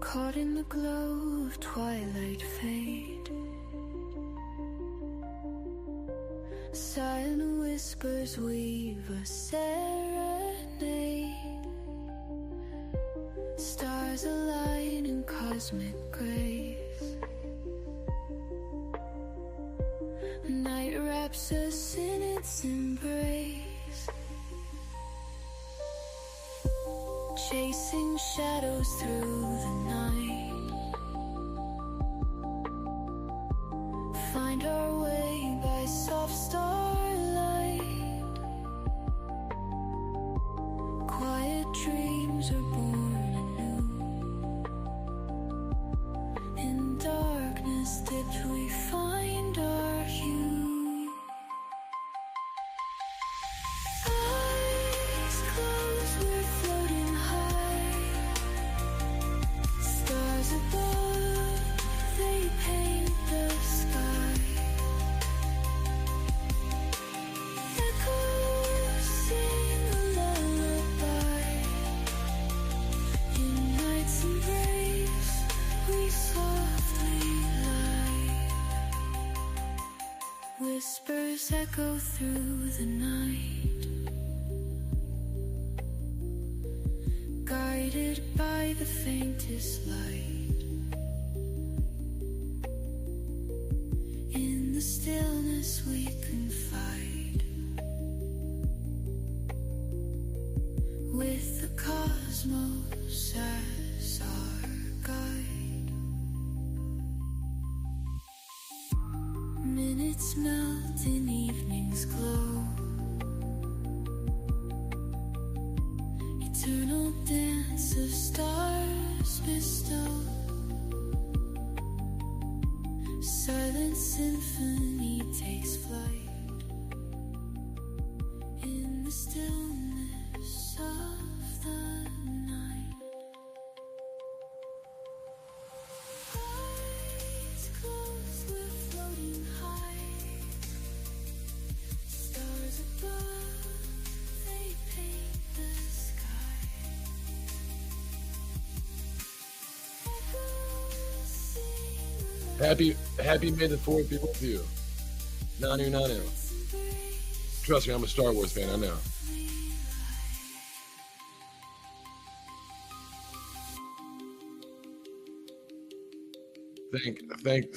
Caught in the glow of twilight fade, silent whispers weave a serenade. Stars align in cosmic grace. Night wraps us in its embrace, chasing shadows through the night. Find our way by soft starlight. Quiet dreams are born anew. In darkness dipped we find our hue. Eyes closed, we're floating high. Stars above, they paint the sky. Echoes sing a lullaby. In night's embrace, we softly lie. Whispers echo through the night, guided by the faintest light. In the stillness we confide, with the cosmos as our guide. Minutes melt in evening's glow, eternal dance of stars bestow. Silent symphony takes flight in the stillness of the night. Eyes closed, we're floating high. Stars above, they paint the sky. Echoes sing Happy May the 4th be with you. Nanu Nanu. Trust me, I'm a Star Wars fan, I know.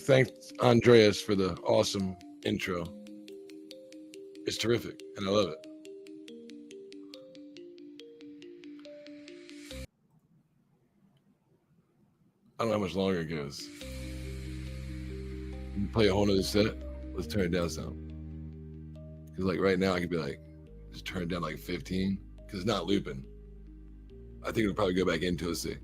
Thanks Andreas for the awesome intro. It's terrific, and I love it. I don't know how much longer it goes. You play a whole nother set. Let's turn it down some. Because like right now I could be like, just turn it down like 15. Because it's not looping. I think it'll probably go back into it. See.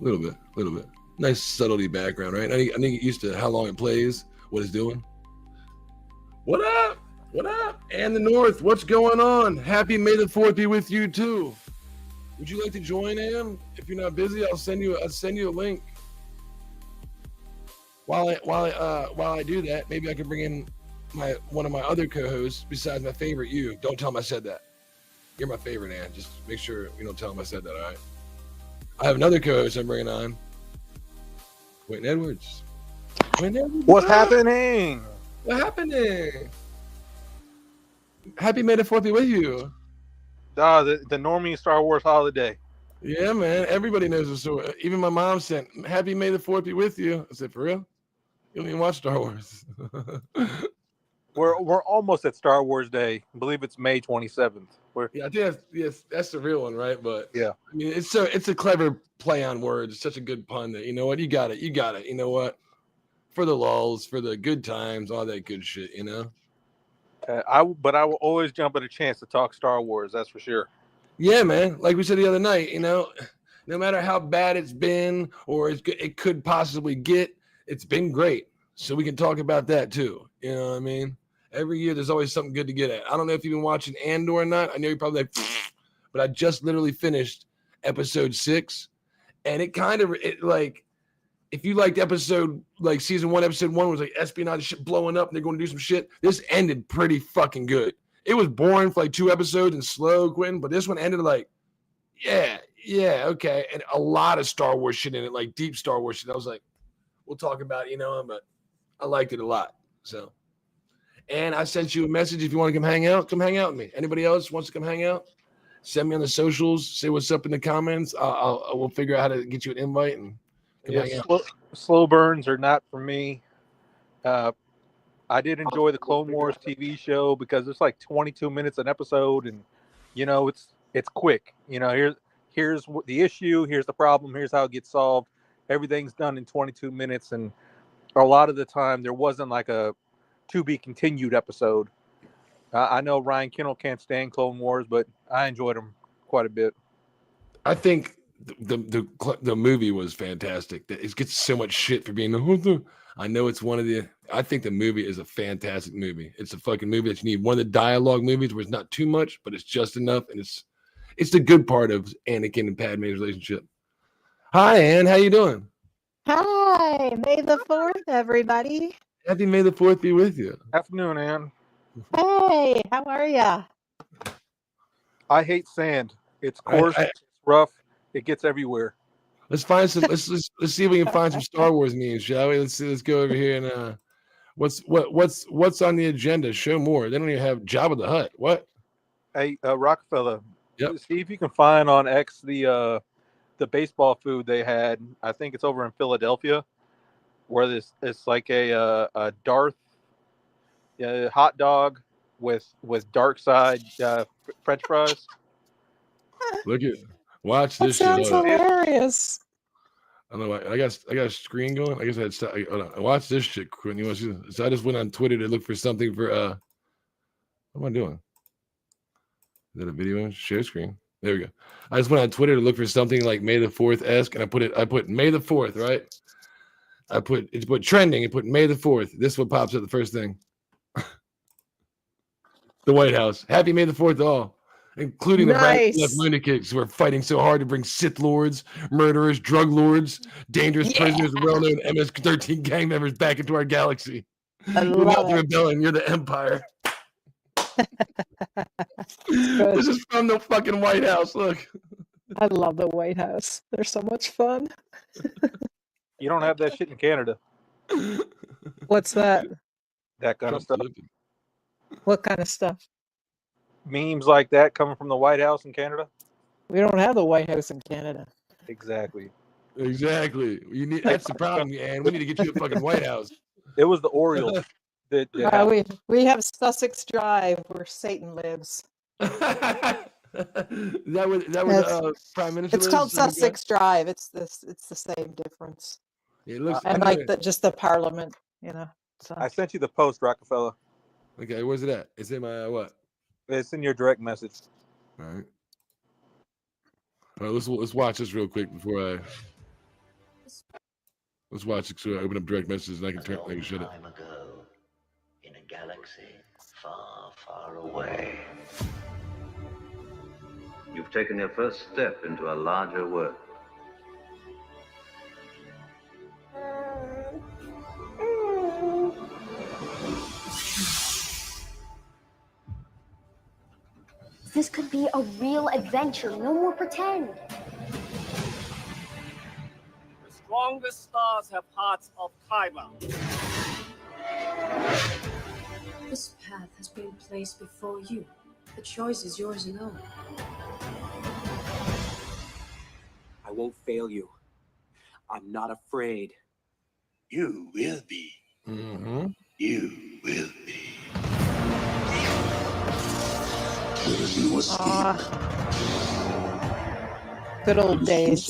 A little bit. Nice subtlety background, right? I think get used to how long it plays, what it's doing. What up? And the North, what's going on? Happy May the 4th be with you too. Would you like to join in? If you're not busy, I'll send you a link. While I do that, maybe I can bring in one of my other co-hosts besides my favorite. You don't tell him I said that. You're my favorite, Ann. Just make sure you don't tell him I said that. All right. I have another co-host I'm bringing on. Quentin Edwards. What's happening? What's happening? Happy May the 4th be with you. The normie Star Wars holiday. Yeah, man. Everybody knows the story. Even my mom sent, Happy May the 4th be with you. I said, for real? You don't even watch Star Wars. We're almost at Star Wars Day. I believe it's May 27th. Yeah, I think that's the real one, right? But yeah, I mean, it's a clever play on words. It's such a good pun that, you know what? You got it. You know what? For the lulls, for the good times, all that good shit, you know? I will always jump at a chance to talk Star Wars. That's for sure. Yeah, man. Like we said the other night, you know, no matter how bad it's been or it could possibly get, it's been great. So we can talk about that too. You know what I mean? Every year there's always something good to get at. I don't know if you've been watching Andor or not. I know you're probably like, but I just literally finished episode 6, and it like, if you liked season 1, episode 1 was like espionage shit blowing up and they're going to do some shit. This ended pretty fucking good. It was boring for like 2 episodes and slow, Quentin, but this one ended like, Yeah, okay. And a lot of Star Wars shit in it, like deep Star Wars shit. I was like, we'll talk about it, but I liked it a lot. So, and I sent you a message. If you want to come hang out with me. Anybody else wants to come hang out? Send me on the socials. Say what's up in the comments. We'll figure out how to get you an invite and come hang out. Slow burns are not for me. I did enjoy the Clone Wars TV show because it's like 22 minutes an episode, and it's quick. Here's the issue, here's the problem, here's how it gets solved. Everything's done in 22 minutes, and a lot of the time there wasn't like a to be continued episode. I know Ryan Kendall can't stand Clone Wars, but I enjoyed them quite a bit. I think the movie was fantastic. It gets so much shit for being I know it's one of the. I think the movie is a fantastic movie. It's a fucking movie that you need. One of the dialogue movies where it's not too much, but it's just enough, and it's the good part of Anakin and Padme's relationship. Hi, Ann. How you doing? Hi, May the 4th, everybody. Happy May the 4th be with you. Afternoon, Ann. Hey, how are ya? I hate sand. It's coarse, it's rough, it gets everywhere. Let's find some. Let's see if we can find some Star Wars memes, shall we? Let's see. Let's go over here and what's on the agenda? Show more. They don't even have Jabba the Hutt. What? Hey, Rocafella. Yep. See if you can find on X the baseball food they had. I think it's over in Philadelphia, where it's like a Darth hot dog with dark side French fries. Watch this shit. Sounds hilarious. I don't know. I got a screen going. I guess I had to hold on. Watch this shit, Quinn. You want to see? So I just went on Twitter to look for something for what am I doing? Is that a video? Share screen. There we go. I just went on Twitter to look for something like May the 4th-esque, and I put May the 4th, right? It's put trending and put May the 4th. This is what pops up the first thing. The White House. Happy May the 4th to all, including the right left lunatics who are fighting so hard to bring Sith lords, murderers, drug lords, dangerous prisoners, well-known MS-13 gang members back into our galaxy. You're not the rebellion, you're the empire. This is from the fucking White House. Look. I love the White House. They're so much fun. You don't have that shit in Canada. What's that? That kind of stuff. What kind of stuff? Memes like that coming from the White House in Canada? We don't have the White House in Canada. Exactly. That's the problem, Ann. We need to get you a fucking White House. It was the Orioles. We have Sussex Drive where Satan lives. that was Prime Minister. It's called Sussex Drive. It's the same difference. It looks and like just the Parliament, So. I sent you the post, Rocafella. Okay, where's it at? It's in my what? It's in your direct message. All right. Let's watch this real quick before let's watch it so I open up direct messages and I can shut it. Time ago, in a galaxy far, far away. You've taken your first step into a larger world. This could be a real adventure. No more pretend. The strongest stars have hearts of kyber. This path has been placed before you. The choice is yours alone. I won't fail you. I'm not afraid. You will be. Mm-hmm. You will be. Good old days.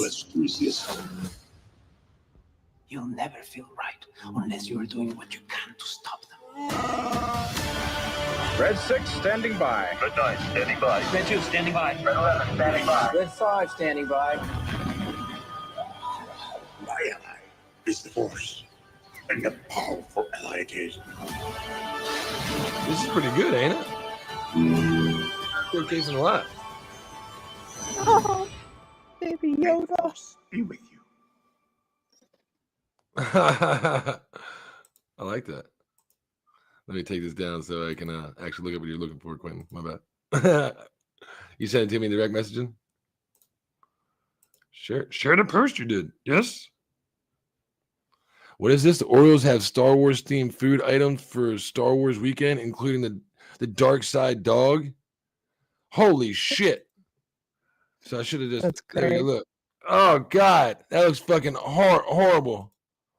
You'll never feel right unless you are doing what you can to stop them. Red 6 standing by. Red 9 standing by. Red 2 standing by. Red 11 standing by. Red 5 standing by. My ally is the Force. And a powerful ally it is. This is pretty good, ain't it? Showcasing a lot. Oh, baby Yoda. Be with you. I like that. Let me take this down so I can actually look up what you're looking for, Quentin. My bad. You sent it to me in direct messaging? Share the post you did. Yes. What is this? The Orioles have Star Wars themed food items for Star Wars weekend, including the Dark Side dog. Holy shit. So I should have just, That's there you great. look. Oh, God. That looks fucking horrible.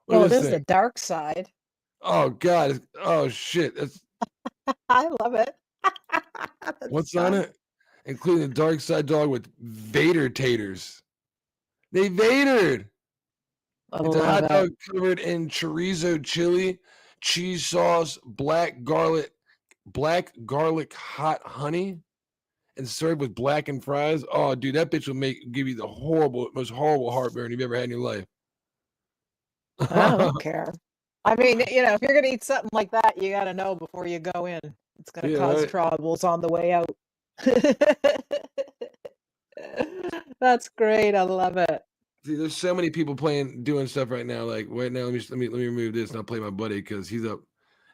What Well, is it this is the thing? dark side. Oh, God. Oh, shit. That's I love it. That's what's on fun. it? Including the Dark Side dog with Vader taters. They Vadered. I It's a love hot it. dog covered in chorizo chili, cheese sauce, black garlic hot honey, and served with blackened fries. Oh, dude, that bitch will give you the most horrible heartburn you've ever had in your life. I don't care. I mean, if you're gonna eat something like that, you got to know before you go in. It's gonna Yeah, cause right. troubles on the way out. That's great. I love it. See, there's so many people doing stuff right now. Like right now, let me remove this and I'll play my buddy because he's up.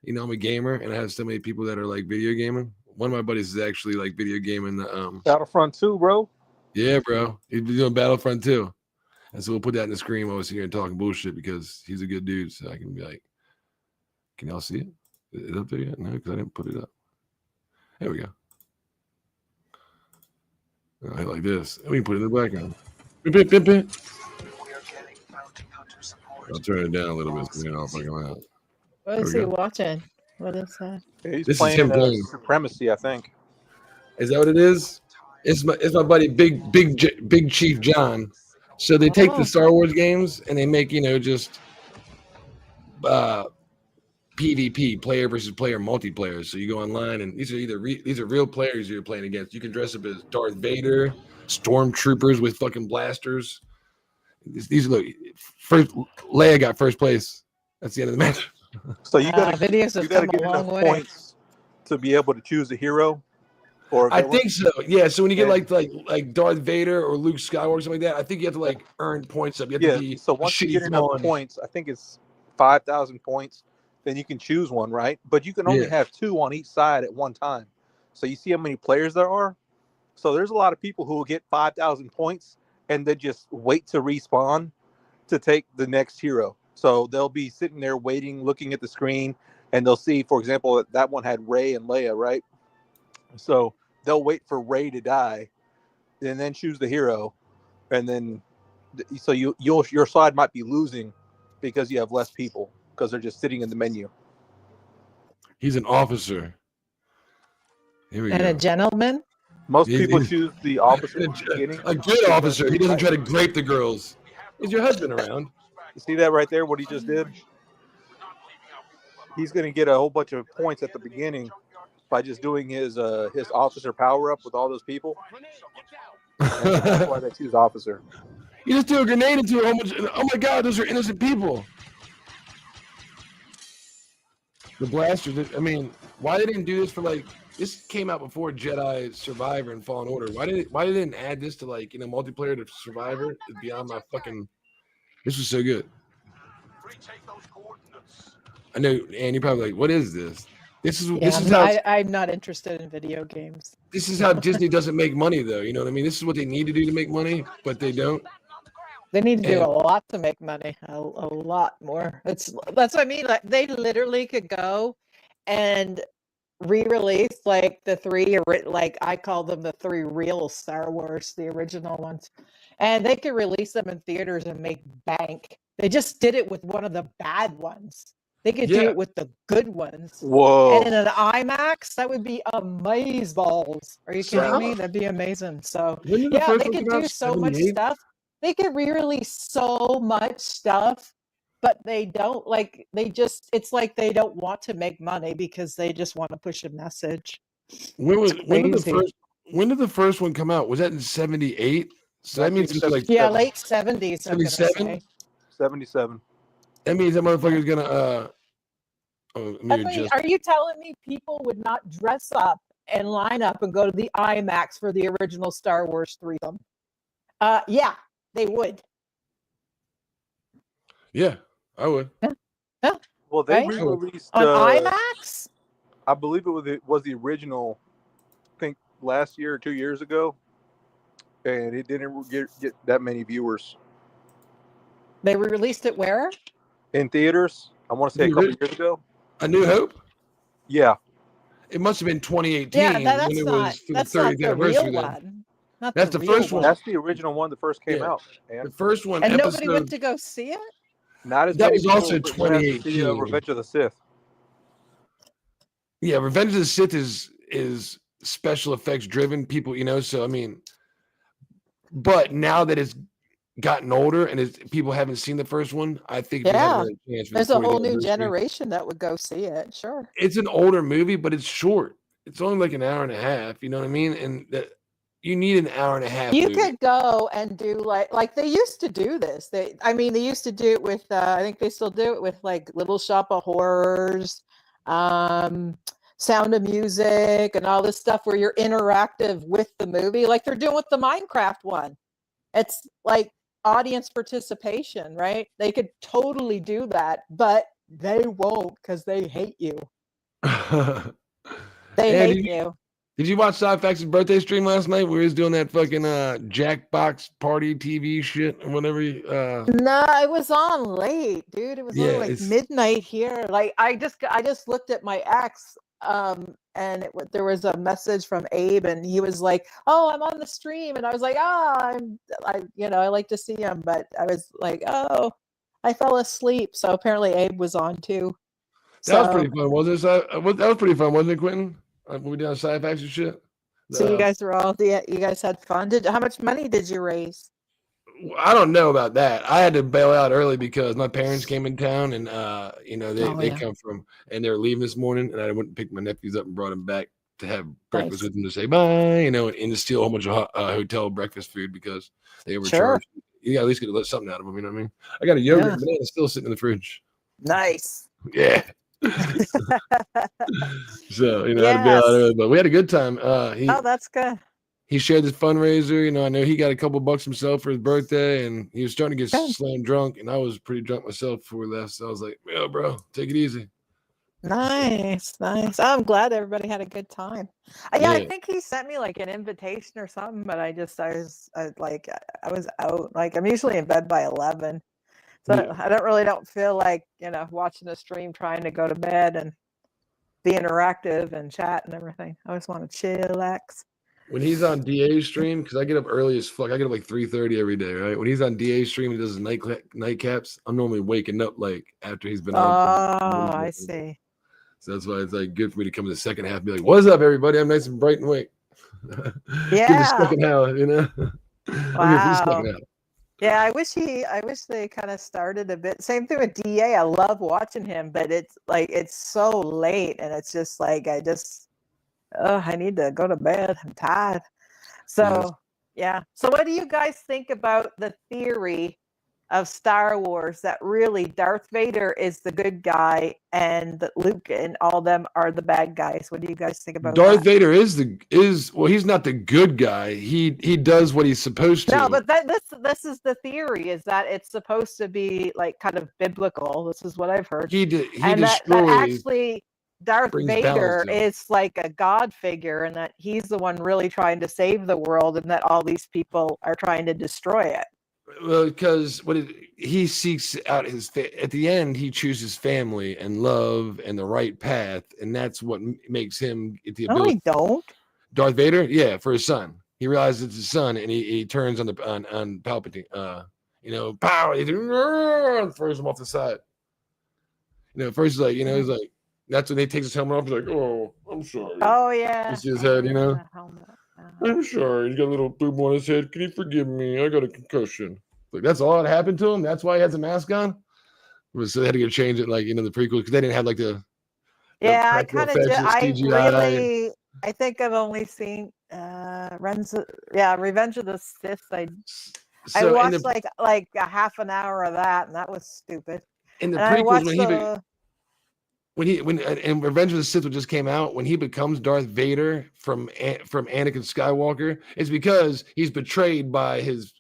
I'm a gamer and I have so many people that are like video gaming. One of my buddies is actually like video gaming the Battlefront 2, bro. Yeah, bro. He's doing Battlefront 2. And so we'll put that in the screen while we're sitting here talking bullshit because he's a good dude. So I can be like, can y'all see it? Is it up there yet? No, because I didn't put it up. There we go. All right, like this. And we can put it in the background. I'll turn it down a little bit so we don't fucking loud. What is he watching? What is that? He's This is playing him playing. Supremacy, I think. Is that what it is? It's my buddy Big Chief John. So they take the Star Wars games and they make just PvP, player versus player, multiplayer. So you go online and these are real players you're playing against. You can dress up as Darth Vader, stormtroopers with fucking blasters. These look first. Leia got first place. That's the end of the match. So you got videos have come get a enough long way. points to be able to choose a hero. Or I think so. Yeah. So when you get And- like Darth Vader or Luke Skywalker, something like that, I think you have to earn points up. You have to be so a once you shitty get enough Thrawn. points, I think it's 5,000 points, then you can choose one, right? But you can only Yeah. have two on each side at one time. So you see how many players there are? So there's a lot of people who will get 5,000 points and then just wait to respawn to take the next hero. So they'll be sitting there waiting, looking at the screen, and they'll see, for example, that one had Rey and Leia, right? So they'll wait for Rey to die and then choose the hero. And then so your side might be losing because you have less people because they're just sitting in the menu. He's an officer. Here we And go. a gentleman? Most people choose the officer at the beginning. A good officer. He doesn't try to grape the girls. Is your husband around? You see that right there, what he just did? He's going to get a whole bunch of points at the beginning by just doing his officer power-up with all those people. And that's why they choose officer. You just threw a grenade into a whole bunch. Oh my God, those are innocent people. The blasters. I mean, why they didn't do this for this came out before Jedi Survivor and Fallen Order. Why they didn't add this to multiplayer to Survivor? Is beyond my fucking. This was so good. I know, and you're probably like, what is this? This is how I'm not interested in video games. This is how Disney doesn't make money, though. You know what I mean? This is what they need to do to make money, but they don't. They need to do a lot to make money, a lot more. That's what I mean. Like they literally could go and re-release the three, I call them the three real Star Wars, the original ones, and they could release them in theaters and make bank. They just did it with one of the bad ones. They could do it with the good ones. Whoa! And in an IMAX, that would be amazeballs. Are you kidding me? That'd be amazing. So yeah, they could do so much stuff. They could re-release so much stuff, but they don't it's like they don't want to make money because they just want to push a message. When did the first one come out? Was that in 78? So that means it's late 70s. 77? 77. That means that motherfucker's gonna are you telling me people would not dress up and line up and go to the IMAX for the original Star Wars 3 film? Yeah, they would. Yeah, I would. Yeah. Well, they re-released on IMAX. I believe it was the original. I think last year or 2 years ago. and it didn't get that many viewers They released it where? in theaters. I want to say a couple years ago. A New Hope? Yeah. It must have been 2018 Yeah, when that's it not was for the that's not 30th the anniversary. real Then one. Not that's the the real first one. That's the original one that first came Yeah. out. Man. The first one, And episode. nobody went to go see it? Not as That many was people also went to see 2018. Revenge of the Sith. Yeah, Revenge of the Sith is special effects driven. People, you know, so I mean, but now that it's gotten older and people haven't seen the first one, I think if you had Yeah. another chance for There's the a 40th whole new anniversary, generation that would go see it. Sure. it's an older movie, but it's short. It's only like an hour and a half. You know what I mean? And that you need an hour and a half. You movie. could go and do like they used to do this. They used to do it with I think they still do it with like Little Shop of Horrors, Sound of Music, and all this stuff where you're interactive with the movie, like they're doing with the Minecraft one. It's like audience participation, right? They could totally do that, but they won't because they hate you. They hate you. Did you watch Sci-Fax's birthday stream last night where he was doing that fucking Jackbox party TV shit or whatever? No, it was on late, dude. It was on like midnight here. Like I just looked at my ex, and there was a message from Abe, and he was like, "Oh, I'm on the stream," and I was like, "Oh, I like to see him," but I was like, "Oh, I fell asleep." So apparently Abe was on too. That was pretty fun, wasn't it? That was pretty fun, wasn't it, Quentin? When we did Sci-Fax and shit. So you guys were you guys had fun. How much money did you raise? I don't know about that. I had to bail out early because my parents came in town, and they come from, and they were leaving this morning, and I went and picked my nephews up and brought them back to have breakfast with them to say bye, and to steal a whole bunch of hotel breakfast food because they were charged. You got at least get to let something out of them. You know what I mean? I got a yogurt and banana still sitting in the fridge. Nice. Yeah. So I had to bail out early, but we had a good time. That's good. He shared his fundraiser. I know he got a couple bucks himself for his birthday, and he was starting to get slam drunk, and I was pretty drunk myself before we left. So I was like, "Yo, bro, take it easy." Nice. I'm glad everybody had a good time. I think he sent me like an invitation or something, but I was out. Like I'm usually in bed by 11. So I don't feel like, watching a stream, trying to go to bed and be interactive and chat and everything. I just want to chillax. When he's on DA's stream, because I get up early as fuck. I get up like 3:30 every day, right? When he's on DA's stream, he does his nightcaps. I'm normally waking up like after he's been on. Oh, I see. So that's why it's like good for me to come in the second half and be like, "What's up, everybody? I'm nice and bright and awake." Yeah. Give the second hour, Wow. Yeah, I wish they kind of started a bit. Same thing with DA. I love watching him, but it's so late, and it's just like I need to go to bed. I'm tired. So yeah. So what do you guys think about the theory of Star Wars that really Darth Vader is the good guy and that Luke and all them are the bad guys? What do you guys think about Darth that? Vader is he's not the good guy. He does what he's supposed to. No, but this is the theory, is that it's supposed to be like kind of biblical. This is what I've heard. He that actually Darth Vader is like a god figure, and that he's the one really trying to save the world, and that all these people are trying to destroy it. Well, because he seeks out at the end, he chooses family and love and the right path, and that's what makes him get the ability. No, he don't. Darth Vader, yeah, for his son. He realizes it's his son, and he turns on Palpatine. Power. He throws him off the side. First he's like, he's like, that's when they takes his helmet off. He's like, "Oh, I'm sorry." Oh yeah. You see his head, I'm sorry. He's got a little boob on his head. Can you forgive me? I got a concussion. Like that's all that happened to him. That's why he has a mask on. So they had to go change it, like the prequel, because they didn't have like the. Yeah, I kind of. I think I've only seen Revenge of the Sith. I watched like a half an hour of that, and that was stupid. In the prequels, when Revenge of the Sith just came out, when he becomes Darth Vader from Anakin Skywalker, it's because he's betrayed by his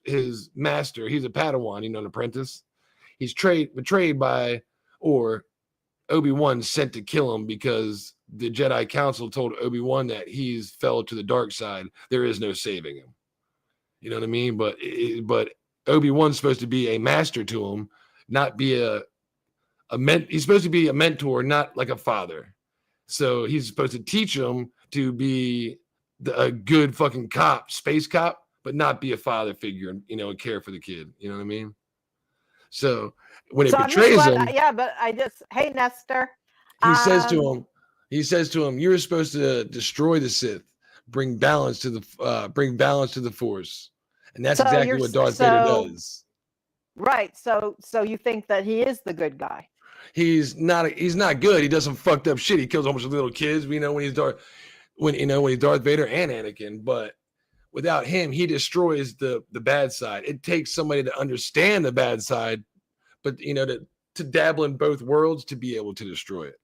master. He's a Padawan, an apprentice. He's betrayed by, or Obi-Wan sent to kill him because the Jedi Council told Obi-Wan that he's fell to the dark side. There is no saving him. You know what I mean? But Obi-Wan's supposed to be a master to him, not be he's supposed to be a mentor, not like a father. So he's supposed to teach him to be a good fucking cop, space cop, but not be a father figure, you know, and care for the kid. You know what I mean? So when it betrays him, but hey, Nestor. he says to him, you're supposed to destroy the Sith, bring balance to the Force. And that's exactly what Darth Vader does. Right. So you think that he is the good guy? He's not good. He does some fucked up shit. He kills a bunch of little kids, when he's Darth Vader and Anakin, but without him, he destroys the bad side. It takes somebody to understand the bad side, but to dabble in both worlds to be able to destroy it.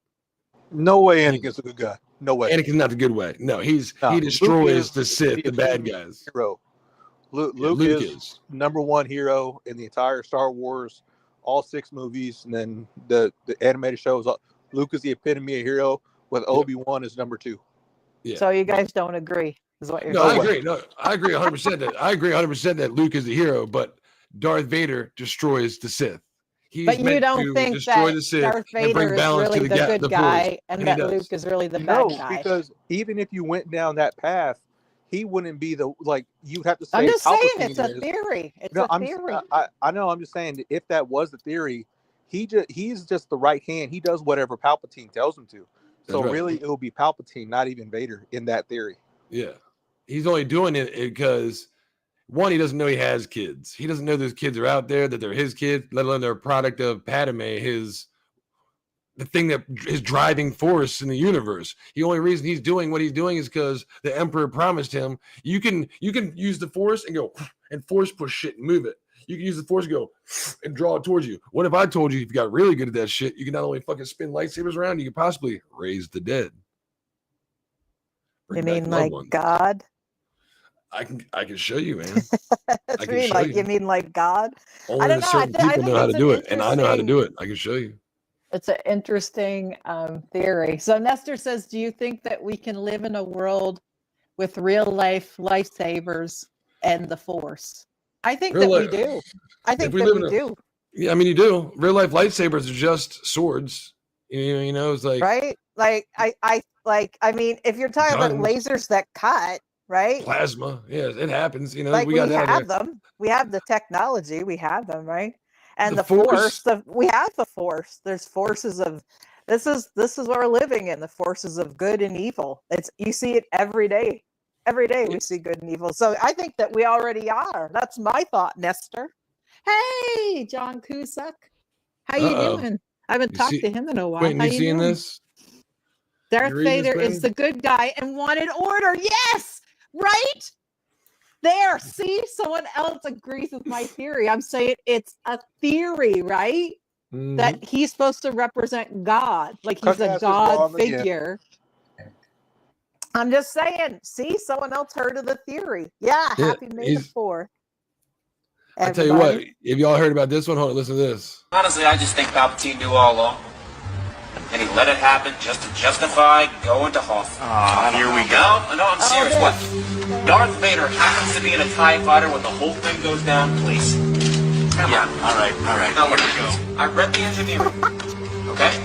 No way Anakin's a good guy. No way. Anakin's not the good way. No, he destroys the Sith, the bad guys. Hero. Luke is number one hero in the entire Star Wars, all 6 movies, and then the animated shows. Luke is the epitome of hero, with Obi-Wan is number 2. Yeah. So you guys don't agree, is what you're saying? I agree. No, I agree 100% that Luke is the hero, but Darth Vader destroys the Sith. But you don't think that Darth Vader is really the good guy and that Luke is really the bad guy? Because even if you went down that path, he wouldn't be you'd have to say. I'm just saying it's a theory. It's a theory. I know. I'm just saying that if that was the theory, he's just the right hand. He does whatever Palpatine tells him to. So really, it will be Palpatine, not even Vader, in that theory. Yeah, he's only doing it because, one, he doesn't know he has kids. He doesn't know those kids are out there, that they're his kids, let alone they're a product of Padme, the thing that is driving force in the universe. The only reason he's doing what he's doing is because the Emperor promised him, you can use the Force and go and force push shit and move it. You can use the Force and go and draw it towards you. What if I told you if you got really good at that shit, you can not only fucking spin lightsabers around, you can possibly raise the dead. You mean like God? I can show you, man. You mean like God? Only I don't know. certain people know how to do it, and I know how to do it. I can show you. It's an interesting theory. So Nestor says, do you think that we can live in a world with real life lightsabers and the Force? I think that we do. I think that we do. Yeah, I mean, you do. Real life lightsabers are just swords. You know, it's like right. I mean, if you're talking about lasers that cut, right? Plasma. Yeah, it happens. You know, we have them. We have the technology. We have them, right? And the force we have the Force. There's forces of this is what we're living in, the forces of good and evil. You see it every day. Every day we see good and evil. So I think that we already are. That's my thought, Nestor. Hey, John Cusack. How you doing? I haven't talked to him in a while. Wait, you seeing this? Darth Vader is the good guy and wanted order. Yes, right? There, see, someone else agrees with my theory. I'm saying it's a theory, right? Mm-hmm. That he's supposed to represent God, like he's a God figure. Yeah. I'm just saying, see, someone else heard of the theory. Yeah, happy May the 4th. I tell you what, if y'all heard about this one, hold on, listen to this. Honestly, I just think Palpatine knew all along. And he let it happen just to justify going to Hoth. Here we go. No, I'm serious. What? Darth Vader happens to be in a TIE fighter when the whole thing goes down, please. Come on. All right. Now look, I read the engineering. Okay?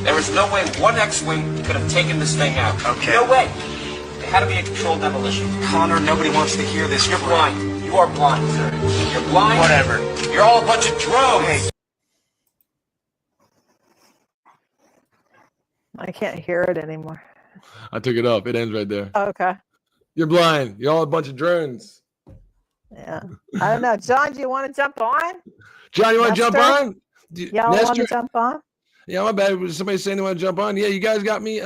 There was no way one X-Wing could have taken this thing out. Okay. No way. It had to be a controlled demolition. Connor, nobody wants to hear this. You're blind. You are blind, sir. You're blind. Whatever. You're all a bunch of drones. Hey. I can't hear it anymore. I took it off. It ends right there. Okay. You're blind. You're all a bunch of drones. Yeah. I don't know. John, do you want to jump on? John, you want to jump on? Y'all want to jump on? Yeah, my bad. Was somebody saying they want to jump on? Yeah, you guys got me.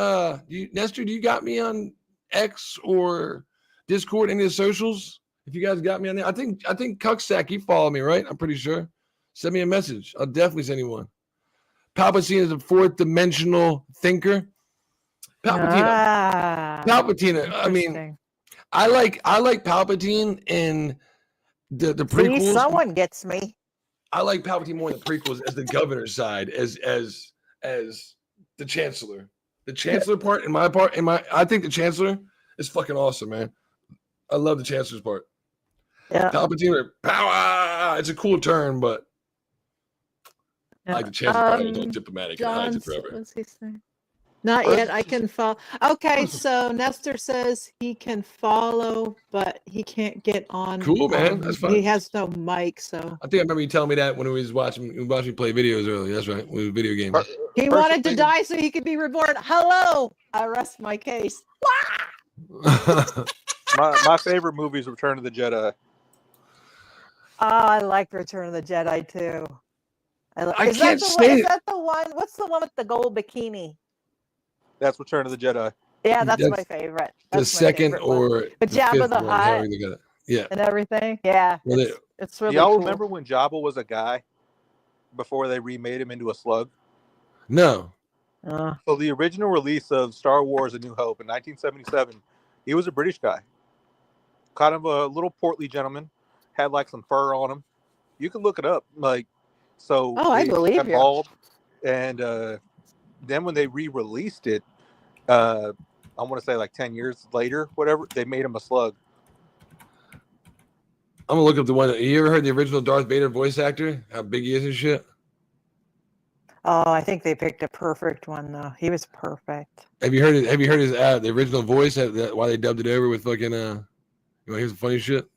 Nestor, do you got me on X or Discord, any of the socials? If you guys got me on there, I think Cucksack, you follow me, right? I'm pretty sure. Send me a message. I'll definitely send you one. Palpatine is a fourth dimensional thinker. Palpatine. I mean, I like Palpatine in the prequels. See, someone gets me. I like Palpatine more in the prequels as the governor's side, as the Chancellor. The Chancellor part, I think the Chancellor is fucking awesome, man. I love the Chancellor's part. Yeah. Palpatine, power. It's a cool turn, but I like the chance of probably going diplomatic and hides it forever. What's he saying? Not yet. I can follow. Okay, so Nestor says he can follow, but he can't get on. Cool, man. That's fine. He has no mic, so. I think I remember you telling me that when we was watching me play videos earlier. That's right. With video games. He wanted to die so he could be reborn. Hello, I rest my case. My favorite movie is Return of the Jedi. Oh, I like Return of the Jedi too. I can't say is that the one? What's the one with the gold bikini? That's Return of the Jedi. Yeah, that's my favorite. The second or but Jabba the Hutt, yeah, and everything. Yeah, well, it's really. Y'all cool. remember when Jabba was a guy before they remade him into a slug? No. So the original release of Star Wars: A New Hope in 1977, he was a British guy, kind of a little portly gentleman, had like some fur on him. You can look it up, like so. Oh, I believe you. Bald, and then when they re-released it, I want to say like 10 years later, whatever, they made him a slug. I'm gonna look up the one. You ever heard the original Darth Vader voice actor? How big he is and shit. Oh, I think they picked a perfect one though. He was perfect. Have you heard it? Have you heard his the original voice? Why they dubbed it over with fucking here's the funny shit.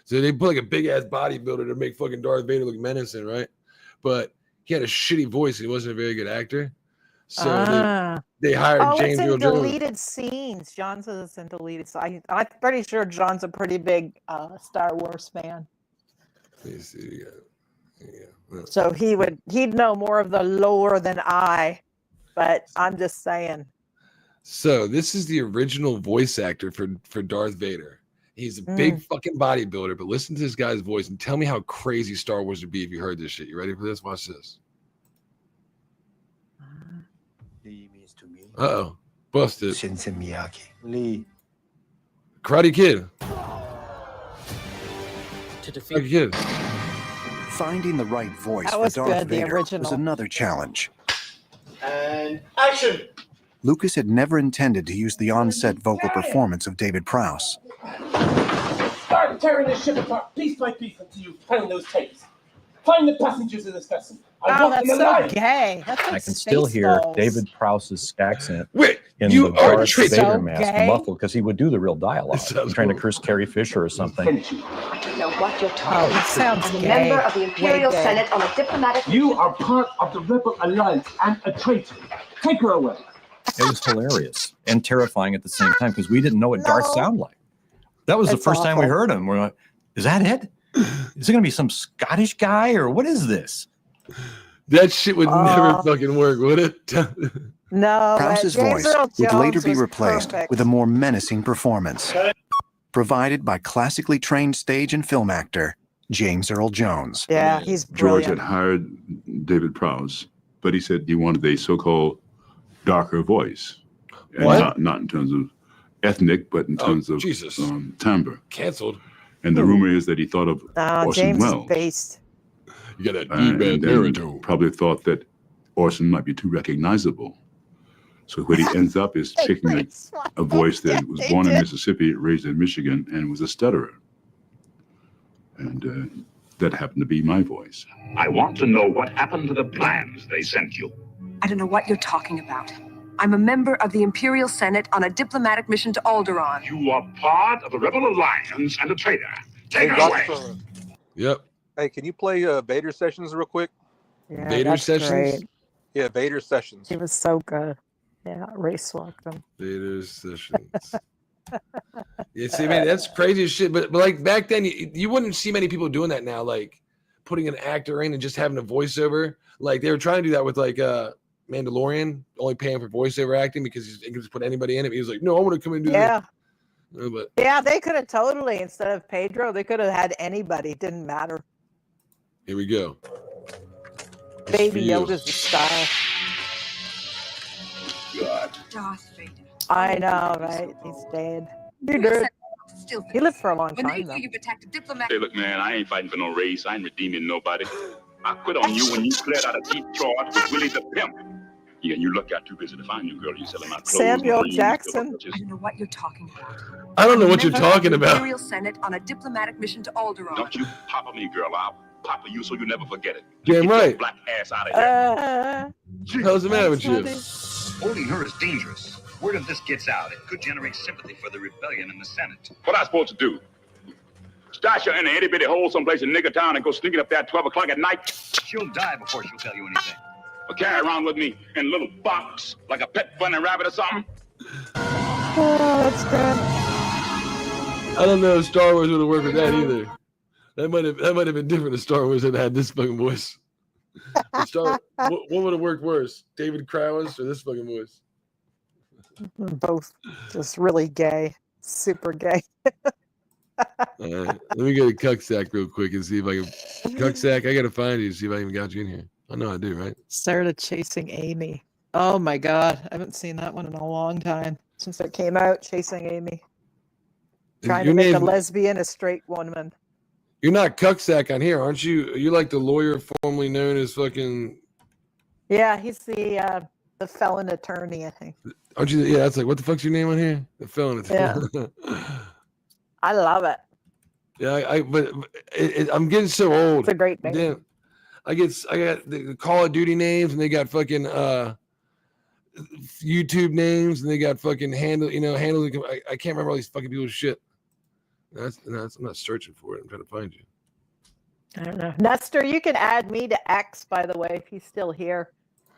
So they put like a big ass bodybuilder to make fucking Darth Vader look menacing, right? But he had a shitty voice. He wasn't a very good actor. So they hired James Earl Jones. Deleted scenes. John says it's in deleted. So I'm pretty sure John's a pretty big Star Wars fan. Let's see. Yeah. So he'd know more of the lore than I, but I'm just saying. So this is the original voice actor for Darth Vader. He's a big fucking bodybuilder, but listen to this guy's voice and tell me how crazy Star Wars would be if you heard this shit. You ready for this? Watch this. Uh-oh. Busted. Sensei Miyagi. Lee. Karate Kid. To defeat Karate Kid. Finding the right voice for was Darth good, the Vader original. was another challenge. and action. Lucas had never intended to use the on-set vocal performance of David Prowse. Start tearing this ship apart piece by piece until you find those tapes. Find the passengers of this vessel. Oh, that's so gay. That's like I can still hear Spaceballs. David Prowse's accent you in the are Darth so Vader mask gay. muffled because he would do the real dialogue. He's trying to curse Carrie Fisher or something. I don't know what you're talking Oh, it sounds I'm a gay. member of the Imperial Way gay. Senate on a diplomatic You are part of the Rebel Alliance and a traitor. Take her away. It was hilarious and terrifying at the same time because we didn't know what Darth sounded like. That was the It's first time we awful. heard him. We're like, is that it? Is it going to be some Scottish guy or what is this? That shit would never fucking work, would it? No, Prowse's James voice Earl would Jones later be was replaced perfect. with a more menacing performance, provided by classically trained stage and film actor James Earl Jones. Yeah, he's George brilliant. had hired David Prowse, but he said he wanted a so-called darker voice, and What? not in terms of ethnic, but in terms of Jesus. timbre. Canceled. And the rumor is that he thought of Orson James Welles. is based. You got that And D-bad then baritone. probably thought that Orson might be too recognizable. So what he ends up is picking a voice that was born in Mississippi, raised in Michigan, and was a stutterer. And that happened to be my voice. I want to know what happened to the plans they sent you. I don't know what you're talking about. I'm a member of the Imperial Senate on a diplomatic mission to Alderaan. You are part of the Rebel Alliance and a traitor. Take her away. Yep. Hey, can you play Vader Sessions real quick? Yeah, Vader that's Sessions? great. Yeah, Vader Sessions. He was so good. Yeah, race walked him. Vader Sessions. Yeah, see, man, that's crazy as shit. But like back then, you wouldn't see many people doing that now. Like putting an actor in and just having a voiceover. Like they were trying to do that with like Mandalorian, only paying for voiceover acting because he could just put anybody in it. He was like, no, I want to come and do Yeah. that. But Yeah, they could have totally, instead of Pedro, they could have had anybody. It didn't matter. here we go. Baby for you. Yoda's the style. God. Darth Vader. I know, right? He's dead. He You're did. set still for He lived this. for a long When they time, know though. you've attacked a diplomat. Hey, look, man, I ain't fighting for no race. I ain't redeeming nobody. I quit on you when you cleared out a deep charge with Willie the Pimp. Yeah, you look out too busy to find your girl. You selling my clothes. Samuel my Jackson. I don't know what you're talking about. I don't know I'm a what you're member of talking the about. Imperial Senate on a diplomatic mission to Alderaan. Don't you papa me, girl. I'll papa you so you never forget it. Damn Get right. your black ass out of here. How's the matter with you? Holding her is dangerous. Word of this gets out, it could generate sympathy for the rebellion in the Senate. What I supposed to do? Stash her in an itty bitty hole someplace in nigger town and go sneaking up there at 12 o'clock at night? She'll die before she'll tell you anything. Or carry around with me in a little box like a pet bunny rabbit or something? Oh, that's good. I don't know if Star Wars would have worked with that either. That might have been different if Star Wars had this fucking voice. What would have worked worse, David Krauss or this fucking voice? Both just really gay, super gay. All right, let me go to Cucksack real quick and see if I can. Cucksack, I gotta find you, see if I even got you in here. I know I do, right? Started Chasing Amy. Oh my god, I haven't seen that one in a long time since it came out. Chasing Amy, trying to make a lesbian a straight woman. You're not Cucksack on here, aren't you? You're like the lawyer formerly known as fucking. Yeah, he's the felon attorney, I think. Aren't you? Yeah, that's like, what the fuck's your name on here? The felon attorney. Yeah. I love it. Yeah, but I'm getting so old. It's a great name. Damn, I got the Call of Duty names, and they got fucking YouTube names, and they got fucking handles. I can't remember all these fucking people's shit. I'm not searching for it. I'm trying to find you. I don't know. Nestor, you can add me to X, by the way, if he's still here.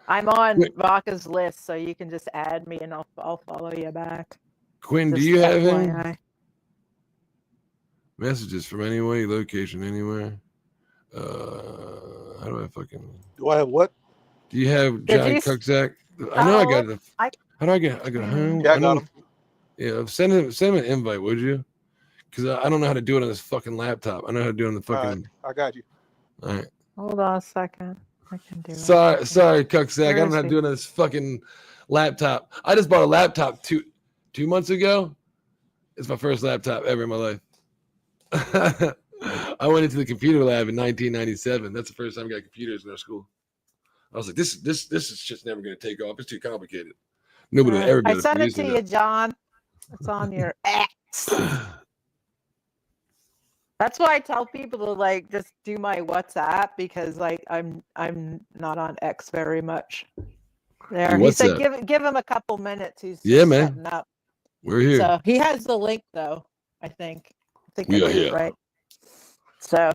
I'm on Vaca's list, so you can just add me, and I'll follow you back. Quinn, Just do you have FYI. him? Messages from anywhere, location anywhere. How do I fucking? Do I have what? Do you have John Cucksack? I know I got it. How do I get? I got home. Yeah, I got him. Yeah, send him an invite, would you? Because I don't know how to do it on this fucking laptop. I know how to do it on the fucking. I got you. All right. Hold on a second. I can do it. Sorry, Cucksack. I don't know how to he? do it on this fucking laptop. I just bought a laptop 2 months ago. It's my first laptop ever in my life. I went into the computer lab in 1997. That's the first time I got computers in our school. I was like, this is just never going to take off. It's too complicated. Nobody would ever be able I to sent it produce to you, John. It's on your X. That's why I tell people to just do my WhatsApp, because I'm not on X very much. There, he said give him a couple minutes. He's just setting up. We're here. So he has the link though. I think we are I here, right? So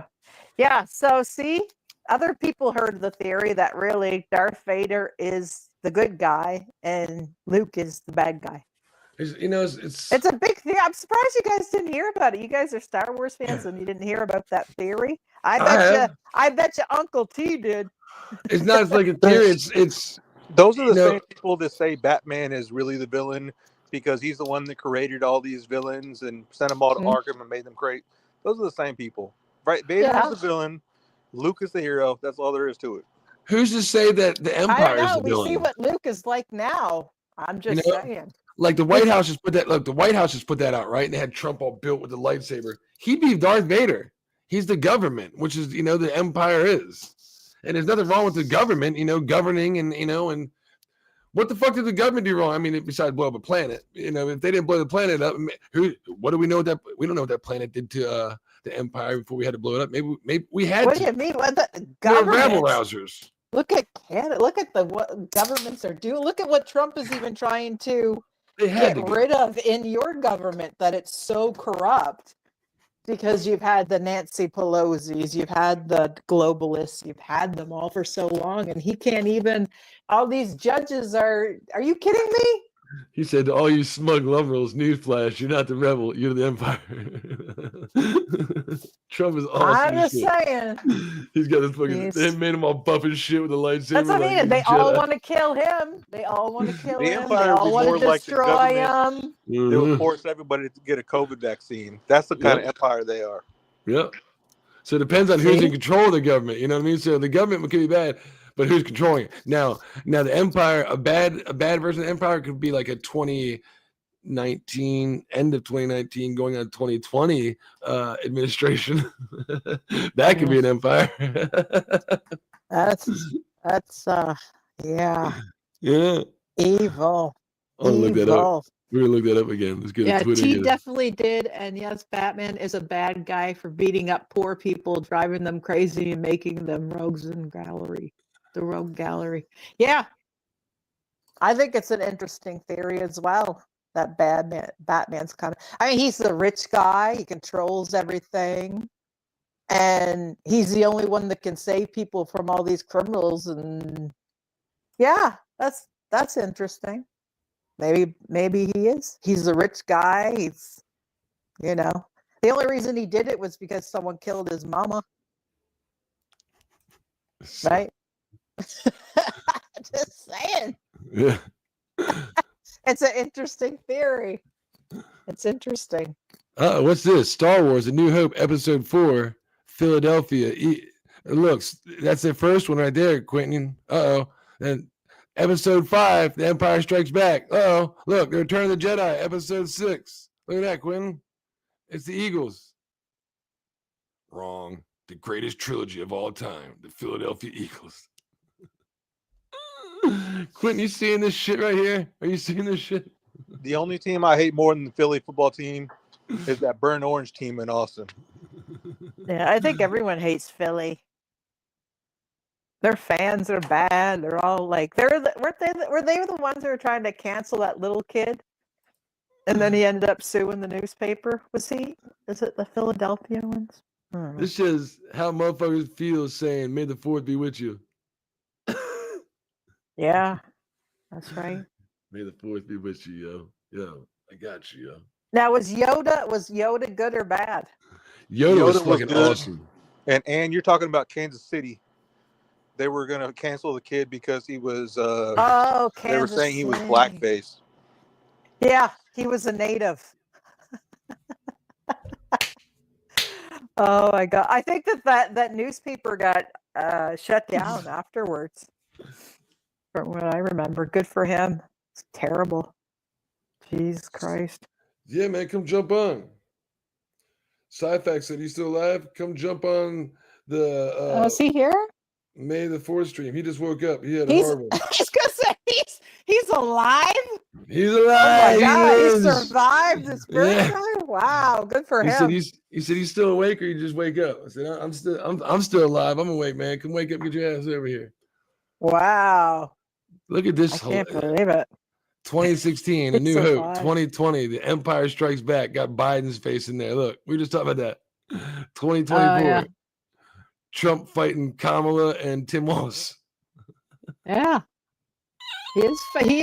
yeah. So see, other people heard the theory that really Darth Vader is the good guy and Luke is the bad guy. It's a big thing. I'm surprised you guys didn't hear about it. You guys are Star Wars fans and you didn't hear about that theory. I bet you Uncle T did. It's not like a theory. It's those are the same people that say Batman is really the villain because he's the one that created all these villains and sent them all to Arkham and made them great. Those are the same people, right? Vader is the villain. Luke is the hero. That's all there is to it. Who's to say that the Empire is the villain? We see what Luke is like now. I'm just saying. Like the White House just put that. Look, the White House just put that out, right? And they had Trump all built with the lightsaber. He'd be Darth Vader. He's the government, which is the Empire is. And there's nothing wrong with the government, governing and what the fuck did the government do wrong? I mean, besides blow up a planet, if they didn't blow the planet up, what do we know that we don't know what that planet did to the Empire before we had to blow it up? Maybe we had. What to. do you mean? What the government? Rabble rousers. Look at Canada. Look at what governments are doing. Look at what Trump is even trying to get rid of in your government. That it's so corrupt. Because you've had the Nancy Pelosi's, you've had the globalists, you've had them all for so long, and he can't even. All these judges are you kidding me? He said to all you smug liberals, newsflash, you're not the rebel, you're the Empire. Trump is awesome. I'm just saying. He's got this fucking. They made him all buff and shit with the lightsaber. That's what I mean. They all want to kill him. They all want to kill him. They all want to destroy him. They would force everybody to get a COVID vaccine. That's the kind of empire they are. Yep. So it depends on who's in control of the government. You know what I mean? So the government could be bad, but who's controlling it? Now the empire, a bad version of the empire could be like a 2019, end of 2019, going on 2020 administration. That could be an empire. That's yeah. Yeah. Evil. I want to look that up. Evil. We're gonna look that up again. Let's get Yeah, a Twitter. T Again. definitely did. And yes, Batman is a bad guy for beating up poor people, driving them crazy, and making them rogues in gallery. The rogue gallery. Yeah. I think it's an interesting theory as well. That Batman's kind of, I mean, he's the rich guy, he controls everything. And he's the only one that can save people from all these criminals. And yeah, that's interesting. Maybe he is. He's a rich guy. He's, you know, the only reason he did it was because someone killed his mama. Right? Just saying. Yeah. It's an interesting theory. It's interesting. What's this? Star Wars: A New Hope, Episode 4, Philadelphia. Looks, that's the first one right there, Quentin. And Episode 5, The Empire Strikes Back. Look, The Return of the Jedi, Episode 6. Look at that, Quentin. It's the Eagles. Wrong. The greatest trilogy of all time, the Philadelphia Eagles. Quentin, you seeing this shit right here? Are you seeing this shit? The only team I hate more than the Philly football team is that burnt orange team in Austin. Yeah, I think everyone hates Philly. Their fans are bad. They're all like, were they the ones who were trying to cancel that little kid? And then he ended up suing the newspaper. Is it the Philadelphia ones? This is how motherfuckers feel saying, "May the 4th be with you." Yeah, that's right. May the 4th be with you, yo. I got you, yo. Now, was Yoda good or bad? Yoda was fucking good. awesome. And you're talking about Kansas City. They were gonna cancel the kid because he was. They were saying he was blackface. Yeah, he was a native. Oh my god! I think that newspaper got shut down afterwards. From what I remember, good for him. It's terrible. Jesus Christ. Yeah, man, come jump on. Syfax said he's still alive. Come jump on the. Is he here? May the 4th stream. He just woke up. He had a He's, hard one. I was gonna say he's alive. He's alive. Oh my god, he lives. survived this birthday. Yeah. Wow, good for him. He said he's still awake, or you just wake up. I said I'm still alive. I'm awake, man. Come wake up, get your ass over here. Wow. Look at this. I can't believe it. 2016, A New Hope. 2020, The Empire Strikes Back. Got Biden's face in there. Look, we just talked about that. 2024. Yeah. Trump fighting Kamala and Tim Walz. Yeah. He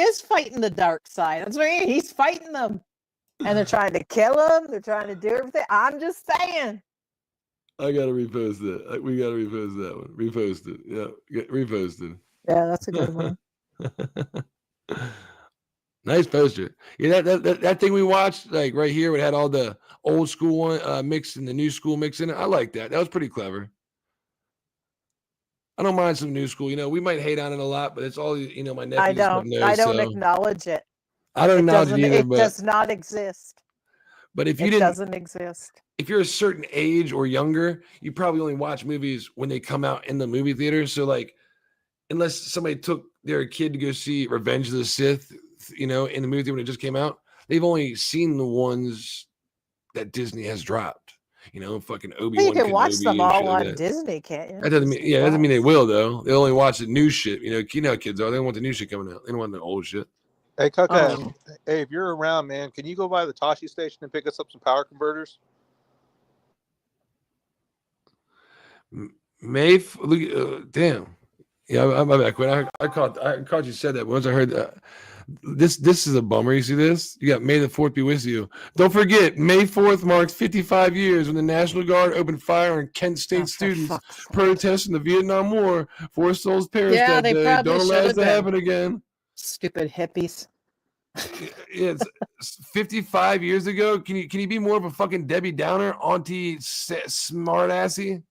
is fighting the dark side. That's what I mean. He's fighting them. And they're trying to kill him. They're trying to do everything. I'm just saying. I gotta repost that. We gotta repost that one. Repost it. Yeah, reposted. Yeah, that's a good one. Nice poster. Yeah, that thing we watched, like right here, it had all the old school one mix and the new school mix in it. I like that. That was pretty clever. I don't mind some new school. We might hate on it a lot, but it's all my nephews. I don't acknowledge it. I don't acknowledge it either. It does not exist. But if it doesn't exist. If you're a certain age or younger, you probably only watch movies when they come out in the movie theater. So like, unless somebody took their kid to go see Revenge of the Sith, in the movie theater when it just came out, they've only seen the ones that Disney has dropped. Fucking Obi-Wan. You can watch them all like on Disney, can't you? That doesn't mean, that doesn't mean they will though. They only watch the new shit. You know how kids are. They don't want the new shit coming out. They don't want the old shit. Hey, Cuckhead. Hey, if you're around, man, can you go by the Tashi station and pick us up some power converters? Damn. Yeah, I'm back. When I caught you said that. Once I heard that, this is a bummer. You see this? You got May the 4th be with you. Don't forget, May 4th marks 55 years when the National Guard opened fire on Kent State students protesting the Vietnam War. 4 souls perished that day. Don't allow this to happen again. Stupid hippies. Yeah, it's 55 years ago. Can you be more of a fucking Debbie Downer, auntie smart assy?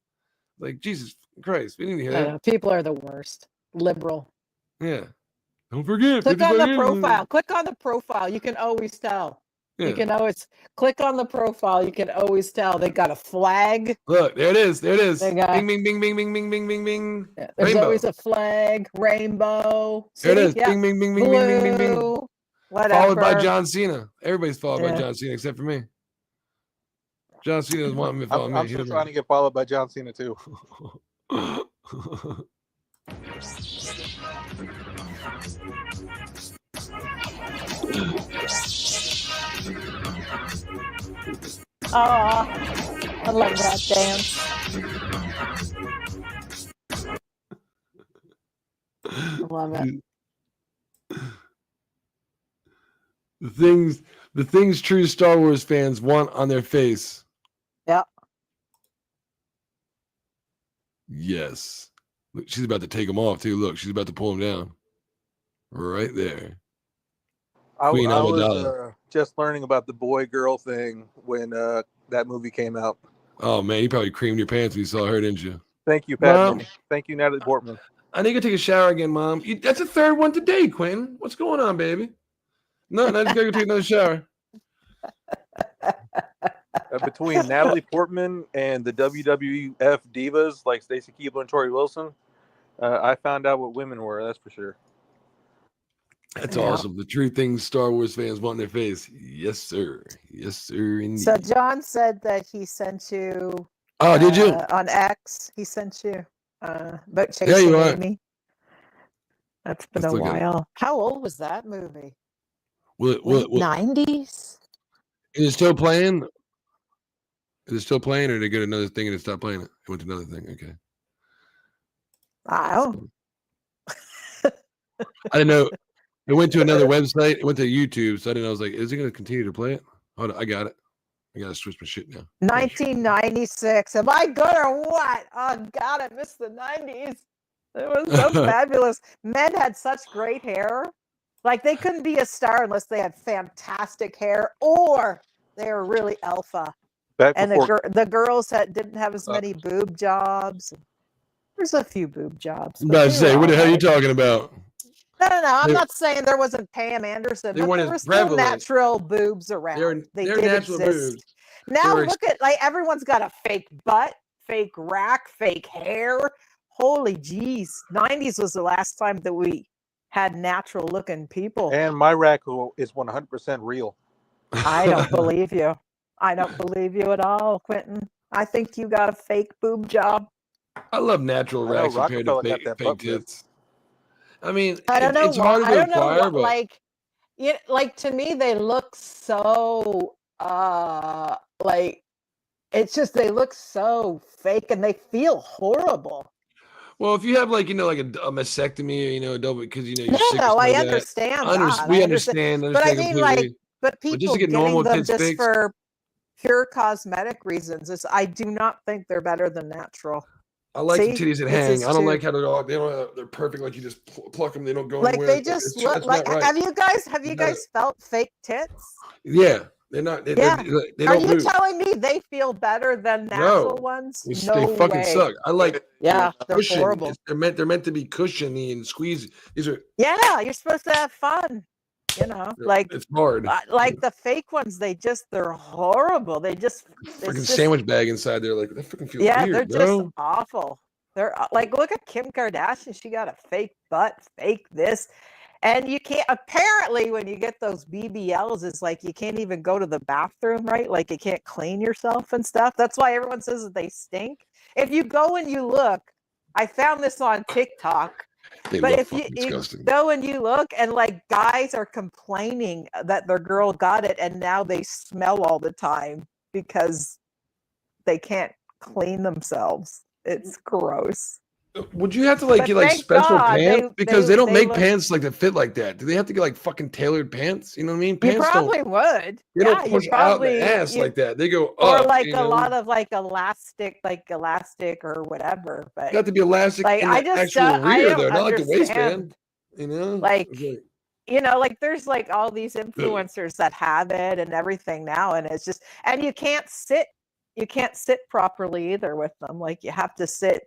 Like, Jesus Christ, we didn't hear that. People are the worst. Liberal. Yeah. Don't forget. Click on the profile. Click on the profile. You can always tell. You can always click on the profile. You can always tell they got a flag. Look, there it is. There it is. They got, bing, bing, bing, bing, bing, bing, bing, bing, bing. there's Rainbow. always a flag, rainbow. See? There it is. Yeah. Bing, bing, bing, bing, Blue, bing, bing, bing, bing. whatever. Followed by John Cena. Everybody's followed by John Cena except for me. John Cena doesn't want me to follow me. I'm still trying to get followed by John Cena too. Oh, I love that dance. I love it. The things true Star Wars fans want on their face. Yeah. Yes. Look, she's about to take him off too. Look, she's about to pull him down. Right there. I Queen was just learning about the boy-girl thing when that movie came out. Oh man, you probably creamed your pants when you saw her, didn't you? Thank you, Pat. Mom, Thank you, Natalie Portman. I need to take a shower again, Mom. That's the third one today, Quinn. What's going on, baby? No, I just gotta go take another shower. Between Natalie Portman and the WWF divas like Stacy Keibler and Tori Wilson, I found out what women were. That's for sure. That's awesome. The true things Star Wars fans want in their face. Yes, sir. Yes, sir. Indeed. So John said that he sent you. Oh, did you? On X, he sent you about chasing Amy. That's been a while. How old was that movie? What? 90s? Is it still playing? Is it still playing, or did they get another thing and it stopped playing it? It went to another thing. Okay. I don't. I didn't know. It went to another website. It went to YouTube, so I didn't know. I was like, is it going to continue to play it? Hold on, I got it. I got to switch my shit now. 1996. Am I good or what? Oh, God, I missed the 90s. It was so fabulous. Men had such great hair. Like, they couldn't be a star unless they had fantastic hair or they were really alpha. And the girls didn't have as many boob jobs. There's a few boob jobs. I'm about to say, what the hell are you talking about? No. I'm not saying there wasn't Pam Anderson, but there were still natural boobs around. They're natural boobs. Now look at, like, everyone's got a fake butt, fake rack, fake hair. Holy jeez. 90s was the last time that we had natural looking people. And my rack is 100% real. I don't believe you. I don't believe you at all, Quentin. I think you got a fake boob job. I love natural racks compared to fake tits. I mean, I don't know. It's hard to acquire, but like to me, they look so like it's just they look so fake and they feel horrible. Well, if you have like a mastectomy, or a double, because I understand. We understand. But I mean, completely. But people just to get normal them just fixed for pure cosmetic reasons. I do not think they're better than natural. I like the titties that hang. I don't like how they're perfect. Like you just pluck them, they don't go anywhere. Like they just look like. Right. Have you guys felt fake tits? Yeah, they're not. They don't Are you move. telling me they feel better than natural ones? No, they fucking suck. I like. Yeah, they're horrible. They're meant to be cushiony and squeezy. These are. Yeah, you're supposed to have fun. Like it's hard. Like the fake ones, they're horrible. They just freaking sandwich bag inside there. Like that freaking feels weird. They're just awful. They're like, look at Kim Kardashian. She got a fake butt, fake this, and you can't. Apparently, when you get those BBLs, it's like you can't even go to the bathroom, right? Like you can't clean yourself and stuff. That's why everyone says that they stink. If you go and you look, I found this on TikTok. But if you go and you look and like guys are complaining that their girl got it and now they smell all the time because they can't clean themselves. It's gross. Would you have to get like special pants because they don't make pants like that fit like that? Do they have to get like fucking tailored pants? You know what I mean? Pants you probably would. They don't push out the ass like that. They go up. Or like a lot of like elastic or whatever. But got to be elastic in the actual rear though, not like the waistband. Like there's like all these influencers that have it and everything now, and it's just and you can't sit properly either with them. Like you have to sit.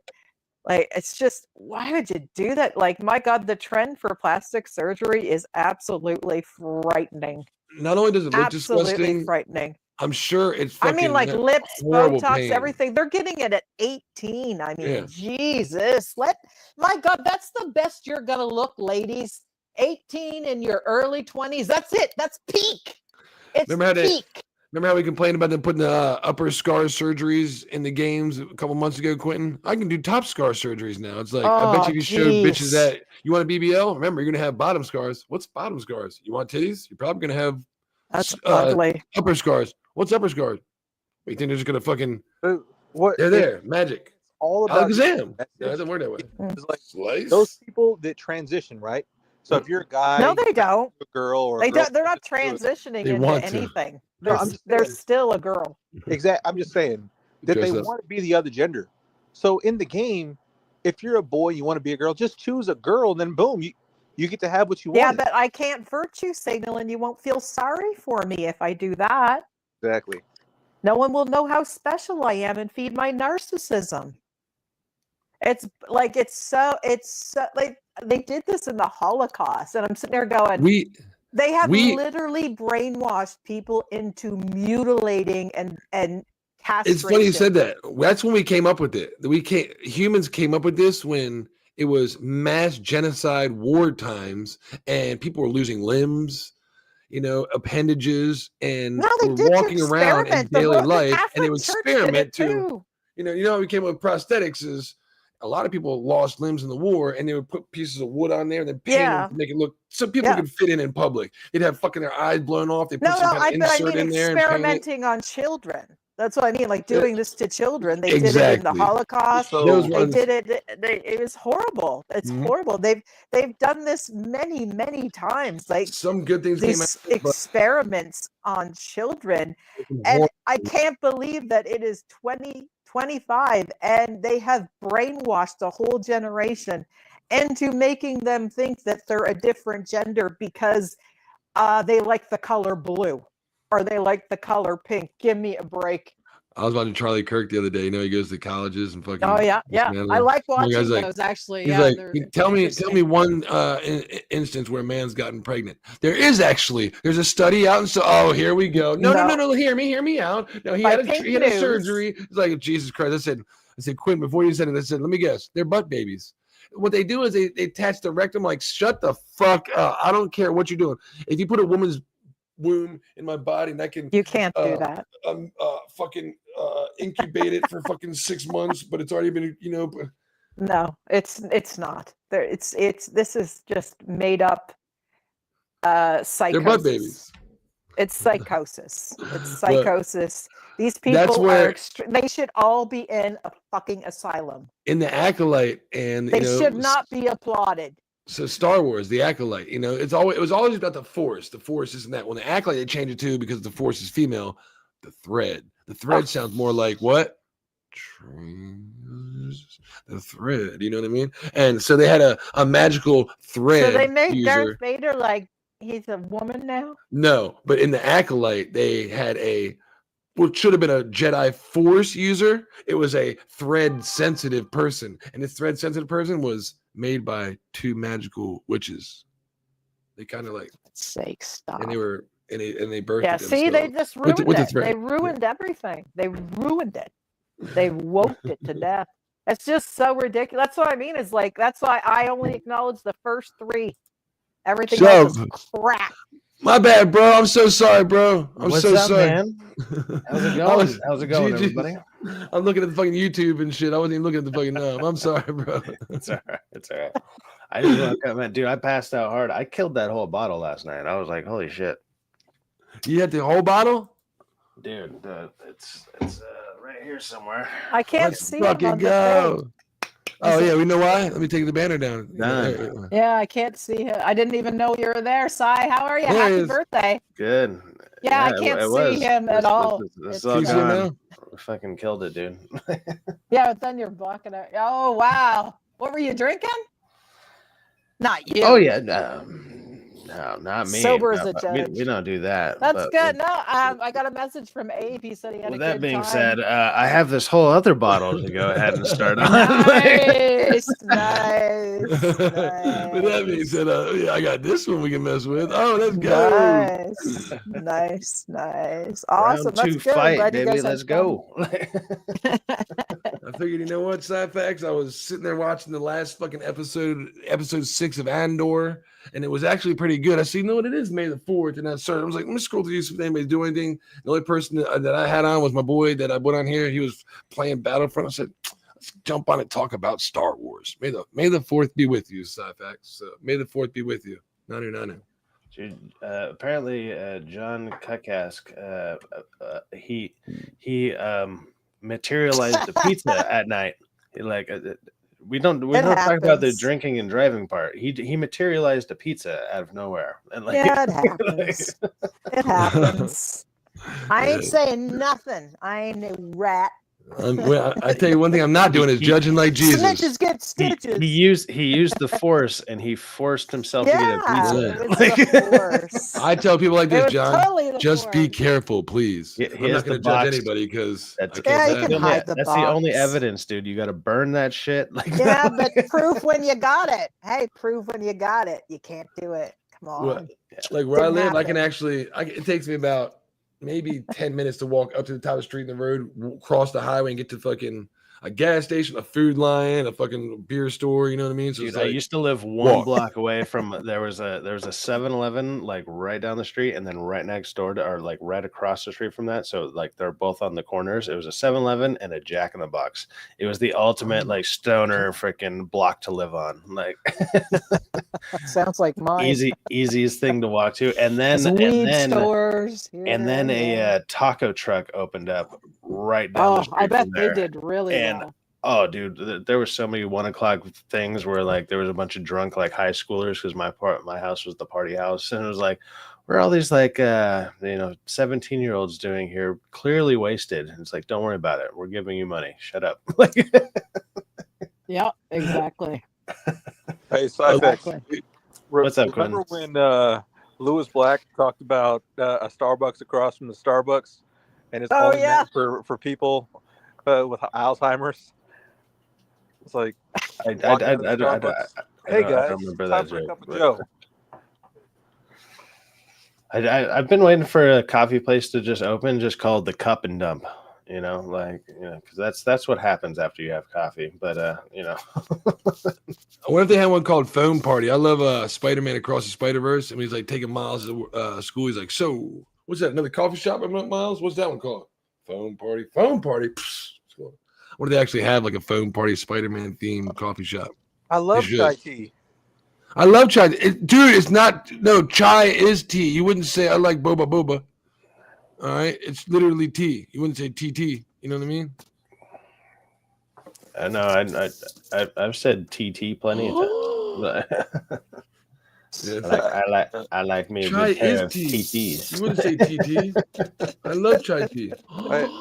Like, it's just, why would you do that? Like, my God, the trend for plastic surgery is absolutely frightening. not only does it look Absolutely disgusting, frightening. I'm sure it's I fucking mean, like lips, horrible Botox, pain. everything. They're getting it at 18. I mean, Yeah. Jesus. My God, that's the best you're gonna look, ladies. 18 in your early 20s. That's it. That's peak. It's peak. Remember how we complained about them putting the upper scar surgeries in the games a couple months ago, Quentin? I can do top scar surgeries now. It's like, I bet you if you showed bitches that you want a BBL, remember, you're going to have bottom scars. What's bottom scars? You want titties? You're probably going to have that's ugly. Upper scars. What's upper scars? You think they're just going to fucking, what? They're there. Magic. All about Alakazam. No, it doesn't work that way. It's like Slice. those people that transition, right? So if you're a guy, no, they don't. A girl, or they don't. They're not transitioning into anything. They're still a girl. Exactly. I'm just saying that they want to be the other gender. So in the game, if you're a boy, you want to be a girl, just choose a girl, and then boom, you get to have what you want. Yeah, but I can't virtue signal, and you won't feel sorry for me if I do that. Exactly. No one will know how special I am and feed my narcissism. It's like like they did this in the Holocaust, and I'm sitting there going, they have literally brainwashed people into mutilating and castration. It's funny you said that. That's when we came up with it. Humans came up with this when it was mass genocide war times, and people were losing limbs, appendages, and were walking around in daily life, and they would experiment to, you know, how we came up with prosthetics is. A lot of people lost limbs in the war, and they would put pieces of wood on there and then paint them to make it look so people could fit in public. They'd have fucking their eyes blown off. They put some kind of insert in there. Experimenting on children. That's what I mean. Like doing this to children. They did it in the Holocaust. They did it. It was horrible. It's horrible. They've done this many times. Like some good things these came out, experiments on children, and I can't believe that it is 2025 and they have brainwashed a whole generation into making them think that they're a different gender because they like the color blue or they like the color pink. Give me a break. I was watching Charlie Kirk the other day. He goes to colleges and fucking. Oh yeah. I like watching those actually. He's like, tell me one instance where a man's gotten pregnant. There's a study out, and so here we go. No. Hear me out. No, he had a surgery. It's like Jesus Christ. I said, Quinn, before you said it, I said, let me guess, they're butt babies. What they do is they attach the rectum. Like, shut the fuck up. I don't care what you're doing. If you put a woman's womb in my body and I can you can't do that. Fucking incubate it for fucking 6 months, but it's already been No, it's not there. This is just made up psychosis. They're butt babies. It's psychosis. It's psychosis. These people they should all be in a fucking asylum. In the Acolyte, and they should not be applauded. So Star Wars, the Acolyte, it was always about the Force. The Force isn't that. When the Acolyte, they changed it to because the Force is female. The thread. The thread sounds more like what? The thread. You know what I mean? And so they had a magical thread. So they made Darth Vader like he's a woman now? No, but in the Acolyte, they had what should have been a Jedi Force user. It was a thread-sensitive person. And this thread-sensitive person was made by two magical witches. They kind of like sake stop. And they were and they birthed it. See, they just ruined it. They ruined everything. They ruined it. They woke it to death. It's just so ridiculous. That's what I mean. Is like that's why I only acknowledge the first three. Everything else is crap. My bad, bro. I'm so sorry, bro. What's so sorry, man? How's it going? How's it going, everybody? I'm looking at the fucking YouTube and shit. I wasn't even looking at the fucking I'm sorry, bro. It's all right. It's all right. I just want to comment, dude. I passed out hard. I killed that whole bottle last night. I was like, holy shit. You had the whole bottle? Dude, it's right here somewhere. I can't see it on the thing. Oh yeah, we know why. Let me take the banner down. Yeah, I can't see it. I didn't even know you were there. Sai, how are you? Happy birthday. Good. Yeah, I can't see him at all. It's all gone. I fucking killed it, dude. Yeah, but then you're blocking it. Oh wow. What were you drinking? Not you. Oh yeah. No, not me. Sober No, as a but judge. we don't do that. That's but good. No, I got a message from Abe. He said he had with a that good being time. said, I have this whole other bottle to go ahead and start on. Nice, nice, With that being said, yeah, I got this one we can mess with. Oh, let's go. nice, nice, nice. Awesome. Round That's 2 good. I'm fight, glad you baby. guys had Let's fun. go. I figured, you know what, Sci-Fax? I was sitting there watching the last fucking episode 6 of Andor, and it was actually pretty good. I see, you know what, it is May the 4th, and I was like, let me scroll through see if anybody's doing anything. The only person that I had on was my boy that I put on here. He was playing Battlefront. I said, let's jump on and talk about Star Wars. May the 4th be with you, Sci-Fax. So May the 4th be with you. Nanu. Dude, apparently, John Kutkask, he materialized the pizza at night. We don't talk about the drinking and driving part. He materialized a pizza out of nowhere, and yeah, it happens. It happens. I ain't saying nothing. I ain't a rat. I tell you one thing I'm not doing is judging like Jesus. Snitches get stitches. He used the force, and he forced himself to get a pizza. It was the force. I tell people like this, John, totally just be careful, please. I'm not going to judge anybody because you can hide the that's box. the only evidence, dude. You got to burn that shit. Yeah, but proof when you got it. Hey, proof when you got it. You can't do it. Come on. Well, like where I live, I can actually. It takes me about maybe 10 minutes to walk up to the top of the street in the road, cross the highway, and get to fucking a gas station, a food line, a fucking beer store. You know what I mean? So Dude, it's like, I used to live one block away from there was a 7-Eleven like right down the street, and then right next door to, or like right across the street from that. So like they're both on the corners. It was a 7-Eleven and a Jack in the Box. It was the ultimate like stoner freaking block to live on. Like sounds like mine. Easiest thing to walk to. And then stores. A taco truck opened up right down the street. I bet from they there. did really well. Oh, dude, there were so many 1 o'clock things where like there was a bunch of drunk like high schoolers because my house was the party house, and it was like, what are all these like 17-year-olds doing here? Clearly wasted. And it's like, don't worry about it. We're giving you money. Shut up. Yeah, exactly. Hey, Sci-Fax. What's up, Quinn? Remember when Lewis Black talked about a Starbucks across from the Starbucks, and it's only meant for people with Alzheimer's? It's like, hey guys, don't remember time that for a joke, cup of but- Joe. I've been waiting for a coffee place to just open, just called the Cup and Dump. Because that's what happens after you have coffee. But I wonder if they had one called Phone Party. I love Spider-Man Across the Spider-Verse, and he's like taking Miles to school. He's like, so what's that? Another coffee shop, Miles? What's that one called? Phone Party. Phone Party. What do they actually have, like a Phone Party Spider-Man themed coffee shop? I love chai tea. I love chai. Dude, it's not. No, chai is tea. You wouldn't say I like boba boba. All right, it's literally tea. You wouldn't say TT. You know what I mean? I know. I've said TT plenty of times. I like me a chai good pair is of tea. TTs. You wouldn't say TT. I love chai tea.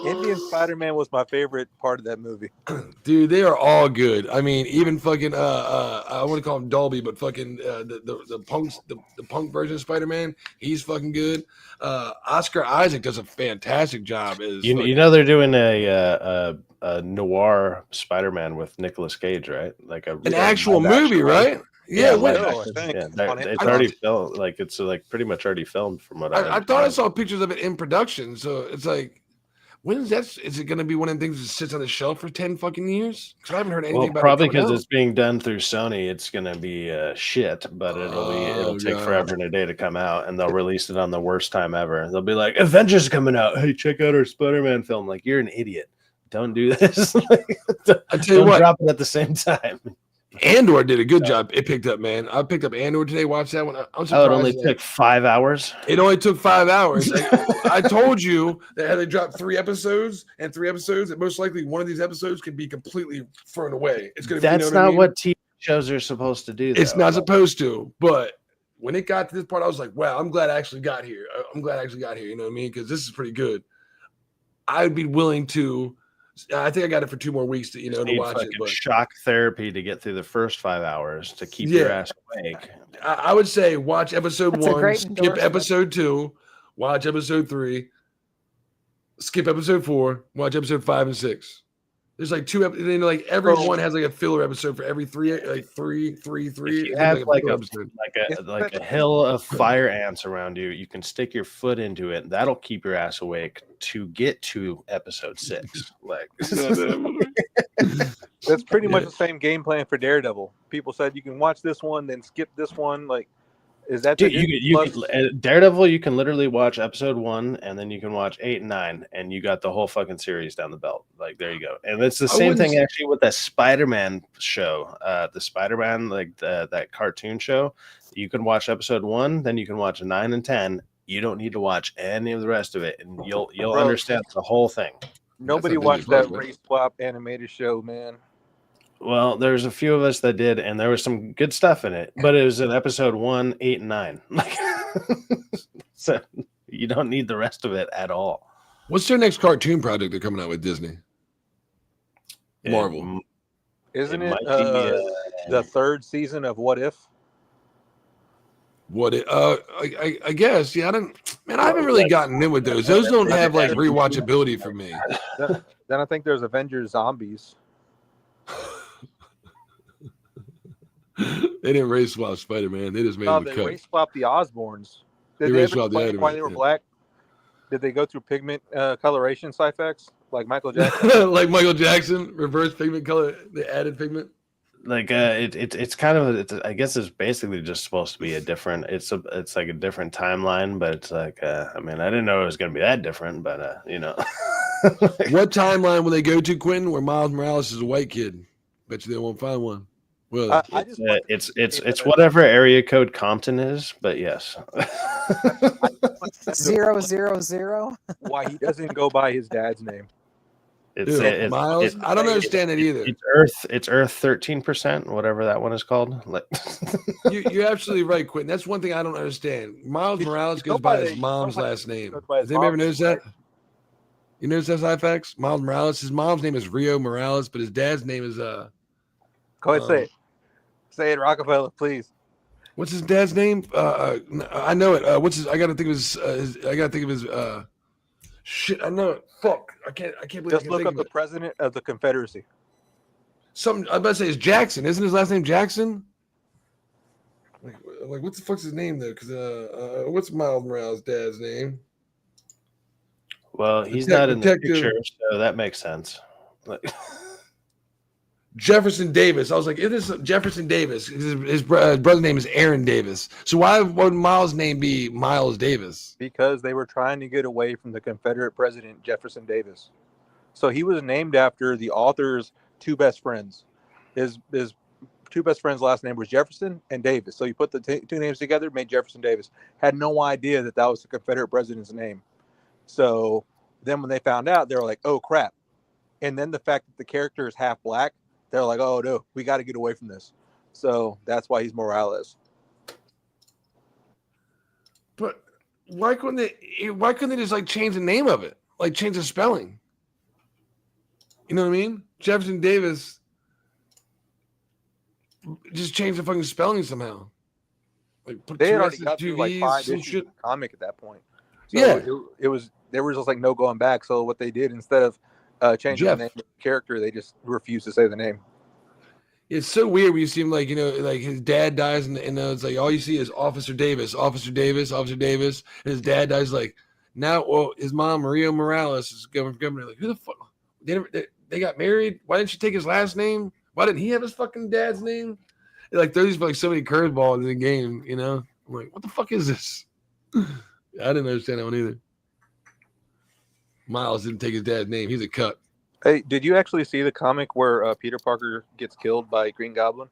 Indian Spider-Man was my favorite part of that movie. Dude, they are all good. I mean, even fucking I want to call him Dolby, but fucking the punk version of Spider-Man, he's fucking good. Oscar Isaac does a fantastic job as You know they're doing a noir Spider-Man with Nicolas Cage, right? Like an actual movie, right? Yeah, it's already filmed. Like it's like pretty much already filmed from what I thought I saw pictures of it in production. So it's like, when is that? Is it going to be one of the things that sits on the shelf for 10 fucking years? Because I haven't heard anything about probably it. Probably because it's being done through Sony. It's going to be shit, but it'll take forever and a day to come out, and they'll release it on the worst time ever. They'll be like, Avengers coming out. Hey, check out our Spider-Man film. Like, you're an idiot. Don't do this. I tell you what, drop it at the same time. Andor did a good job. It picked up, man. I picked up Andor today. Watched that one. I'm surprised. Oh, it only took 5 hours. It only took 5 hours. I told you that they dropped 3 episodes, that most likely one of these episodes could be completely thrown away. It's gonna. That's not what TV shows are supposed to do. It's not supposed to. But when it got to this part, I was like, wow, I'm glad I actually got here. You know what I mean? Because this is pretty good. I'd be willing to I think I got it for 2 more weeks to to Need watch it. fucking But shock therapy to get through the first 5 hours to keep your ass awake. I would say watch episode That's a 1, great skip endorsement. episode 2, watch episode 3, skip episode 4, watch episode 5 and 6. There's like 2 episodes. Like every one has like a filler episode for every 3, like 3. If you It's have like a filler episode. like a hill of fire ants around you, you can stick your foot into it. That'll keep your ass awake to get to episode 6. Like that's pretty much the same game plan for Daredevil. People said you can watch this one, then skip this one. Like, is that dude, Daredevil? You can literally watch episode 1, and then you can watch 8 and 9, and you got the whole fucking series down the belt. Like, there you go. And it's the same thing actually with that Spider-Man show, the Spider-Man that cartoon show. You can watch episode 1, then you can watch 9 and 10. You don't need to watch any of the rest of it, and you'll understand the whole thing. Nobody watched that race swap animated show, man. Well, there's a few of us that did, and there was some good stuff in it, but it was in episode 1, 8, and 9. So you don't need the rest of it at all. What's their next cartoon project they're coming out with Disney? Marvel. Isn't it the 3rd season of What If? I guess. Yeah, I haven't really gotten in with those. Those don't have like rewatchability for me. Then I think there's Avengers Zombies. They didn't race swap Spider-Man. They just made him a they cut. race swapped the Osborns. They Did they race ever swapped the explain other why one, they were yeah. black? Did they go through pigment coloration side effects like Michael Jackson? Like Michael Jackson, reverse pigment color, they added pigment. Like it's kind of I guess it's basically just supposed to be a different. It's like a different timeline, but it's like I mean I didn't know it was going to be that different, but you know. What timeline will they go to, Quentin? Where Miles Morales is a white kid? Bet you they won't find one. Well, it's whatever area code Compton is, but yes. 000. Why he doesn't go by his dad's name? It's Miles. I don't understand it either. It's Earth 13%, whatever that one is called. Like you're absolutely right, Quentin. That's one thing I don't understand. Miles Morales goes by his mom's last name. Has anybody ever noticed that? You notice that side facts? Miles Morales. His mom's name is Rio Morales, but his dad's name is Go ahead, say it. Say it, Rocafella, please. What's his dad's name? I know it. What's his? I gotta think of his. I gotta think of his. Shit, I know it. Fuck, I can't believe. Just look up the president of the Confederacy. I'm about to say it's Jackson. Isn't his last name Jackson? Like what the fuck's his name though? Because what's Miles Morales' dad's name? Well, he's not in the picture, so that makes sense. Jefferson Davis. I was like, it is Jefferson Davis. His brother's name is Aaron Davis. So why would Miles' name be Miles Davis? Because they were trying to get away from the Confederate president, Jefferson Davis. So he was named after the author's 2 best friends. His 2 best friends' last name was Jefferson and Davis. So you put the 2 names together, made Jefferson Davis. Had no idea that was the Confederate president's name. So then when they found out, they were like, oh, crap. And then the fact that the character is half black, they're like, oh, no, we got to get away from this. So that's why he's Morales. But why couldn't they just like change the name of it? Like change the spelling? You know what I mean? Jefferson Davis, just change the fucking spelling somehow. Like put they had 2 already S's, got 2 through like V's, 5 some issues shit. of the comic at that point. So Yeah. there was just like no going back. So what they did, instead of changing the name of the character, they just refused to say the name. It's so weird when you see him like, like his dad dies and it's like all you see is Officer Davis, Officer Davis, Officer Davis. And his dad dies like, now, well, his mom, Maria Morales, is governor. Like, who the fuck? They got married? Why didn't she take his last name? Why didn't he have his fucking dad's name? Like, there's like so many curveballs in the game, I'm like, what the fuck is this? I didn't understand that one either. Miles didn't take his dad's name. He's a cut. Hey, did you actually see the comic where Peter Parker gets killed by Green Goblin?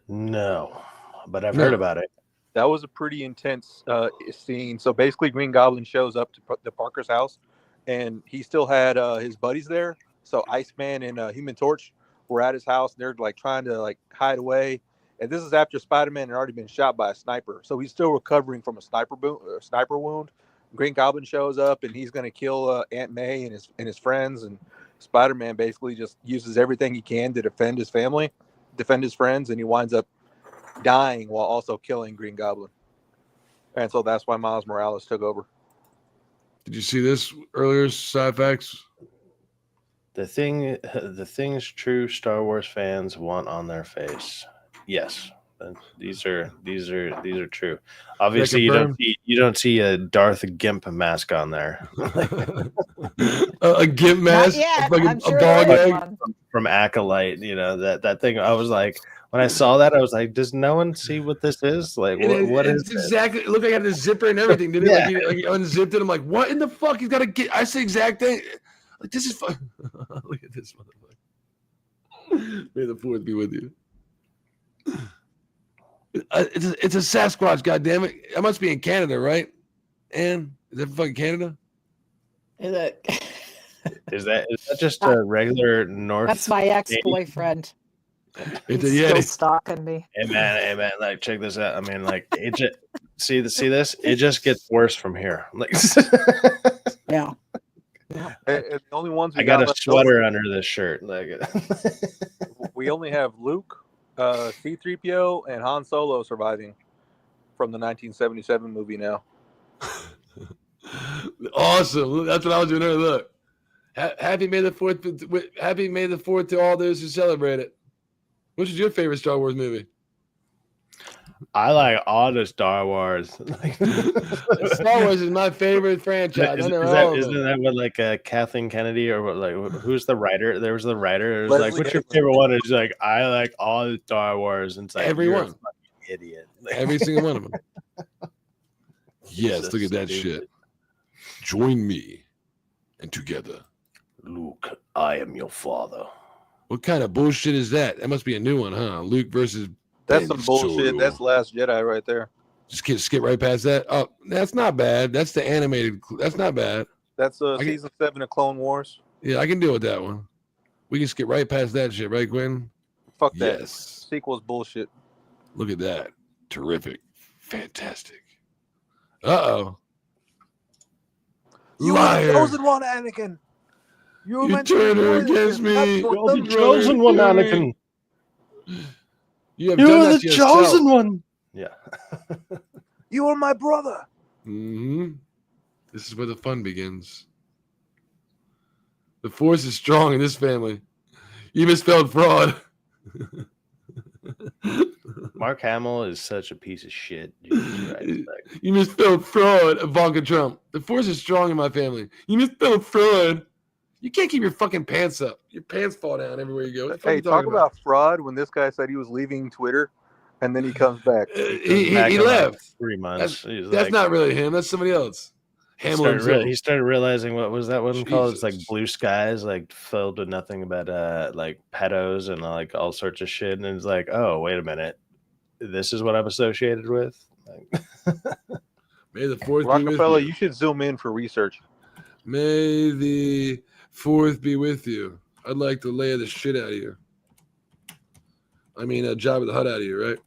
No, but I've heard about it. That was a pretty intense scene. So basically, Green Goblin shows up to the Parker's house, and he still had his buddies there. So Iceman and Human Torch were at his house, and they're like trying to like hide away. And this is after Spider-Man had already been shot by a sniper, so he's still recovering from a sniper wound. Green Goblin shows up and he's going to kill Aunt May and his friends, and Spider-Man basically just uses everything he can to defend his family, defend his friends, and he winds up dying while also killing Green Goblin. And so that's why Miles Morales took over. Did you see this earlier, Sci-Fax? The things true Star Wars fans want on their face. Yes, these are true. Obviously, you don't see a Darth Gimp mask on there. A Gimp mask, I'm sure a dog egg from Acolyte. You know that thing. I was like, when I saw that, I was like, does no one see what this is? Like, what is it's exactly? Look, I had the zipper and everything. Did it? Yeah. Like he unzipped it. I'm like, what in the fuck? He's got to get. I say exact thing. Like, this is fun. Look at this motherfucker. May the fourth be with you. It's a Sasquatch, goddammit. It must be in Canada, right? And is that fucking Canada? Is that just a regular North? That's my ex-boyfriend. It's He's a Yeti. still stalking me. Hey man, like check this out. I mean, like it just see this. It just gets worse from here. Like, yeah. The only ones I got a sweater under this shirt. Like, we only have Luke, C-3PO, and Han Solo surviving from the 1977 movie now. Awesome. That's what I was doing earlier. Look. Happy May the 4th. Happy May the 4th to all those who celebrate it. Which is your favorite Star Wars movie? I like all the Star Wars. Star Wars is my favorite franchise. Isn't that what like Kathleen Kennedy or what, like who's the writer? There was the writer. It was like, what's your favorite one? It's like I like all the Star Wars. And it's like everyone, you're a fucking idiot. Every single one of them. Yes, look at that shit. Join me, and together, Luke, I am your father. What kind of bullshit is that? That must be a new one, huh? Luke versus. That's some bullshit. Solo. That's Last Jedi right there. Just skip right past that. Oh, that's not bad. That's the animated. That's not bad. That's season 7 of Clone Wars. Yeah, I can deal with that one. We can skip right past that shit, right, Quinn? Fuck that. Yes. Sequel's bullshit. Look at that. Terrific. Fantastic. Uh-oh. You Liar. were the chosen one, Anakin. You turned her against me. You're the chosen one, Anakin. You have You're done that the to yourself. chosen one. Yeah. You are my brother. Mm-hmm. This is where the fun begins. The force is strong in this family. You misspelled fraud. Mark Hamill is such a piece of shit. Jesus Christ. You misspelled fraud, Ivanka Trump. The force is strong in my family. You misspelled fraud. You can't keep your fucking pants up. Your pants fall down everywhere you go. Hey, talk about fraud when this guy said he was leaving Twitter and then he comes back. He left. Like 3 months. That's not really him. That's somebody else. He started realizing, what was that one called? It's like Blue Skies, like filled with nothing but like pedos and like all sorts of shit. And it's like, oh, wait a minute. This is what I'm associated with? Like, May the fourth be with Rocafella, you. you should zoom in for research. May the fourth be with you. I'd like to lay the shit out of you. I mean, a job of the Hutt out of you, right?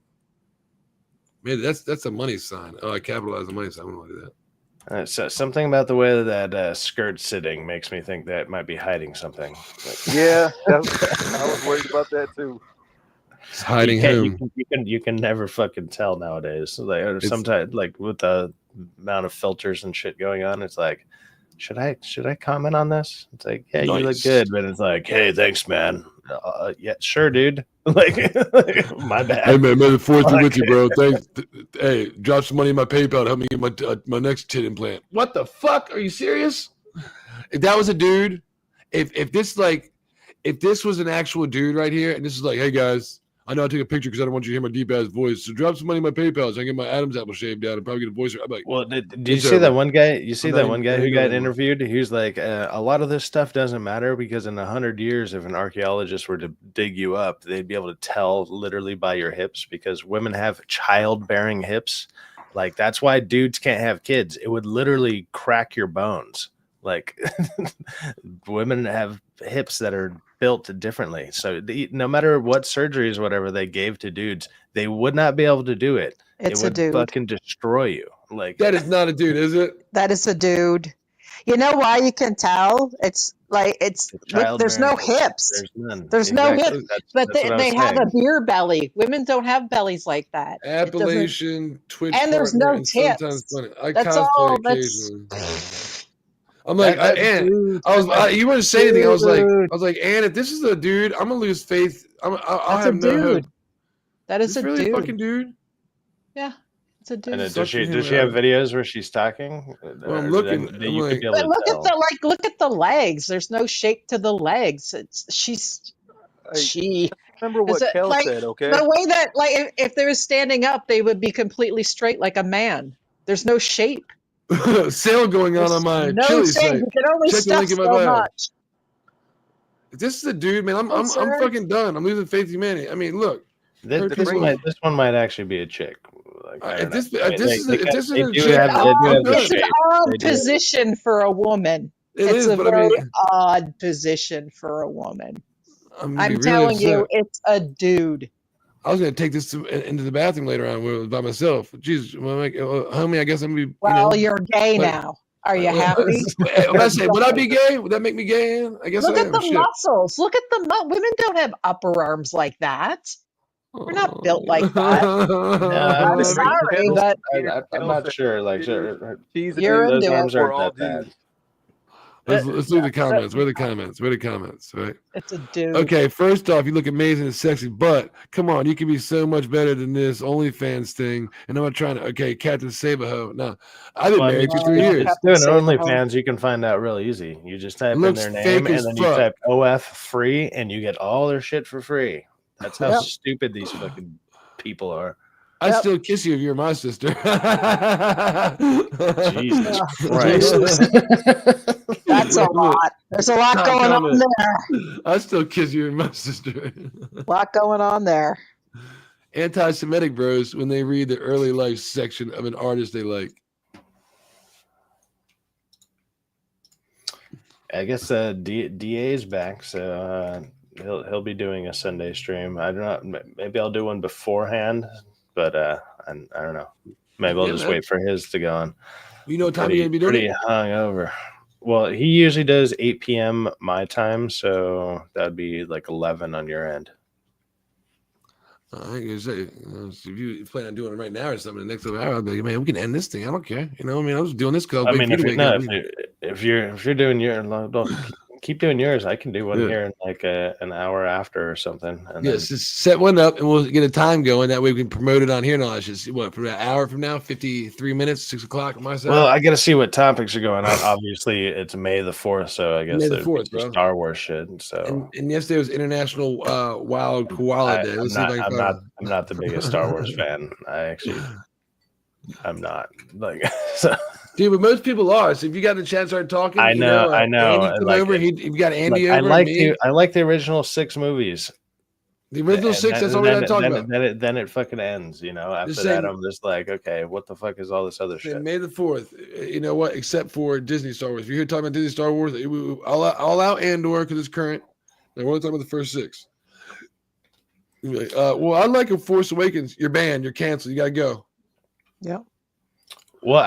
Man, that's a money sign. Oh, I capitalized the money sign. I don't want to do that. So something about the way that skirt's sitting makes me think that it might be hiding something. Yeah, I was worried about that too. It's hiding him. You can never fucking tell nowadays. Like sometimes, like with the amount of filters and shit going on, it's like, should I comment on this? It's like, yeah, you look good, but it's like, hey, thanks, man. Yeah, sure, dude. Like, my bad. Hey man, may the fourth be with you, bro. Thanks. Hey, drop some money in my PayPal to help me get my next tit implant. What the fuck? Are you serious? If that was a dude, if this was an actual dude right here, and this is like, hey guys, I know I took a picture because I don't want you to hear my deep ass voice. So drop some money in my PayPal so I can get my Adam's apple shaved down and probably get a voice. I'm like, well, did you see that one guy? You see that one guy who got interviewed? He's like, a lot of this stuff doesn't matter because in 100 years, if an archaeologist were to dig you up, they'd be able to tell literally by your hips because women have childbearing hips. Like that's why dudes can't have kids. It would literally crack your bones. Like women have hips that are built differently. So no matter what surgeries, whatever they gave to dudes, they would not be able to do it. It's it would a dude. fucking destroy you. Like That is not a dude, is it? That is a dude. You know why you can tell? It's like look, there's no hips. There's none. There's no Exactly. hips, but That's what I was they have a saying. beer belly. Women don't have bellies like that. It doesn't, Appalachian Twitch and there's partner no and sometimes tips. funny. I That's cosplay all. occasionally. That's I'm like, Ann, you wouldn't say anything. I was like, Ann, if this is a dude, I'm gonna lose faith. I'll that's have a no hope. dude. That is Is this a really dude. a fucking dude? Yeah, it's a dude. And does she have videos where she's talking? Well, I'm looking. That I'm you like, could be able to Look tell. at look at the legs. There's no shape to the legs. She. Remember what Kel like, said, okay? The way that if they were standing up, they would be completely straight like a man. There's no shape. sale going on my no Chili shape. site. You can only Check the stuff link in my so bio. much. If this is a dude, man, I'm sir. fucking done. I'm losing faith in humanity. I mean, look. This one might actually be a chick. Like, If this is a chick, it's an odd position for a woman. It's a very odd position for a woman. I'm telling you, it's a dude. I was gonna take this into the bathroom later on by myself. Jesus, homie, I guess I'm gonna be. Well, you're gay now. Are you happy? Would I be gay? Would that make me gay? I guess. Look I at am. the Shit. muscles. Look at the women don't have upper arms like that. We're not built like that. I'm sorry, but I'm not sure. Like, you're those into arms it. aren't that bad. Let's look at the comments. Where are the comments? Where are the comments? Right. It's a dude. Okay, first off, you look amazing and sexy, but come on, you can be so much better than this OnlyFans thing. And I'm not trying to. Okay, Captain Sabaho. No, I've been married for 3 years. Doing OnlyFans, you can find out real easy. You just type in their name and then you type OF free, and you get all their shit for free. That's how stupid these fucking people are. I still kiss you if you're my sister. Jesus Christ. That's a lot. There's a lot going on there. I still kiss you and my sister. A lot going on there. Anti-Semitic bros when they read the early life section of an artist they like. I guess DA's back, so he'll be doing a Sunday stream. I don't know. Maybe I'll do one beforehand, but I don't know. Maybe I'll just wait for his to go on. You know what time you're gonna be doing pretty it? hungover. Well, he usually does 8 p.m. my time, so that'd be like 11 on your end. I guess if you plan on doing it right now or something, the next hour, I'll be like, man, we can end this thing. I don't care. You know, I mean, I was doing this because if you're doing your, keep doing yours. I can do one here in like an hour after or something. And yes, just set one up and we'll get a time going. That way we can promote it on here. No, it's just for an hour from now, 53 minutes, 6 o'clock on my side. Well, I got to see what topics are going on. Obviously, it's May the 4th, so I guess May the there's 4th, bro. Star Wars shit. So and yesterday was International Wild Koala Day. I'm not the biggest Star Wars fan. I'm not like so. Dude, but most people are. So if you got the chance to start talking, I know. Andy come over. You got Andy over. I like the original 6 movies. The original 6. That's all we got to talk about. Then it fucking ends. You know. After that, I'm just like, okay, what the fuck is all this other shit? May the 4th. You know what? Except for Disney Star Wars. If you're here talking about Disney Star Wars, I'll out Andor because it's current. And we're only talking about the first 6. Well, I like a Force Awakens. You're banned. You're canceled. You got to go. Yeah. Well,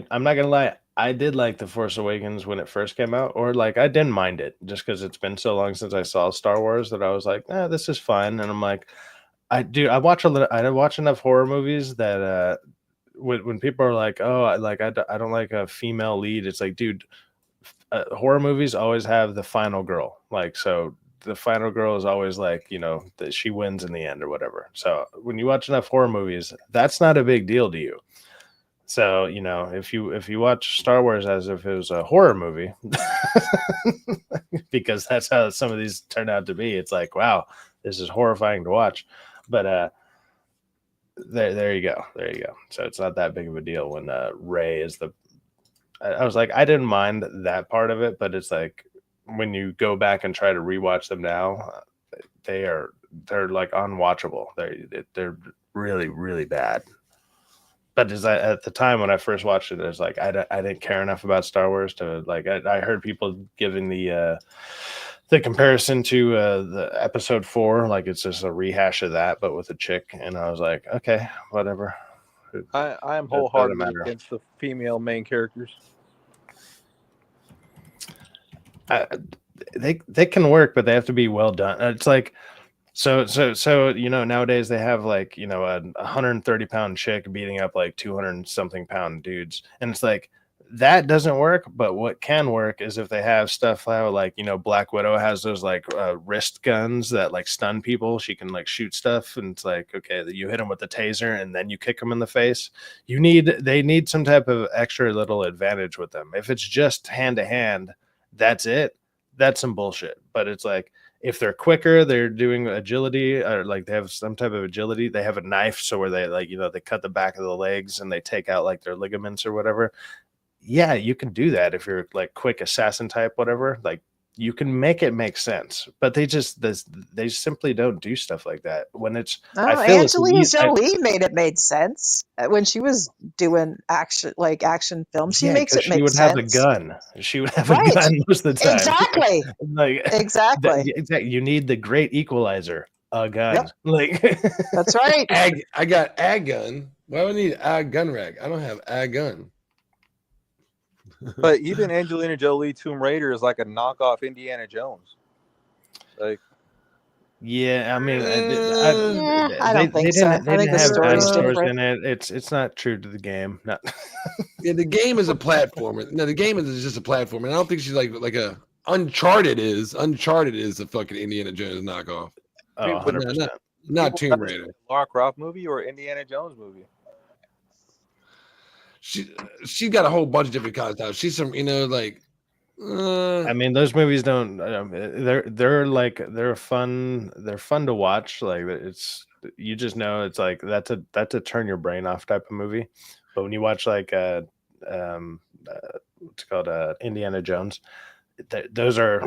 I'm not gonna lie. I did like The Force Awakens when it first came out, or like I didn't mind it just because it's been so long since I saw Star Wars that I was like, this is fine. And I'm like, I watch enough horror movies that when people are like, oh, I don't like a female lead. It's like, dude, horror movies always have the final girl. Like, so the final girl is always like, you know, that she wins in the end or whatever. So when you watch enough horror movies, that's not a big deal to you. So, you know, if you watch Star Wars as if it was a horror movie, because that's how some of these turn out to be, it's like, wow, this is horrifying to watch. But there you go. So it's not that big of a deal when Rey is I was like, I didn't mind that part of it, but it's like when you go back and try to rewatch them now, they're like unwatchable. They're really, really bad. But at the time when I first watched it, it was like I didn't care enough about Star Wars to like. I heard people giving the comparison to the episode 4, like it's just a rehash of that, but with a chick, and I was like, okay, whatever. I am Doesn't wholeheartedly matter. against the female main characters. They can work, but they have to be well done. It's like so nowadays they have like a 130-pound chick beating up like 200 something pound dudes, and it's like that doesn't work. But what can work is if they have stuff like Black Widow has those like wrist guns that like stun people. She can like shoot stuff, and it's like, okay, you hit them with the taser and then you kick them in the face. They need some type of extra little advantage with them. If it's just hand to hand, that's it. That's some bullshit. But it's like if they're quicker, they're doing agility, or like they have some type of agility. They have a knife, so where they they cut the back of the legs and they take out like their ligaments or whatever. Yeah, you can do that if you're like quick assassin type, whatever. Like you can make it make sense, but they simply don't do stuff like that. When it's, I feel Angelina Jolie made it made sense when she was doing action films. She makes it she make would sense. have a gun. She would have Right. a gun most of the time. Exactly. Like Exactly. You need the great equalizer, a gun. Yep. Like That's right. I got a gun. Why would I need a gun rack? I don't have a gun. But even Angelina Jolie Tomb Raider is like a knockoff Indiana Jones. Like, yeah, I mean, I don't think so. I think the have story's dinosaurs different. in it. It's not true to the game. Not. Yeah, the game is a platformer. No, the game is just a platformer. And I don't think she's like a Uncharted is. Uncharted is a fucking Indiana Jones knockoff. Oh, 100%. Not Tomb Raider. Lara Croft movie or Indiana Jones movie? She got a whole bunch of different concepts. She's some, like. I mean, those movies don't. They're fun. They're fun to watch. Like you just know it's like that's a turn your brain off type of movie. But when you watch like what's it called, Indiana Jones, those are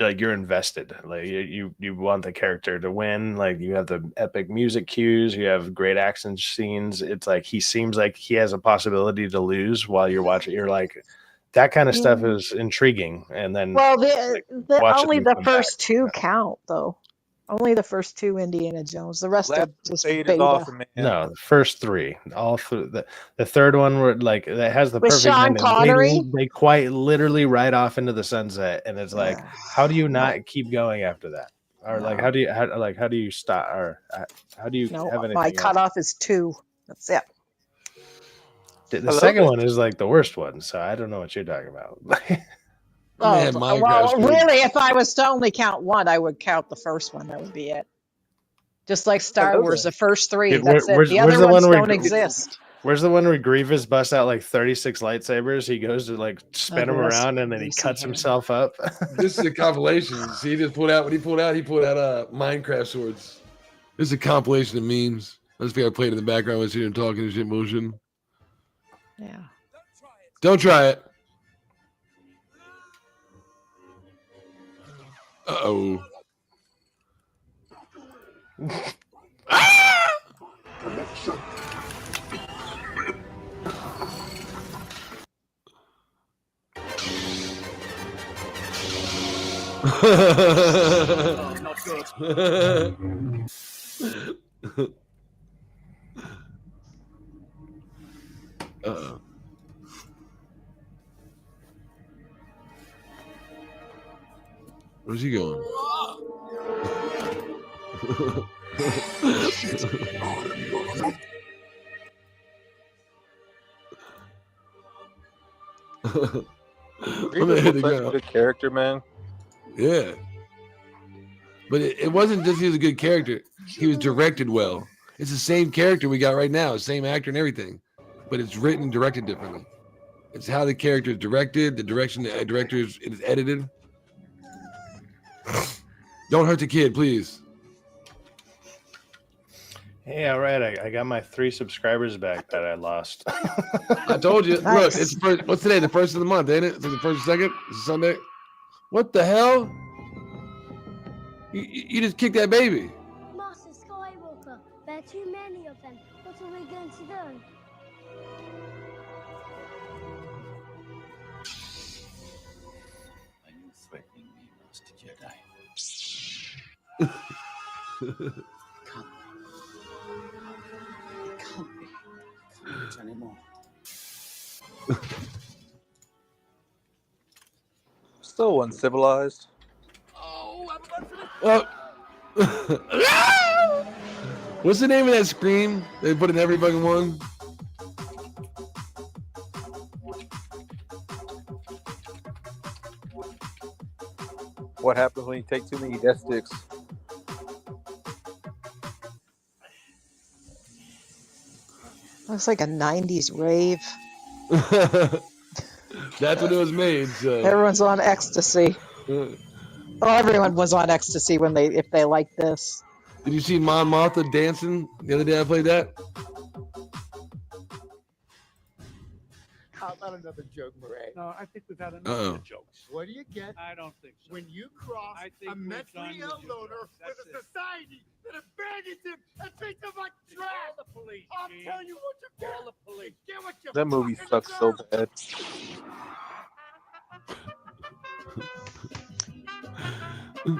like you're invested. Like you want the character to win. Like you have the epic music cues. You have great action scenes. It's like he seems like he has a possibility to lose while you're watching. You're like. That kind of stuff is intriguing, and then only the first two count though. Only the first two Indiana Jones. The rest are just beta. Awesome, man. No, the first three, all through the third one, were like that has the With perfect Sean ending. Connery? They quite literally ride off into the sunset, and it's like, how do you not keep going after that? Or like, how do you stop? Or how do you have anything? My cutoff is 2. That's it. The second one is like the worst one, so I don't know what you're talking about. Really, if I was to only count one, I would count the first one. That would be it. Just like Star Wars, the first 3. Dude, that's it. The other ones don't exist. Where's the one where Grievous busts out like 36 lightsabers? He goes to like spin them around and then he cuts himself up. This is a compilation. See, he just pulled out Minecraft swords. This is a compilation of memes. I just think I played in the background with you talking and shit motion. Yeah. Don't try it. Uh-oh. Not good. Uh-oh. Where's he going? Grievous was such a good character, man. Yeah. But it wasn't just he was a good character. He was directed well. It's the same character we got right now, same actor and everything. But it's written and directed differently. It's how the character is directed, the direction the director is edited. Don't hurt the kid, please. Hey, all right. I got my 3 subscribers back that I lost. I told you. Nice. Look, it's what's today? The 1st of the month, ain't it? It's like the 1st or 2nd? It's Sunday. What the hell? You just kicked that baby. Master Skywalker, there are too many of them. What are we going to do? Are you threatening me, Master Jedi? Can't be. anymore. So uncivilized. Well, what's the name of that scream they put in every fucking one? What happens when you take too many death sticks? Looks like a 90s rave. That's when it was made. So Everyone's on ecstasy. Well, everyone was on ecstasy if they liked this. Did you see Mon Martha dancing the other day? I played that. How about another joke, Murray? No, I think we've had enough Uh-oh. of the jokes. What do you get I don't think so. when you cross I think a we're mentally done with ill you, loner George. with That's a it. society that abandons him and treats him like trash? Call the police, I'm Gene. telling you what you get. Call the police. You get what you That movie fucking sucks so deserve. bad.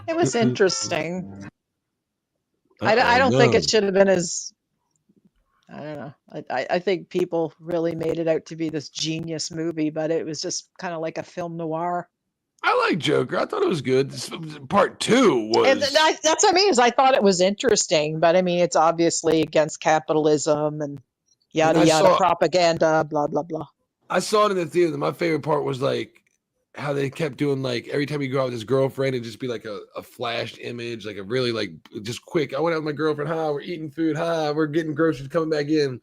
It was interesting. I Uh-oh, don't think no. it should have been as. I don't know. I think people really made it out to be this genius movie, but it was just kind of like a film noir. I like Joker. I thought it was good. Part 2 was. And that's what I mean. Is I thought it was interesting, but I mean, it's obviously against capitalism and yada And I yada saw- propaganda, blah blah blah. I saw it in the theater. My favorite part was like how they kept doing like every time you go out with his girlfriend, it'd just be like a flashed image, like a really like just quick. I went out with my girlfriend. Hi, we're eating food. Hi, we're getting groceries. Coming back in.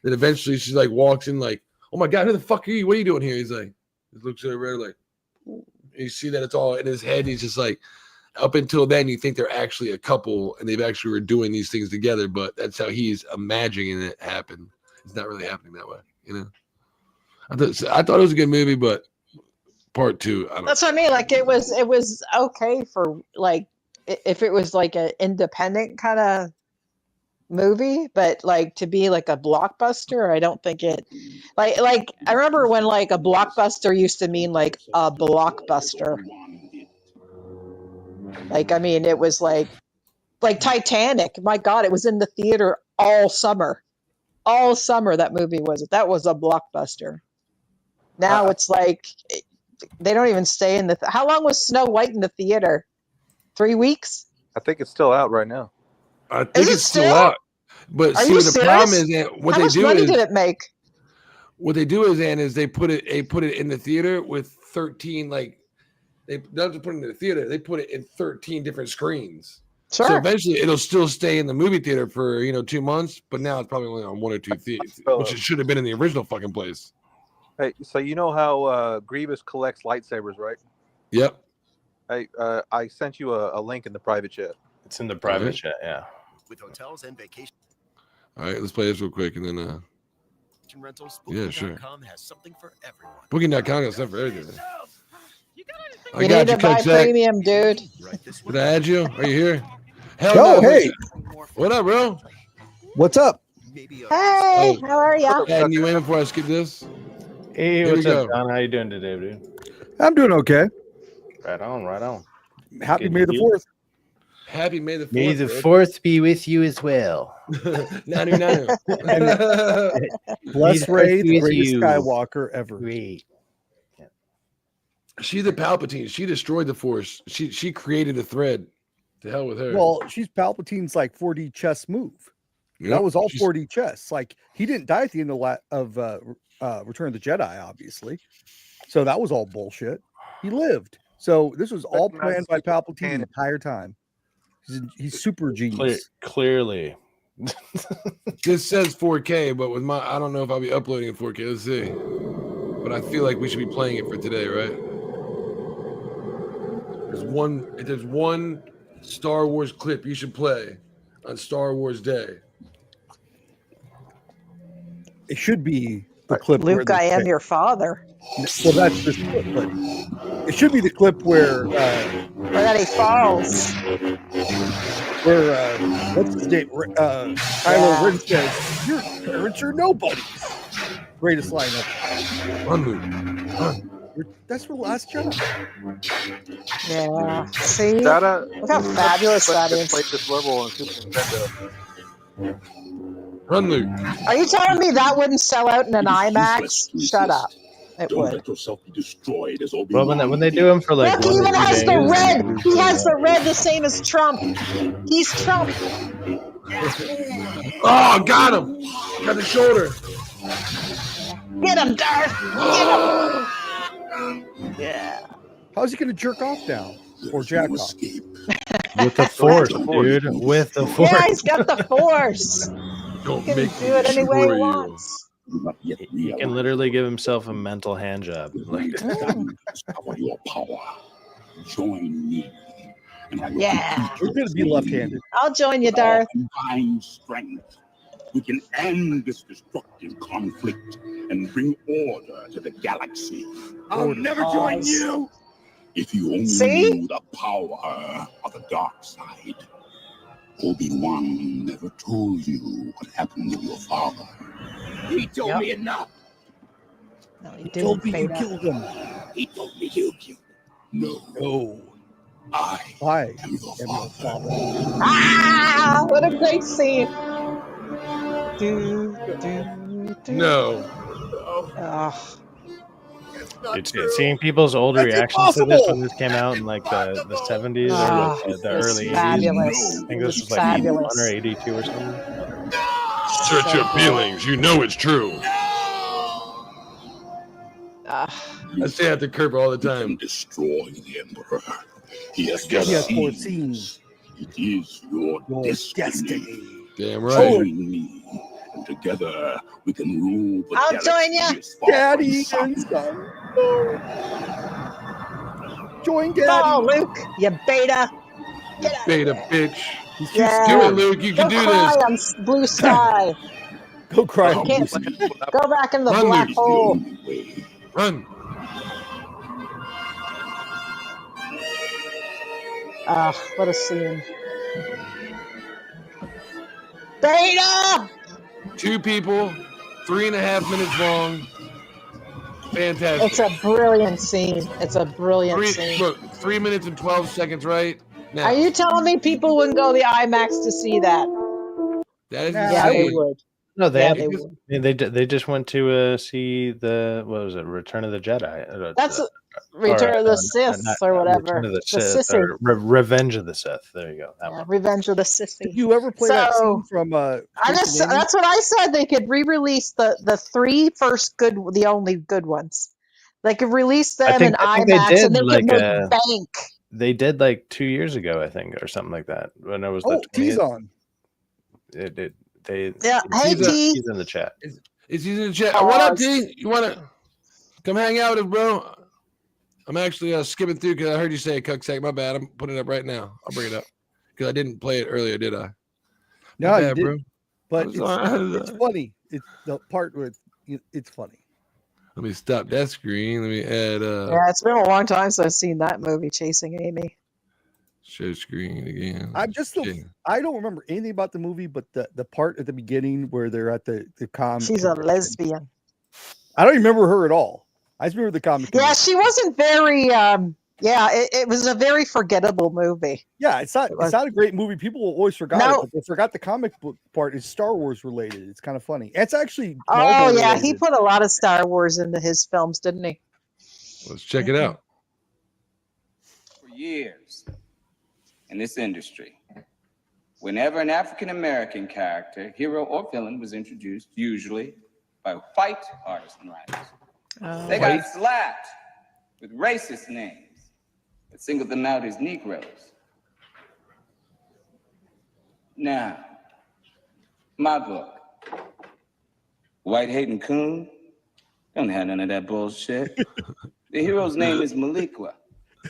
Then eventually she's like walks in like, oh my god, who the fuck are you? What are you doing here? He's like, he looks at her like, you see that it's all in his head. He's just like, up until then you think they're actually a couple and they've actually were doing these things together, but that's how he's imagining it happen. It's not really happening that way, you know. I thought it was a good movie, but part 2, I don't. That's what I mean. Like it was okay for like if it was like an independent kind of movie, but like to be like a blockbuster, I don't think it. Like I remember when like a blockbuster used to mean like a blockbuster. Like I mean, it was like Titanic. My God, it was in the theater all summer. All summer that movie was. That was a blockbuster. Now it's like they don't even stay in the. How long was Snow White in the theater? 3 weeks. I think it's still out right now. I think it it's still still? out. But Are see, you what the problem serious? is that what How they much do money is did it make? what they do is they put it in the theater with 13 like they don't just put it in the theater, they put it in 13 different screens. Sure. So eventually it'll still stay in the movie theater for 2 months, but now it's probably only on 1 or 2 theaters, which it should have been in the original fucking place. Hey, so you know how Grievous collects lightsabers, right? Yep. I sent you a link in the private chat. It's in the private chat, yeah. With hotels and vacation All right, let's play this real quick and then rentals, yeah, sure. Booking.com has something for everyone. Booking.com got stuff for everything. I You got need you, to buy Coach Zach. premium, dude. Did I add you? Are you here? Hell Oh, no. hey. What up, bro? What's up? Hey, how are ya? Adding you in before I skip this. Hey, Here what's we up, go. John? How you doing today, dude? I'm doing okay. Right on, right on. Happy Good May to the you. 4th. Happy May the 4th. May the bro. 4th be with you as well. Nanu. Bless May Ray, the 4th be the with greatest you. Skywalker ever. Great. She's the Palpatine. She destroyed the Force. She created a thread. To hell with her. Well, she's Palpatine's like 4D chess move. Yep, That was all she's- 4D chess. Like he didn't die at the end of Return of the Jedi, obviously. So that was all bullshit. He lived. So this was all planned by Palpatine the entire time. He's super genius. Clearly. This says 4K, but with my, I don't know if I'll be uploading in 4K. Let's see. But I feel like we should be playing it for today, right? There's one Star Wars clip you should play on Star Wars Day. It should be the clip. where Luke, they I am say- your father. Well, that's this clip, but it should be the clip where Or that he falls. what's his name? Kylo Ren says, "Your parents are nobodies." Greatest line ever. Run, Luke. Run. That's for Last Jedi. Yeah. See? Dada, Look how fabulous that is. Played this level on Super Nintendo. Run, Luke. Are you telling me that wouldn't sell out in an It is IMAX? useless to Shut up. insist. It Don't would. let yourself be destroyed as Well, when they do them for like Look, he 1 or even 2 has the days, red. it He usually has the red, the same as Trump. He's Trump. Oh, got him. Got the shoulder. Get him, Darth. Get him. Yeah. How's he going to jerk off now? Or jack off? With the force, dude. With the force. Yeah, he's got the force. Don't He can make do it any way he destroy you. wants. He can literally give himself a mental hand job. Like, Discover your power. Join me. And I will Yeah. We're going to be left-handed. I'll join you, With our Darth. combined strength, we can end this destructive conflict and bring order to the galaxy. I'll never join you if you only knew the power of the dark side. Obi-Wan never told you what happened to your father. He told me enough. No, he Told didn't. me you Beta. killed him. He told me you killed him. No. I am your father. Ah! What a great scene. Do, do, do. No. Ugh. dude, seeing people's old That's reactions to this when impossible! this came out in like the 70s or Ah, like the it was early 80s. fabulous. I think It this was was like 81 fabulous. or 82 or something. Search your cool. feelings. You know it's true. Ah. I say at the curb all the time. Destroy the Emperor. He has foreseen. It is your destiny. Damn right. Join me, and together we can rule the I'll galaxy join ya. as far Daddy as sun. and son. No. Join Daddy. Oh, Luke, you beta. You beta bitch. He's too Yeah. Do it, scared. Luke. You Go can do cry this. on blue sky. Go cry. You can't go back in the Run, black Luke. hole. Run. Ah, what a scene. Beta! 2 people, 3.5 minutes long. Fantastic. It's a brilliant scene. It's a brilliant scene. Look, 3 minutes and 12 seconds right now. Are you telling me people wouldn't go to the IMAX to see that? That is Yeah, they insane. would. No, they Yeah, had, they I would. mean, they just went to see the what was it, Return of the Jedi? That's Return of the Sith or whatever. Return of the The Sith Sissy. or Revenge of the Sith. There you go. That Yeah, one. Revenge of the Sissy. Did you ever play that scene from that's what I said. They could re-release the 3 first the only good ones. They could release them in I think they IMAX did and they like could make bank. they did like 2 years ago, I think, or something like that. When it was the 20th. T-Zone. Yeah. Hey, T. He's in the chat. Is he in the chat? What up, T? You want to come hang out with us, bro? I'm actually skipping through because I heard you say cucksack. My bad. I'm putting it up right now. I'll bring it up because I didn't play it earlier, did I? No, My you bad, didn't. But I'm it's sorry. funny. It's the part where it's funny. Let me stop that screen. Let me add Yeah, it's been a long time since I've seen that movie, Chasing Amy. share screen again. I don't remember anything about the movie, but the part at the beginning where they're at the comic. She's a lesbian. I don't remember her at all. I just remember the comic. Yeah, she wasn't very. It was a very forgettable movie. Yeah, it's not a great movie. People always forgot it, but they forgot the comic book part is Star Wars related. It's kind of funny. It's actually Oh yeah, related. he put a lot of Star Wars into his films, didn't he? Let's check it out. For years in this industry, whenever an African American character, hero or villain, was introduced, usually by white artists and writers, they got slapped with racist names that singled them out as Negroes. Now, my book, White Hating Coon, don't have none of that bullshit. The hero's name is Maliqua,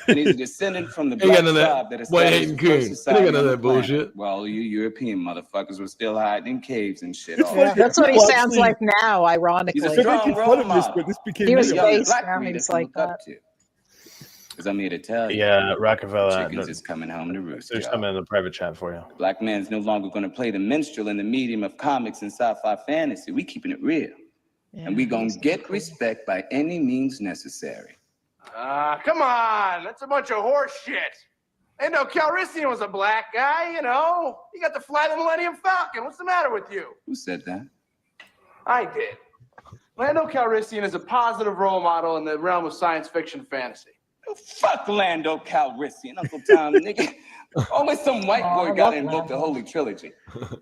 and he's a descendant from the black tribe that established the first society on the planet, while you European motherfuckers were still hiding in caves and shit. That's what he sounds like now, ironically. He's a strong role model. He was young based black now, reader he's can like look up that. to. Because I'm here to tell you. Yeah, Rocafella. Chickens is coming home to roost. There's something in the private chat for you. Black man's no longer going to play the minstrel in the medium of comics and sci-fi fantasy. We keeping it real. And we going to get respect by any means necessary. Come on. That's a bunch of horse shit. Lando Calrissian was a black guy, you know. He got to fly the Millennium Falcon. What's the matter with you? Who said that? I did. Lando Calrissian is a positive role model in the realm of science fiction fantasy. Oh, fuck Lando Calrissian, Uncle Tom, nigga. Always some white boy gotta invoke the Holy Trilogy.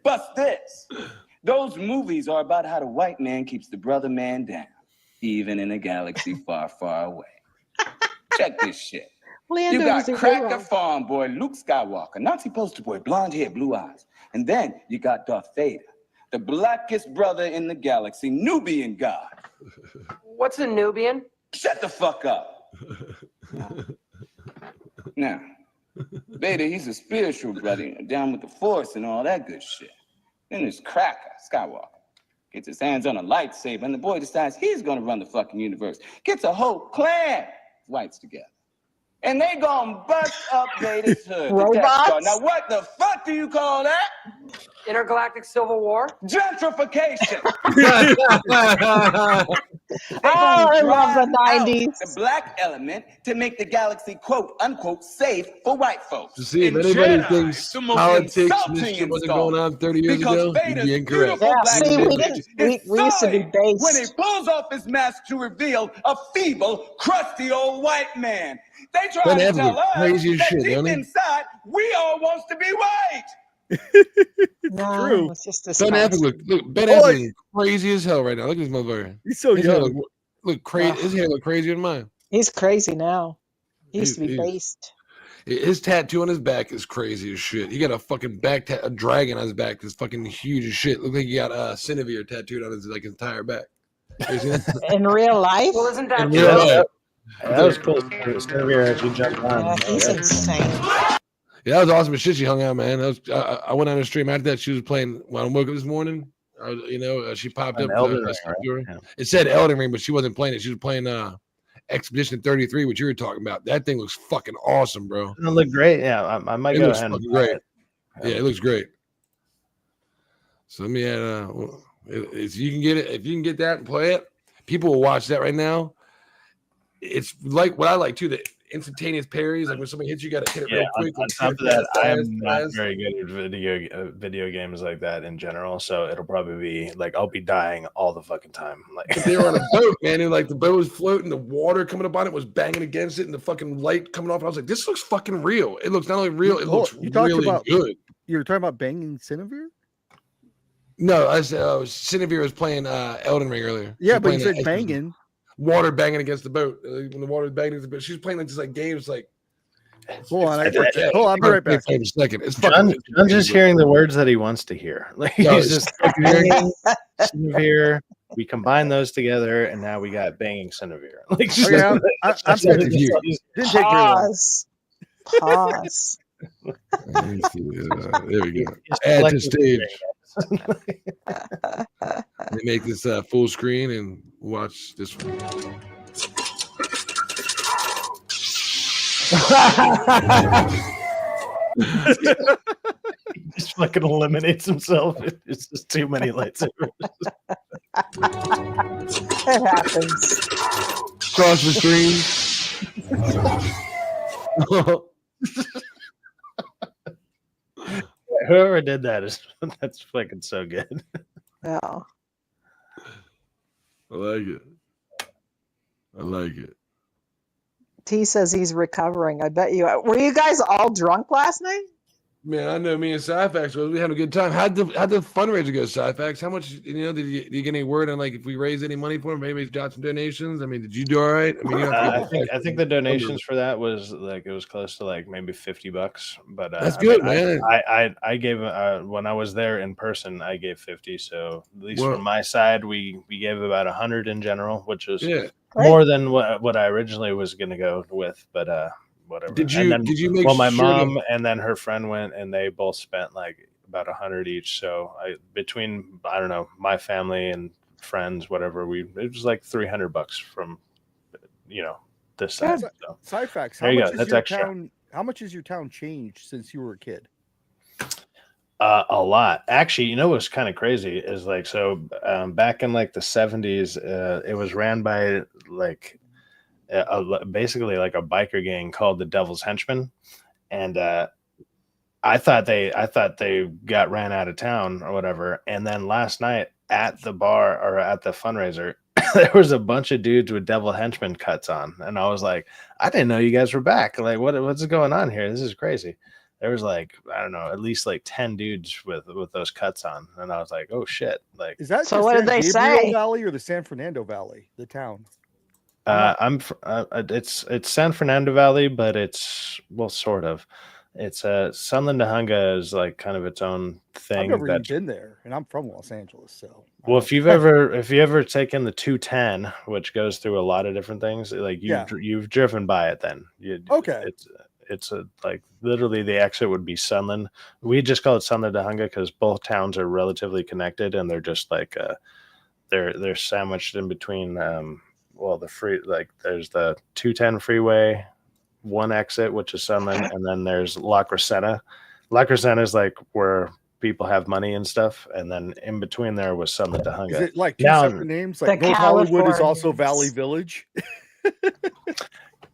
Bust this. Those movies are about how the white man keeps the brother man down, even in a galaxy far, far away. Check this shit. You got Cracker Farm boy Luke Skywalker, Nazi poster boy, blonde hair, blue eyes. And then you got Darth Vader, the blackest brother in the galaxy, Nubian god. What's a Nubian? Shut the fuck up. Now, Vader, he's a spiritual brother, down with the Force and all that good shit. Then there's Cracker Skywalker. Gets his hands on a lightsaber, and the boy decides he's gonna run the fucking universe. Gets a whole clan of whites together. And they gonna bust up Vader's hood. the Death Star. Now what the fuck do you call that? Intergalactic Civil War? Gentrification. I love the 90s. The black element to make the galaxy quote unquote safe for white folks. To see if And anybody Jedi, thinks the most politics insulting shit wasn't insult. going on 30 years Because ago, you'd Vader's be incorrect. beautiful black see, we image didn't- is we used to be sullied when he based. pulls off his mask to reveal a feeble, crusty old white man. They try Ben to Affleck, tell us crazy as that shit, deep don't he? inside, we all wants to be white. No, true. it's just Ben Affleck, disgusting. look, Ben Oh, Affleck is crazy as hell right now. Look at this motherfucker. He's so His hair young. look crazy. His hair look crazier than mine. He's crazy now. He used to be He- based. His tattoo on his back is crazy as shit. He got a fucking a dragon on his back that's fucking huge as shit. Look like he got a Cinevere tattooed on his entire back. You see that? In real life? Well, isn't that In real life. That was cool. Cinevere actually jumped on. Yeah, he's insane. Yeah, that was awesome as shit. She hung out, man. I went on her stream after that. She was playing when I woke up this morning. She popped An up. Elden Ring, right? Yeah. It said Elden Ring, but she wasn't playing it. She was playing Expedition 33, which you were talking about. That thing looks fucking awesome, bro. It looked great. Yeah, I might It go looks ahead and fucking buy great. it. Yeah, it looks great. So let me add. If you can get it, if you can get that and play it, people will watch that right now. It's like what I like too. The instantaneous parries, like when somebody hits you, got to hit it Yeah, real quick. on top of that, I am not very good at video games like that in general. So it'll probably be like I'll be dying all the fucking time. Like But they were on a boat, man, and like the boat was floating, the water coming up on it was banging against it, and the fucking light coming off. And I was like, this looks fucking real. It looks not only real, it looks You talked really about good. You were talking about banging Cinevere? No, I said Cinevere was playing Elden Ring earlier. Yeah, She was but you playing said banging. water banging against the boat. When the water's banging against the boat, she was playing like just like games like. Hold on, I'll I'll be right back. In a second. It's John's fucking. just hearing the words that he wants to hear. Like No, he's it's just hearing Cinevere. We combine those together, and now we got banging Cinevere. Like just, Okay, I'm that's good. what he's- Didn't take very long. Pause. Let me see, there we go. Just Add to collective stage. hearing. Let me make this full screen and watch this one. He just fucking eliminates himself. It's just too many lightsabers. It happens. Cross the screen. Whoever did that that's fucking so good. Yeah. I like it. I like it. T says he's recovering. I bet you. Were you guys all drunk last night? Man, I know me and Syfax, we had a good time. How'd the fundraiser go, Syfax? How much, did you get any word on like if we raise any money for him, maybe got some donations? I mean, did you do all right? I mean, you have to I think the donations for that was like it was close to like maybe $50, but That's good, man. I gave when I was there in person, I gave 50. So at least Well- from my side, we gave about 100 in general, which was Yeah. more than what I originally was going to go with, but whatever. Did And you then, did you make well, my sure mom and then her friend went, and they both spent like about 100 each. So between I don't know my family and friends, whatever it was like $300 from this side. So Syfax, there you go. That's extra. How much has your town changed since you were a kid? A lot, actually. What's kind of crazy is like back in like the 70s, it was ran by like basically like a biker gang called the Devil's Henchmen, and I thought they got ran out of town or whatever. And then last night at the bar or at the fundraiser, there was a bunch of dudes with Devil Henchman cuts on, and I was like, I didn't know you guys were back. Like, what's going on here? This is crazy. There was like, I don't know, at least like 10 dudes with those cuts on, and I was like, oh shit! Like, Is that So the what did San they Gabriel say? Valley or the San Fernando Valley, the town? It's San Fernando Valley, but it's sort of. It's Sunland Dahunga is like kind of its own thing. I've never even That's been there, and I'm from Los Angeles, so. well, if you ever taken the 210, which goes through a lot of different things, like you've driven by it, then Okay. It's like literally the exit would be Sunland. We just call it Sunland Dahunga because both towns are relatively connected, and they're just like they're sandwiched in between. The free, like there's the 210 freeway, one exit, which is Sunland, and then there's La Crescenta. La Crescenta is like where people have money and stuff, and then in between there was Sunland Dahunga. Is it like two separate names? Like North Hollywood is also Valley Village?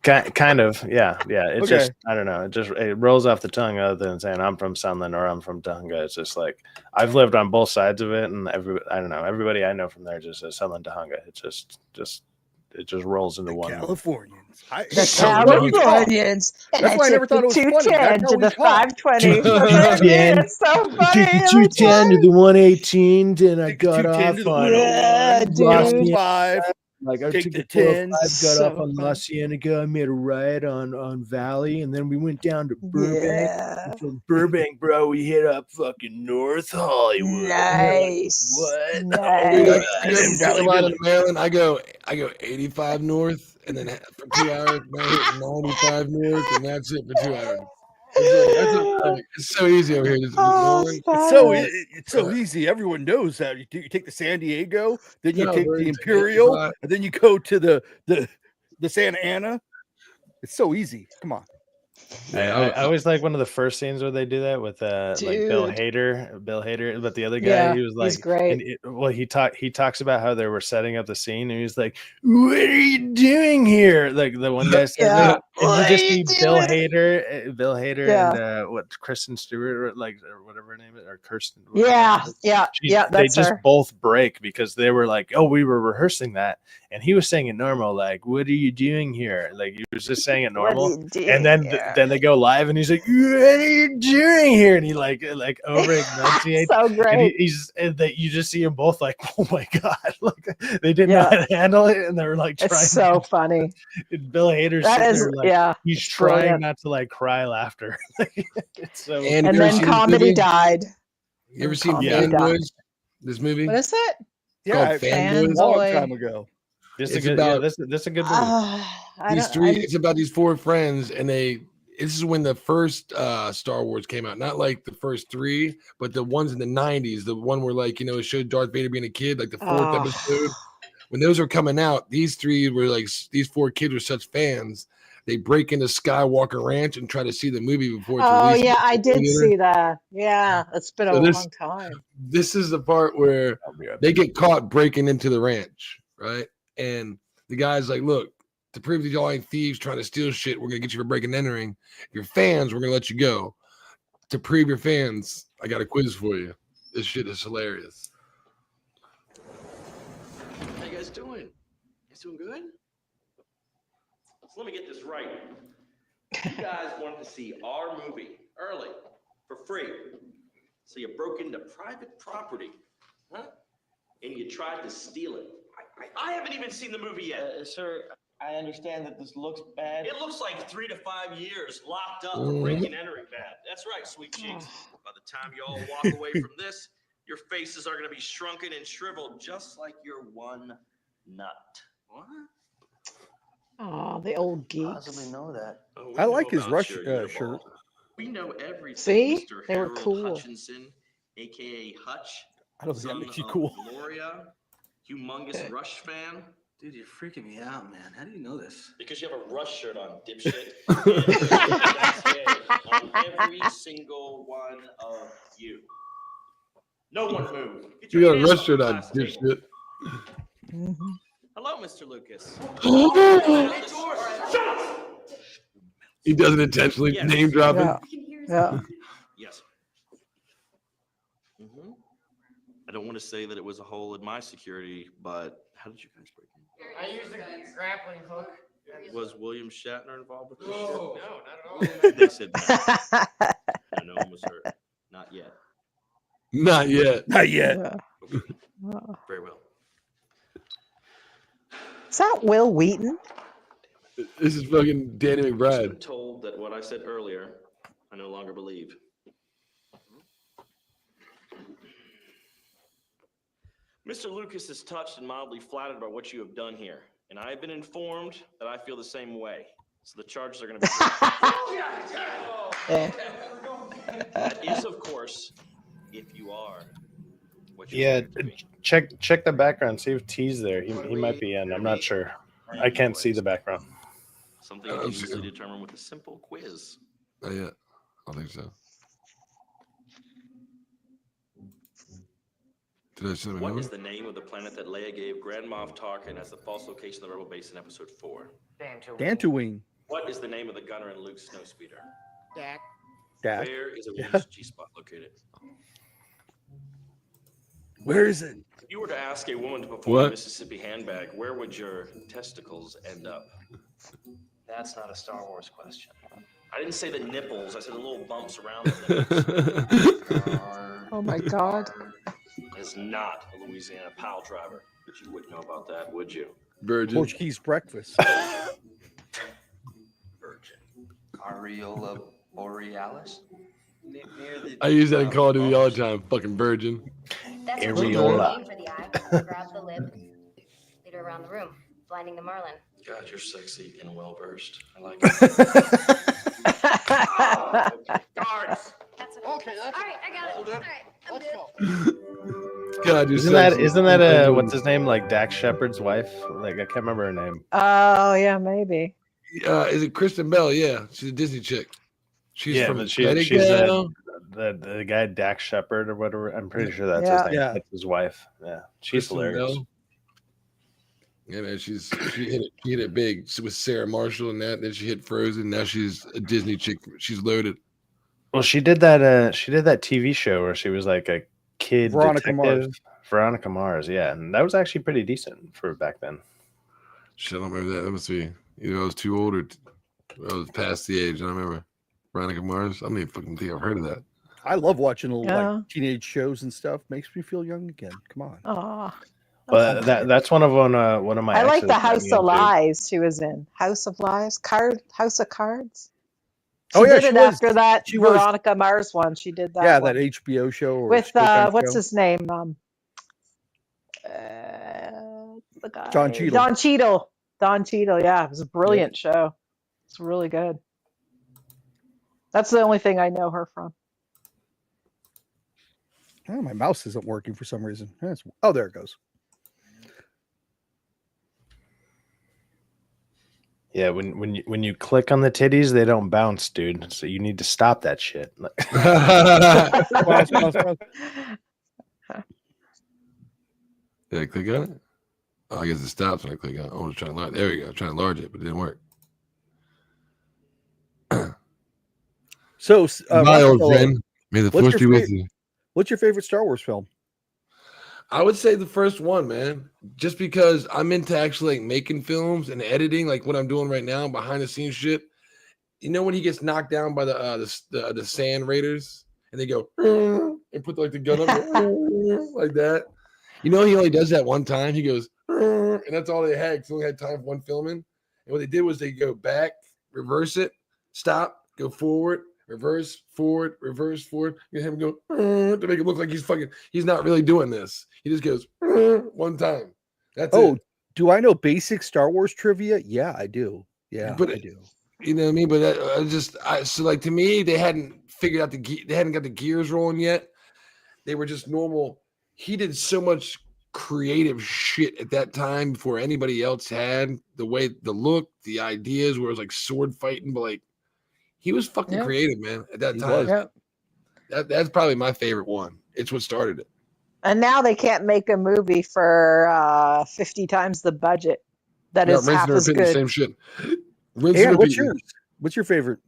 Kind of, yeah. It's Okay. just, I don't know. It rolls off the tongue other than saying I'm from Sunland or I'm from Dahunga. It's just like I've lived on both sides of it, and I don't know. Everybody I know from there just says Sunland Dahunga. It just rolls into one. Californians. The Californians. And That's why I never thought it was funny. That's 210 how to we the talk. 520. It's so funny. every 210 to the 118, then I got 210 off to the on 101, Los 105. Like I Take took the the 10. 405, got off on La Cienega, I made a ride on Valley, and then we went down to Burbank. Yeah. And from Burbank, bro, we hit up fucking North Hollywood. Nice. What? Nice. I go from Carolina to Maryland. I go 85 north, and then for 2 hours, I hit 95 north, and that's it for 2 hours. It's so easy over here. Just It's so easy. Everyone knows that. You take the San Diego, then you take the Imperial, and then you go to the Santa Ana. It's so easy. Come on. I always like one of the first scenes where they do that with like Bill Hader, but the other guy, he was like, he's great. And he talks about how they were setting up the scene, and he's like, "What are you doing here?" Like the one guy said, and you just see Bill Hader, and what Kristen Stewart, or whatever her name is, or Kirsten. Yeah. They That's just her. both break because they were like, "Oh, we were rehearsing that," and he was saying it normal, like, "What are you doing here?" Like he was just saying it normal, and then they go live, and he's like, "What are you doing here?" And he like over enunciates. So great. And that you just see them both like, "Oh my god!" Like they didn't know how to handle it, and they were like, It's so funny. Bill Hader's That sitting is, there like, yeah, he's it's trying brilliant. not to like cry laughter. It's so. And And you ever then seen comedy movie? died. You ever seen Comedy Fanboys? died. This movie? What is it? Yeah, called Fanboys. long Fanboy. time ago. This is It's a good. about- This is a good movie. I These don't- three. I- It's about these four friends, and this is when the first Star Wars came out. Not like the first three, but the ones in the 90s. The one where it showed Darth Vader being a kid, like the fourth episode. When those were coming out, these four kids were such fans. They break into Skywalker Ranch and try to see the movie before it's Oh released. yeah, I did Theater. see that. Yeah, it's been a So long time. This is the part where they get caught breaking into the ranch, right? And the guy's like, "Look, to prove that y'all ain't thieves trying to steal shit, we're gonna get you for breaking and entering. If you're fans, we're gonna let you go. To prove you're fans, I got a quiz for you. This shit is hilarious." How you guys doing? You guys doing good? So let me get this right. You guys wanted to see our movie early, for free. So you broke into private property, huh? And you tried to steal it. I haven't even seen the movie yet. Sir, I understand that this looks bad. It looks like 3 to 5 years locked up for breaking and entering bad. That's right, sweet cheeks. By the time you all walk away from this, your faces are going to be shrunken and shriveled just like your one nut. What? Oh, the old geeks. Possibly know that. Oh, we I know like his about rush your shirt. Uniball. We know everything, See? Mr. They were Harold cool. Hutchinson, a.k.a. Hutch. I don't think that son makes you of cool. Gloria, humongous Rush fan. Dude, you're freaking me out, man. How do you know this? Because you have a Rush shirt on, dipshit. That's it, on every single one of you. No one move. Get You your got a hands rush shirt off on, the glass table. dipshit. Hello, Mr. Lucas. He doesn't intentionally Yes. name drop Yeah. it. Yeah. Yes. I don't want to say that it was a hole in my security, but how did you guys break in? I used a grappling hook. Was William Shatner involved with this No, shit? not at all. They said no. No one was hurt. Not yet. Not yet. Not yet. Very well. Is that Will Wheaton? This is fucking Danny I've McBride. been told that what I said earlier, I no longer believe. Mr. Lucas is touched and mildly flattered by what you have done here, and I have been informed that I feel the same way. So the charges are going to be. That is, of course, if you are. What you're Yeah, going to be. check the background. See if T's there. He might be in. I'm not sure. I can't see the background. Something you can easily determine with a simple quiz. Not yet. I don't think so. Did I send him a What new is one? the name of the planet that Leia gave Grand Moff Tarkin as the false location of the Rebel base in Episode 4? Dantooine. What is the name of the gunner in Luke's snowspeeder? Dak. Dak. Where is a Yeah. woman's G-spot located? Where is it? If you were to ask a woman to perform What? a Mississippi handbag, where would your testicles end up? That's not a Star Wars question. I didn't say the nipples. I said the little bumps around the nipples. Oh my God. Is not a Louisiana pile driver, but you wouldn't know about that, would you? Virgin. Portuguese breakfast. Virgin. Areola borealis? Near the, I use that in Call of Duty all the time. Fucking virgin. That's a Areola. name for the eye. Grab the lip, lead her around the room, blinding the marlin. God, you're sexy and well versed. I like Darts. That's Okay, that's all right, I got it. All right, I'm Let's good. go. God, you're Isn't that sexy. what's his name? Like Dax Shepard's wife? Like I can't remember her name. Oh yeah, maybe. Is it Kristen Bell? Yeah, she's a Disney chick. She's Yeah, from but she's she's the guy Dax Shepard or whatever. I'm pretty sure that's his name. Yeah. That's his wife. Yeah, she's Kristen hilarious. Bell. Yeah, man, she hit it big with Sarah Marshall and that. Then she hit Frozen. Now she's a Disney chick. She's loaded. Well, she did that TV show where she was like a kid Veronica detective. Mars. Veronica Mars, yeah, and that was actually pretty decent for back then. Shit, I don't remember that. That must be either I was too old or I was past the age. I don't remember Veronica Mars. I don't even fucking think I've heard of that. I love watching Yeah. like teenage shows and stuff. Makes me feel young again. Come on. Oh, But that's one of my. I like exes the got House me of into. Lies she was in. House of Lies, House of Cards. She Oh, yeah, did she it was- after that she was- Veronica Mars one. She did that. Yeah, one. that HBO show or with Showtime what's show. his name? The guy Don Cheadle. Don Cheadle. Don Cheadle. Yeah, it was a brilliant show. It's really good. That's the only thing I know her from. Oh, my mouse isn't working for some reason. Oh, there it goes. Yeah, when you click on the titties, they don't bounce, dude. So you need to stop that shit. Mouse, mouse, mouse. Did I click on it? Oh, I guess it stops when I click on it. I was trying to enlarge. There we go. I'm trying to enlarge it, but it didn't work. So, My old Rocafella, friend, may the what's force your be with fa- you. What's your favorite Star Wars film? I would say the first one, man. Just because I'm into actually like making films and editing, like what I'm doing right now, behind the scenes shit. You know when he gets knocked down by the sand raiders and they go and put like the gun up like that. You know he only does that one time. He goes and that's all they had because they only had time for one filming. And what they did was they go back, reverse it, stop, go forward, reverse, forward, reverse, forward. You have him go to make it look like he's not really doing this. He just goes one time. That's Oh, it. do I know basic Star Wars trivia? Yeah, I do. Yeah, But I do. You know what I mean? But so like to me, they hadn't figured out they hadn't got the gears rolling yet. They were just normal. He did so much creative shit at that time before anybody else had the look, the ideas where it was like sword fighting, but like he was fucking Yeah. creative, man. At that He time, was. that's probably my favorite one. It's what started it. And now they can't make a movie for 50 times the budget that is rinse half and as repeat the good. same shit. Rinse And and what's repeat. yours? What's your favorite?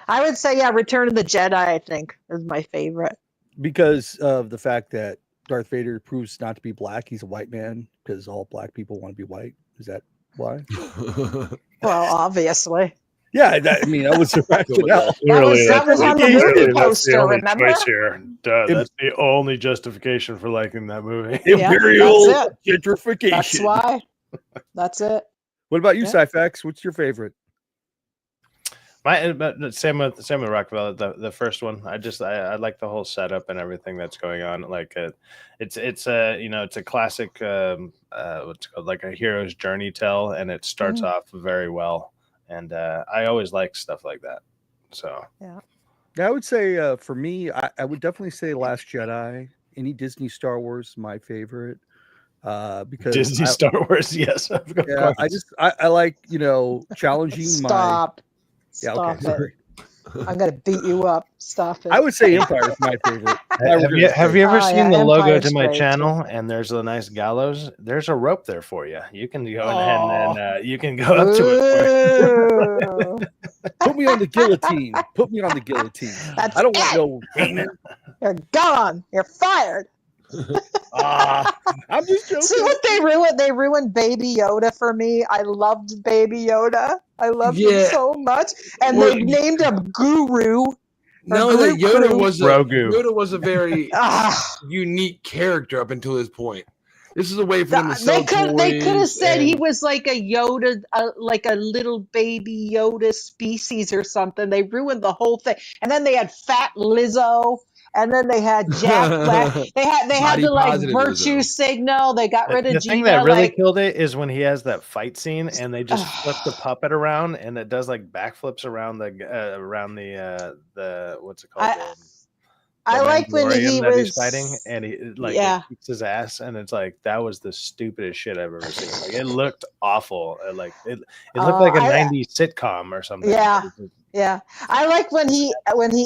I would say, yeah, Return of the Jedi, I think, is my favorite. Because of the fact that Darth Vader proves not to be black. He's a white man because all black people want to be white. Is that why? Well, obviously. Yeah, I mean, I was surprised out. That was on the movie poster, remember? Here. Duh, that's the only justification for liking that movie. Imperial that's it. gentrification. That's why. That's it. What about you, Yeah. Cyfax? What's your favorite? Same with Rocafella, the first one. I like the whole setup and everything that's going on. Like it's a classic what's it called, like a hero's journey tell, and it starts off very well. And I always like stuff like that. So yeah, I would say for me, I would definitely say Last Jedi. Any Disney Star Wars, my favorite. Because Disney Star Wars, yes. Of yeah, course. I like challenging Stop. Yeah, Stop okay, sorry. I'm gonna beat you up. Stop it. I would say Empire is my favorite. Have you ever seen the logo Empire's to my great, channel? And there's a nice gallows. There's a rope there for you. You can go ahead and you can go up to it. Put me on the guillotine. Put me on the guillotine. I don't want no hanging. You're gone. You're fired. I'm just joking. See what they ruined? They ruined Baby Yoda for me. I loved Baby Yoda. I loved him so much, and they named him Guru. No, that Yoda was a very Ah. unique character up until this point. This is a way for them to sell They could have toys said he and- was like a Yoda, like a little baby Yoda species or something. They ruined the whole thing, and then they had Fat Lizzo. And then they had Jack Black. They had Body to like positive virtue Lizzo. signal. They got rid of The Gina. thing that really like, killed it is when he has that fight scene and they just flip the puppet around and it does like backflips around the what's it called? I like when he that he's was fighting and he like yeah. it kicks his ass and it's like that was the stupidest shit I've ever seen. Like it looked awful. Like it looked like a 90s sitcom or something. Yeah. I like when he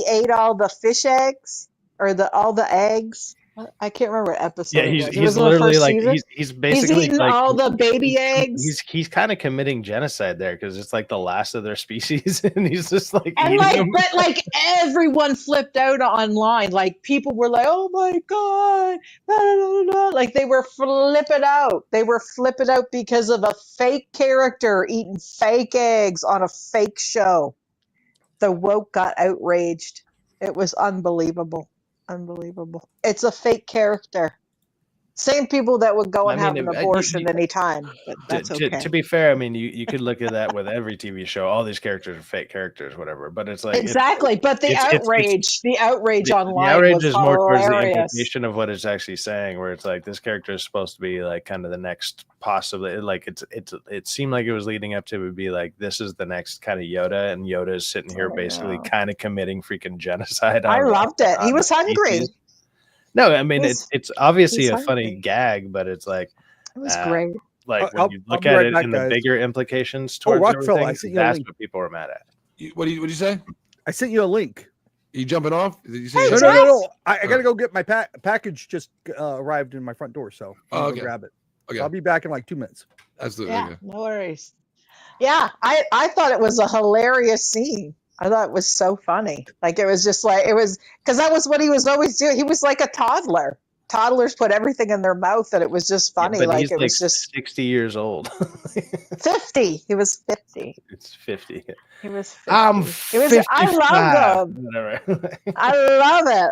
ate all the fish eggs or all the eggs. I can't remember what episode. Yeah, it he's was. It was in the literally first like season? he's basically eating like, all the baby eggs. He's kind of committing genocide there because it's like the last of their species, and he's just like And eating like, them. but like everyone flipped out online. Like people were like, "Oh my god!" Blah, blah, blah, blah. Like they were flipping out. They were flipping out because of a fake character eating fake eggs on a fake show. The woke got outraged. It was unbelievable. Unbelievable. It's a fake character. Same people that would go and have an abortion anytime, but that's okay. To be fair, I mean, you could look at that with every TV show. All these characters are fake characters, whatever. But it's like exactly. But the outrage online the outrage was is more towards the hilarious. implication of what it's actually saying, where it's like this character is supposed to be like kind of the next, possibly like it seemed like it was leading up to it would be like this is the next kind of Yoda, and Yoda is sitting here basically kind of committing freaking genocide. I loved it. He was hungry. species. No, I mean it's obviously a hungry. funny gag, but it's like It was great. Like when I'll- you I'll look be at right it back, in guys. the bigger implications Oh, towards Rocafella, I everything, sent you a that's link. what people are mad at. What do you say? I sent you a link. You jumping off? Did you say? No. I gotta go get my package. Just arrived in my front door, so Oh, I'll okay. go grab it. Okay. So I'll be back in like 2 minutes. Absolutely. Yeah, no worries. Yeah, I thought it was a hilarious scene. I thought it was so funny. Like it was just like it was because that was what he was always doing. He was like a toddler. Toddlers put everything in their mouth, and it was just funny. But like he's it like was just 60 years old. 50. He was 50. It's 50. He was 50. I'm It was. I 55. love him. Whatever. I love it.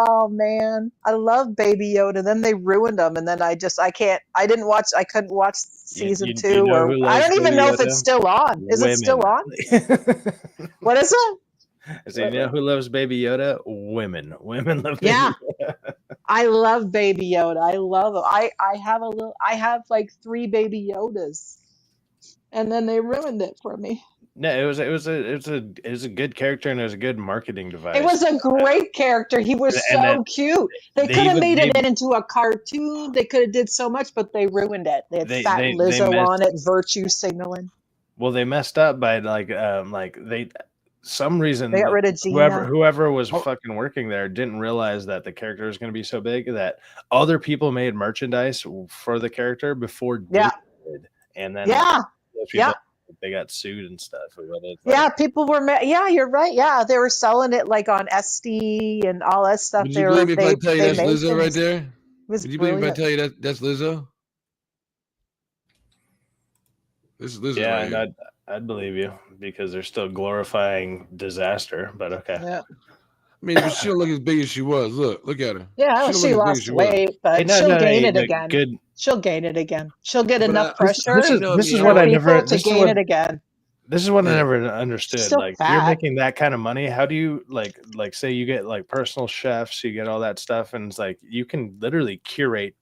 Oh man, I love Baby Yoda. Then they ruined him, and then I couldn't watch season 2, you know or who I loves don't even Baby know if Yoda? it's still on. Is it still on? What is it? I said, you know who loves Baby Yoda? Women. Women love Baby Yeah. Yoda. I love Baby Yoda. I love him. I have like 3 Baby Yodas, and then they ruined it for me. No, it was a good character and it was a good marketing device. It was a great character. He was And so then cute. They they could have even- made it they- into a cartoon. They could have did so much, but they ruined it. They had Fat they Lizzo messed- on it, virtue signaling. Well, they messed up by some reason They got rid of Gina. whoever was fucking working there didn't realize that the character was going to be so big that other people made merchandise for the character before Yeah. Disney did, and then Yeah. those people they got sued and stuff. Yeah, people were. Yeah, you're right. Yeah, they were selling it like on SD and all that stuff. Would you believe me if I tell you They that's made Lizzo right things. there? It was Would you believe me if I brilliant. tell you that's Lizzo? This is Lizzo Yeah, right and here. I'd believe you because they're still glorifying disaster. But okay. Yeah. I mean, but she don't look as big as she was. Look at her. Yeah, She don't look she as big as lost she was. weight, but Hey, no, she'll gain it no, again. good. She'll gain it again. She'll get But enough This pressure is for what I people never. to This is gain what it again. This is what I Yeah. never She's understood. still Like you're fat. making that kind of money. How do you like say you get like personal chefs, you get all that stuff, and it's like you can literally curate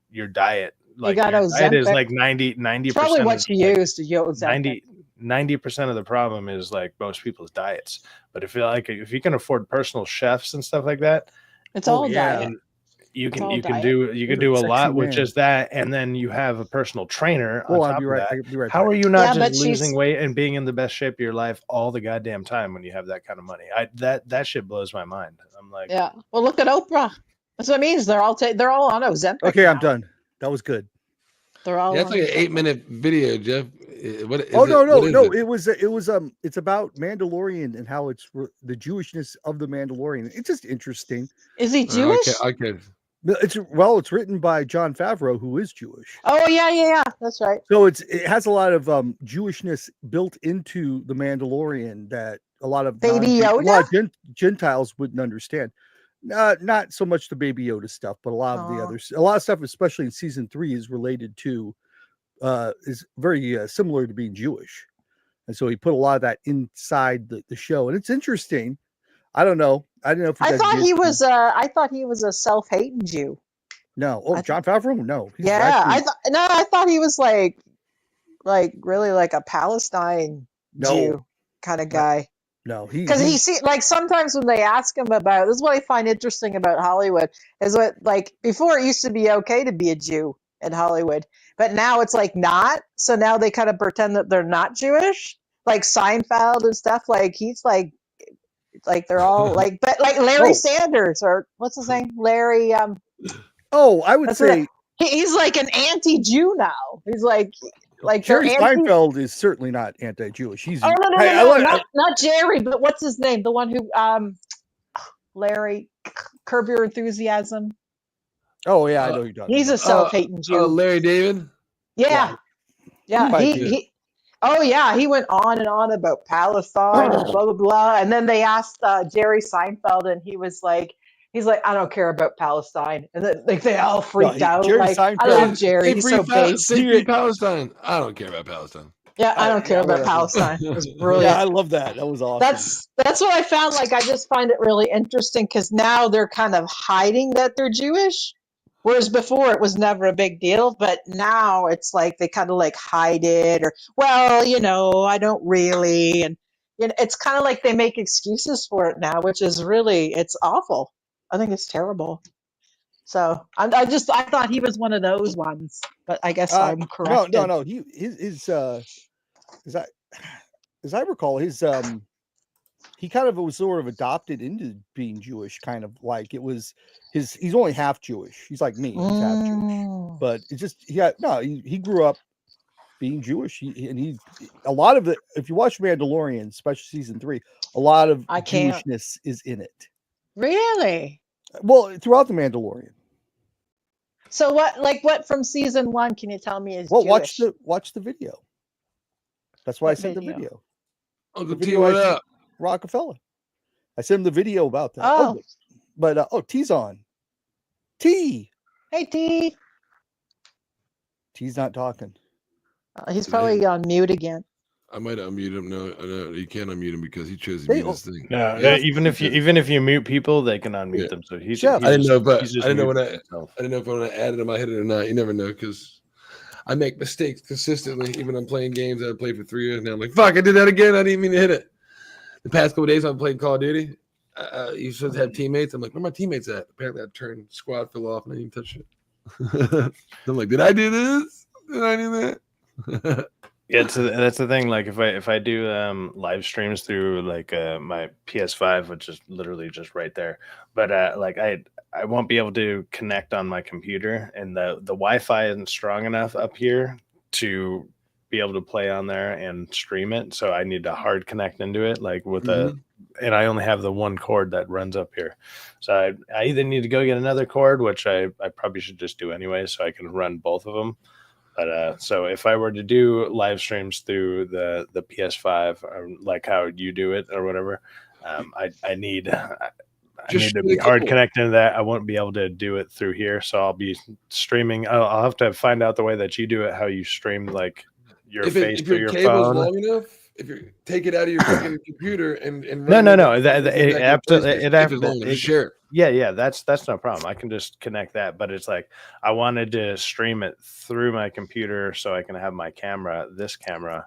your diet. You Like got your diet is Ozempic. like 90 It's probably 90% what of she like used to Ozempic. 90% of the problem is like most people's diets. But if you can afford personal chefs and stuff like that, It's all yeah. diet. you It's can all you can diet. do a Sexy lot with man. just that, and then you have a personal trainer on Hold on, top of I'll that. be right How back. are you not Yeah, just but losing she's weight and being in the best shape of your life all the goddamn time when you have that kind of money? That shit blows my mind. I'm like, yeah. Well, look at Oprah. That's what I mean. Is they're all on Ozempic. Okay, I'm now. done. That was good. They're all Yeah, that's on like an Ozempic. 8-minute video, Jeff. What is Oh no, it? no, What is no! it? It was it's about Mandalorian and how it's the Jewishness of the Mandalorian. It's just interesting. Is he Jewish? Okay. It's written by Jon Favreau, who is Jewish. Oh yeah. That's right. So it has a lot of Jewishness built into the Mandalorian that a lot of Baby a lot Yoda? of Gentiles wouldn't understand. Not so much the Baby Yoda stuff, but a lot of the Oh. others. A lot of stuff, especially in season 3, is related to is very similar to being Jewish, and so he put a lot of that inside the show, and it's interesting. I don't know. I don't know if you I guys thought did. he was. I thought he was a self-hating Jew. No. Oh, Jon Favreau? No. He's Yeah, actually I thought he was like really like a Palestine Jew kind of guy. no. Because he see like sometimes when they ask him about this is what I find interesting about Hollywood is what like before it used to be okay to be a Jew in Hollywood, but now it's like not. So now they kind of pretend that they're not Jewish, like Seinfeld and stuff. Like he's like they're all like, but like Larry Sanders or what's his name, Larry. I would That's say he's like an anti-Jew now. He's like they're Jerry anti. Seinfeld is certainly not anti-Jewish. He's Oh no, not Jerry, but what's his name? The one who Larry, Curb Your Enthusiasm. Oh yeah, I know you're talking. He's a self-hating Jew. Oh, Larry David. Yeah. He oh yeah, he went on and on about Palestine and blah blah blah. And then they asked Jerry Seinfeld, and he's like, I don't care about Palestine. And then like they all freaked out. Jerry Like Seinfeld, I love Jerry. Say He's free, so base. say free Palestine. I don't care about Palestine. Yeah, I don't care about Palestine. It was brilliant. Yeah, I love that. That was awesome. That's what I found. Like I just find it really interesting because now they're kind of hiding that they're Jewish. Whereas before it was never a big deal, but now it's like they kind of like hide it or, well, I don't really. And it's kind of like they make excuses for it now, which is really, it's awful. I think it's terrible. So I thought he was one of those ones, but I guess I'm correct. No. His as I recall, he kind of was sort of adopted into being Jewish, kind of like it was he's only half Jewish. He's like me, he's half Jewish. But it's just he grew up being Jewish. A lot of it, if you watch Mandalorian, especially season 3, a lot of Jewishness is in it. Really? Well, throughout the Mandalorian. So what from season 1 can you tell me is Jewish? Jewish? Watch the video. That's why I sent the video. Uncle T, what up? Rocafella. I sent him the video about that. Oh. But T's on. T. Hey, T. T's not talking. He's probably on mute again. I might unmute him. No, you can't unmute him because he chose to mute this thing. No, even if you mute people, they can unmute them. So he's I didn't know, but I just didn't know muted I didn't know if when I added him, I hit it or not. You never know because I make mistakes consistently. Even when I'm playing games that I played for 3 years now, I'm like, fuck, I did that again. I didn't mean to hit it. The past couple of days I've played Call of Duty. You should have teammates. I'm like, where my teammates at? Apparently, I turned squad fill off and I didn't touch it. I'm like, did I do this? Did I do that? Yeah, that's the thing. Like if I do live streams through like my PS5, which is literally just right there, but like I won't be able to connect on my computer, and the Wi-Fi isn't strong enough up here to be able to play on there and stream it. So I need to hard connect into it, like with Mhm. and I only have the one cord that runs up here. So I either need to go get another cord, which I probably should just do anyway, so I can run both of them. But so if I were to do live streams through the PS5, like how you do it or whatever, I need to be hard connected to that. I won't be able to do it through here, so I'll be streaming. I'll have to find out the way that you do it, how you stream like your face If through your your cable's phone. long enough, if you take it out of your fucking computer and No, run no, it no. back to your Absolutely, PlayStation, if it's long enough, just share it. Yeah, that's no problem. I can just connect that. But it's like I wanted to stream it through my computer so I can have my camera, this camera,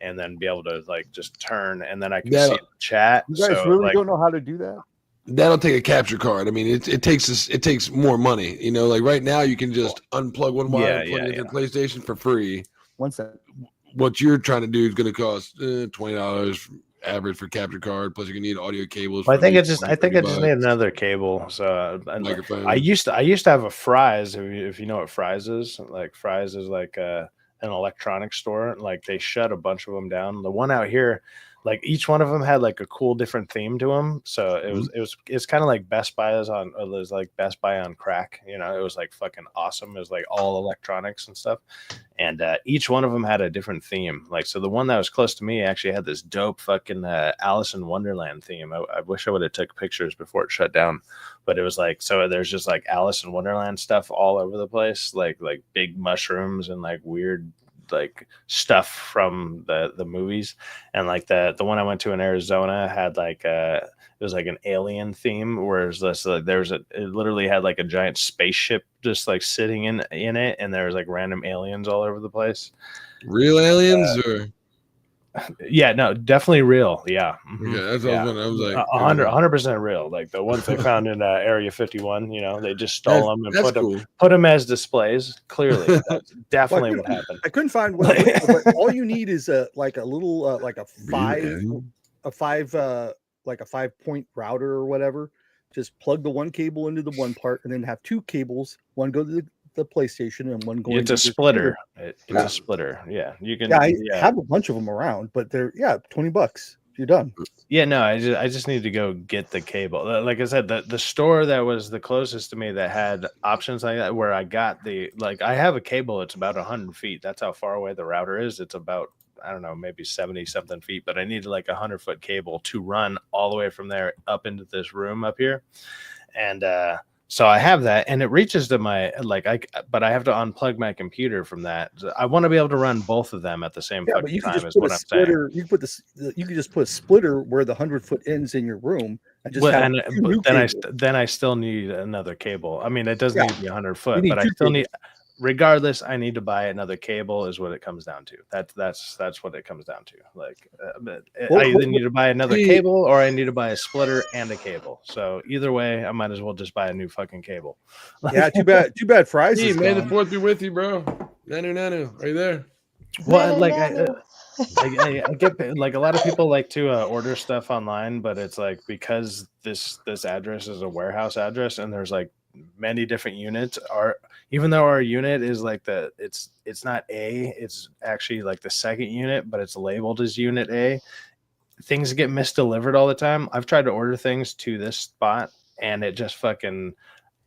and then be able to like just turn, and then I can see the chat. You guys So really like, don't know how to do that? That'll take a capture card. I mean, it takes more money. You know, like right now you can just unplug one wire and plug it into the PlayStation for free. 1 second. What you're trying to do is going to cost $20 average for capture card. Plus, you're gonna need audio cables. Well, I think I $20, just need another cable. So microphone. I used to have a Fry's. If you know what Fry's is, like Fry's is like an electronics store. Like they shut a bunch of them down. The one out here, like each one of them had like a cool different theme to them. So it's kind of like Best Buy is on. It was like Best Buy on crack. You know, it was like fucking awesome. It was like all electronics and stuff. And each one of them had a different theme. Like, so the one that was close to me actually had this dope fucking Alice in Wonderland theme. I wish I would have took pictures before it shut down, but it was like, so there's just like Alice in Wonderland stuff all over the place, like big mushrooms and like weird like stuff from the movies. And like the one I went to in Arizona had like it was like an alien theme, whereas this like it literally had like a giant spaceship just like sitting in it, and there was like random aliens all over the place. Real aliens or yeah, no, definitely real. Yeah. Okay, that's what I was like 100% real. Like the ones they found in Area 51, you know, they just stole them and that's put them as displays. Clearly, that's definitely what happened. I couldn't find what, but all you need is like a little like a 5-point router or whatever. Just plug the one cable into the one part, and then have two cables. One go to the PlayStation, and one go. It's a splitter. It's a splitter. Yeah, you can. Yeah, I have a bunch of them around, but they're $20. You're done. Yeah, no, I just need to go get the cable. Like I said, the store that was the closest to me that had options like that, where I got I have a cable. It's about 100 feet. That's how far away the router is. It's about, I don't know, maybe 70 something feet, but I needed like 100-foot cable to run all the way from there up into this room up here. And so I have that, and it reaches to my but I have to unplug my computer from that. I want to be able to run both of them at the same fucking time. Is what I'm saying. You can you can just put a splitter where the 100-foot ends in your room, and just then I still need another cable. I mean, it doesn't need to be 100 foot, but I still need. Regardless, I need to buy another cable. Is what it comes down to. That's what it comes down to. Like, I either need to buy another cable, or I need to buy a splitter and a cable. So either way, I might as well just buy a new fucking cable. Yeah, too bad. Fries. Hey, may the fourth be with you, bro. Nanu, are you there? Well, like I get like a lot of people like to order stuff online, but it's like because this address is a warehouse address, and there's like many different units. Even though our unit is like it's not A, it's actually like the second unit, but it's labeled as unit A. Things get misdelivered all the time. I've tried to order things to this spot, and it just fucking,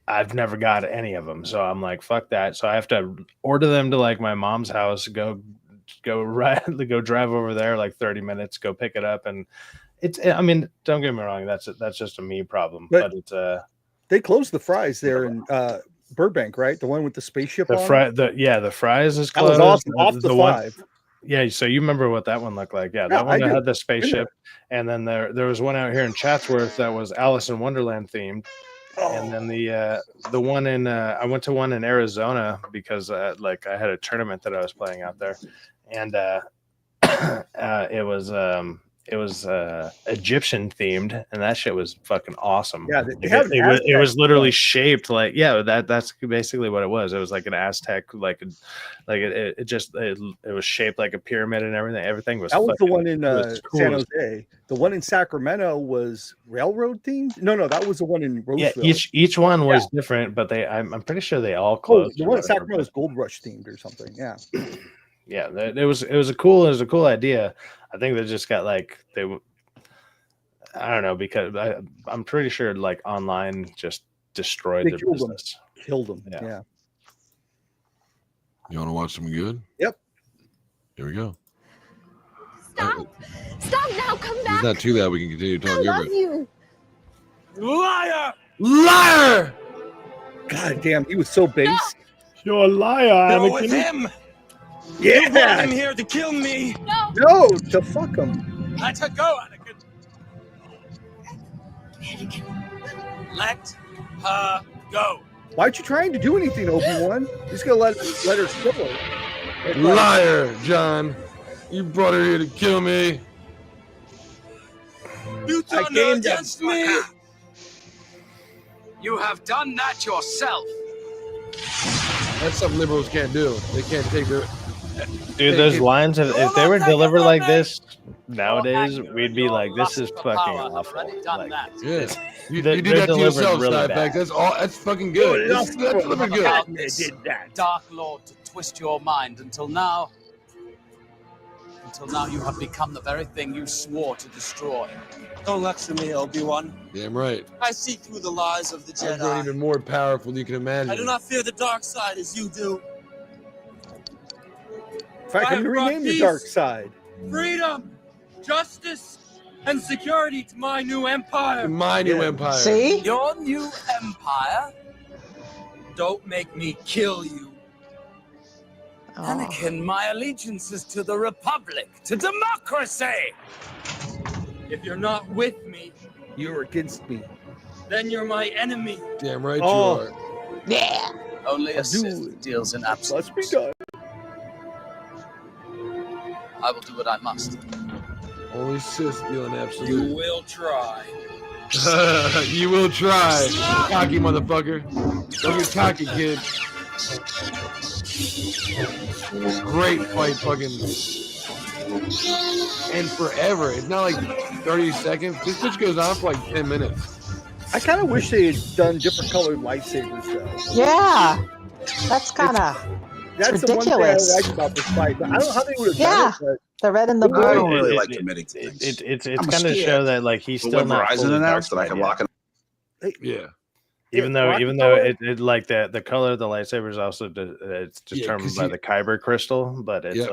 I've never got any of them. So I'm like, fuck that. So I have to order them to like my mom's house, go drive over there like 30 minutes, go pick it up. And I mean, don't get me wrong, that's just a me problem, but it's they closed the Fries there in Burbank, right? The one with the spaceship. The Fries is closed. That was off the one, 5. Yeah, so you remember what that one looked like? Yeah, that one that had the spaceship, and then there was one out here in Chatsworth that was Alice in Wonderland themed, and then the one in I went to one in Arizona because like I had a tournament that I was playing out there, and it was Egyptian themed, and that shit was fucking awesome. Yeah, it was literally shaped like that's basically what it was. It was like an Aztec, it was shaped like a pyramid and everything. Everything was. That was the one in cool. San Jose. The one in Sacramento was railroad themed. No, that was the one in Roseville. Yeah, each one was different, but I'm pretty sure they all closed. The one in Sacramento was Gold Rush themed or something. Yeah. yeah, it was a cool idea. I think they just got like I don't know, because I'm pretty sure like online just destroyed their business. Killed them. Yeah. Yeah. You want to watch some good? Yep. Here we go. Stop! Stop now! Come It's back! not too bad. We can continue I talking. love you. Liar! Liar! God damn, he was so base. You're a liar, Go with him! Yeah. You brought him here to kill me! No, to fuck him. Let her go, Anakin! Let her go! Why aren't you trying to do anything, Obi-Wan? He's gonna let her kill her. Liar, John. You brought her here to kill me. You I turned came her to against me! You have done that yourself! That's something liberals can't do. They can't take their. Dude, those lines, if they were delivered like this nowadays, we'd be like, this is fucking awful. Like, Yeah. You they're do that to delivered yourself, really Side bad. Fact. That's fucking good. That's delivered good. Dark Lord to twist your mind until now. Until now, you have become the very thing you swore to destroy. Don't lecture me, Obi-Wan. Damn right. I see through the lies of the I've grown even more powerful than you can imagine. I do not fear the dark side as you do. In fact, I'm gonna rename the dark side. Freedom, justice, and security to my new empire. My new empire. See? Your new empire? Don't make me kill you. Anakin, my allegiance is to the Republic, to democracy. If you're not with me, You're against me. then you're my enemy. Damn right Oh. you are. Yeah. Only a I'll do Sith deals in absolutes. Let's be done. I will do what I must. Only Sith dealing You absolute. will try. You will try. Cocky motherfucker. Don't get cocky, kid. Great fight, fucking. And forever. It's not like 30 seconds. This bitch goes on for like 10 minutes. I kind of wish they had done different colored lightsabers, though. Yeah. That's kind of. That's ridiculous. the one thing I like about this fight. But I don't know how they would have Yeah. done it, The red and the I blue. don't really like committing to things. It's I'm kind of scared. show that like he's But still when not Verizon fully announced that I dark can side lock yet. Yeah. Even though it like the color of the lightsaber is also it's determined 'cause by he- the kyber crystal, but it's Yep.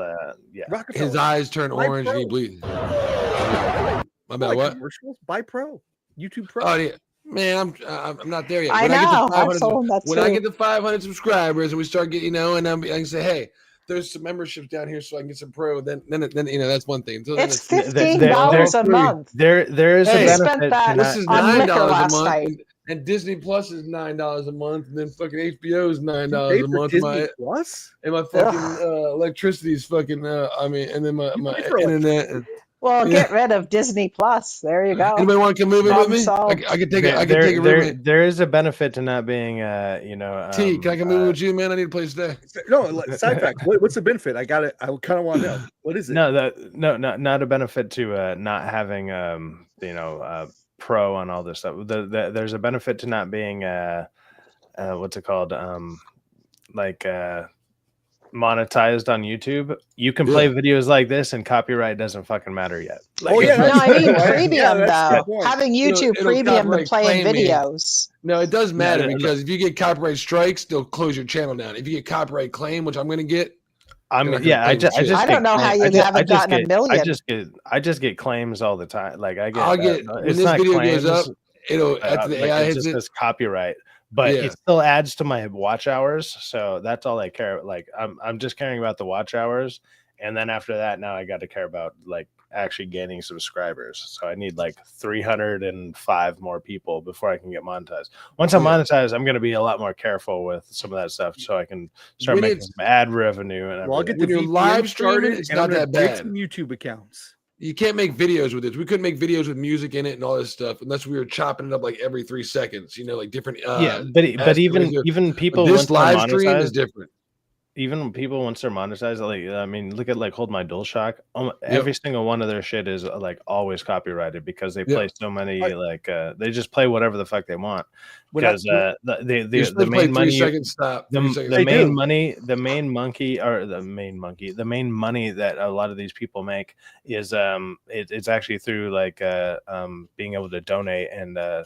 yeah. Rocafella. His eyes turn Buy orange and he Pro. bleeds. My Like bad, what? commercials? Buy Pro. YouTube Pro. Oh, yeah. Man, I'm not there yet. I When I get to know. 500 I've told him that when I too. get to 500 subscribers and we start getting, and I can say, hey, there's some memberships down here so I can get some pro. Then that's one thing. So then It's There- $15 a free. month. There is Hey, a We benefit spent to that This not. is on liquor $9 a last month, night. and Disney Plus is $9 a month, and then fucking HBO is You $9 pay a for month. Disney Plus? And my fucking electricity is fucking. And then my pay for internet. And, Well, yeah. get rid of Disney Plus. There you go. Anybody want to come move in with Problem me? solved. I could take a. I could take a roommate. There is a benefit to not being T, can I come move with you, man? I need a place to stay. No, side fact. What's the benefit? I got it. I kind of want to know. What is it? not a benefit to not having pro on all this stuff. There's a benefit to not being what's it called monetized on YouTube. You can play videos like this and copyright doesn't fucking matter yet. Oh yeah, No, I mean right. premium Yeah, that's the though. point. Having YouTube it'll premium and copyright playing claim me. videos. No, it does matter no. because if you get copyright strikes, they'll close your channel down. If you get copyright claim, which I'm going to get, I they're mean, not yeah, I gonna just claim shit. I don't know how you haven't gotten a million. I just get claims all the time. Like I'll get when it's this not video claims, goes up, it'll after the like, AI it hits just it. says copyright, but Yeah. it still adds to my watch hours. So that's all I care. Like I'm just caring about the watch hours, and then after that, now I got to care about like actually gaining subscribers. So I need like 305 more people before I can get monetized. Once I'm monetized, I'm going to be a lot more careful with some of that stuff, so I can start When making it's- some ad revenue and Well, I'll everything. get the When you're VPN live streaming, started, it's and not I'm gonna that break bad. some YouTube accounts. You can't make videos with this. We couldn't make videos with music in it and all this stuff unless we were chopping it up like every 3 seconds. Like different. Yeah, but even people But this once they're live stream monetized- is different. even when people once they're monetized, like I mean, look at like Hold My DualShock. Every single one of their shit is like always copyrighted because they play so many like they just play whatever the fuck they want. Because You're the supposed to play main 3 money seconds stop. 3 the seconds main stop. money the main money that a lot of these people make is it's actually through like being able to donate and the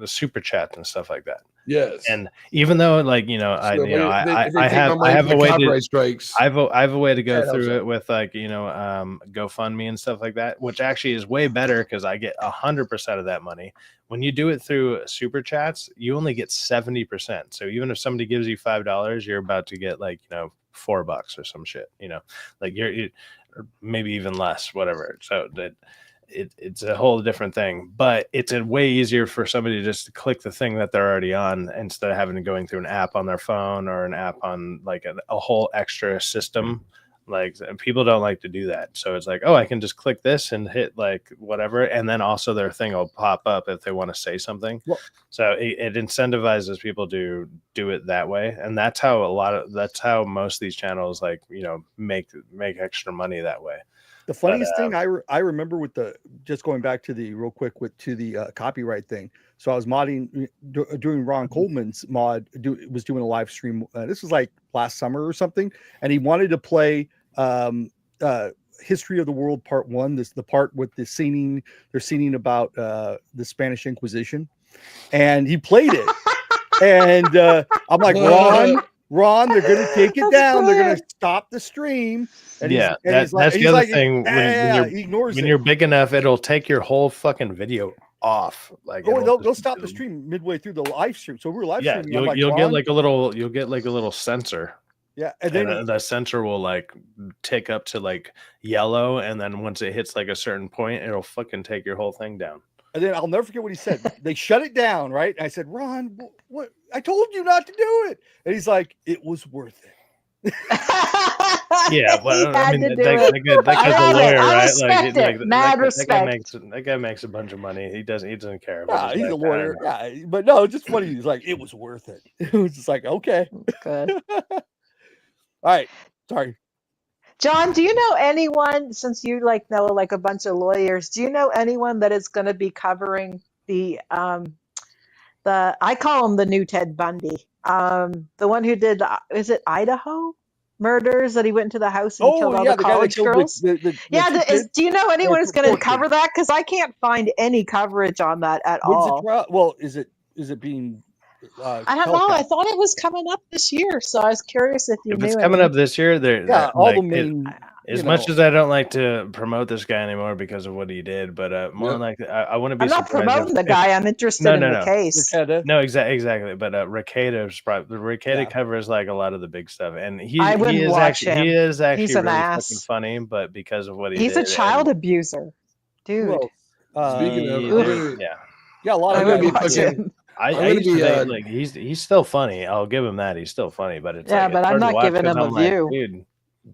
super chat and stuff like that. Yes. And even though like So if they I take my money have for a way to copyright strikes. I have a way to go that helps through out. it with like GoFundMe and stuff like that, which actually is way better because I get 100% of that money. When you do it through super chats, you only get 70%. So even if somebody gives you $5, you're about to get like $4 or some shit. Like you're or maybe even less, whatever. So that. It's a whole different thing, but it's a way easier for somebody to just click the thing that they're already on instead of having to going through an app on their phone or an app on like a whole extra system. Like people don't like to do that. So it's like, oh, I can just click this and hit like whatever. And then also their thing will pop up if they want to say something. Well, so it incentivizes people to do it that way. And that's how most of these channels like, make extra money that way. The funniest thing I remember with just going back to the real quick to the copyright thing. So I was modding doing Ron Coleman's mod. Was doing a live stream. This was like last summer or something, and he wanted to play History of the World Part 1. The part with the singing. They're singing about the Spanish Inquisition, and he played it. And I'm like, Ron, they're going to take it down. They're going to stop the stream. And that's the other thing. He ignores when it. you're big enough, it'll take your whole fucking video off. Like they'll stop the stream midway through the live stream. So we're live streaming. You'll get like a little sensor. Yeah, and then the sensor will like take up to like yellow, and then once it hits like a certain point, it'll fucking take your whole thing down. And then I'll never forget what he said. They shut it down, right? And I said, Ron, what? I told you not to do it. And he's like, it was worth it. Yeah, but I mean, that guy's a lawyer, right? That guy makes a bunch of money. He doesn't care. Yeah, he's a lawyer. Yeah, but no, it's just funny. He's like, it was worth it. It was just like, okay, good. All right, sorry. John, do you know anyone, since you know like a bunch of lawyers, do you know anyone that is going to be covering the I call him the new Ted Bundy, the one who did is it Idaho murders that he went into the house and killed all the college girls? Do you know anyone who's going to cover that? Because I can't find any coverage on that at all. Well, is it being? I don't know. I thought it was coming up this year, so I was curious if you knew. If it's coming up this year, all the main. As much as I don't like to promote this guy anymore because of what he did, but more like I want to be. I'm not promoting the guy. I'm interested in the case. No, exactly. But Rekieta covers like a lot of the big stuff, and he is actually He's really an ass. fucking funny. But because of what he's did, a child abuser, dude. Speaking of, a lot of I'm gonna be fucking. I used to think, like he's still funny. I'll give him that. He's still funny, but it's but I'm not giving him a view. Dude,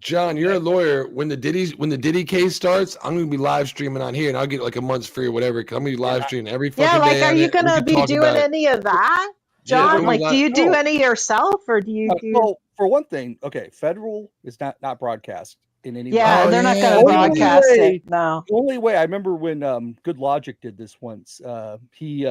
John, you're a lawyer. When the Diddy case starts, I'm gonna be live streaming on here, and I'll get like a month's free or whatever. Cause I'm gonna be live streaming every fucking day. Are you gonna be doing any of that, John? Do you do any yourself, or do you do? Well, for one thing, okay, federal is not broadcast in any way. Yeah, they're not gonna broadcast it. No. The only way I remember when Good Logic did this once, he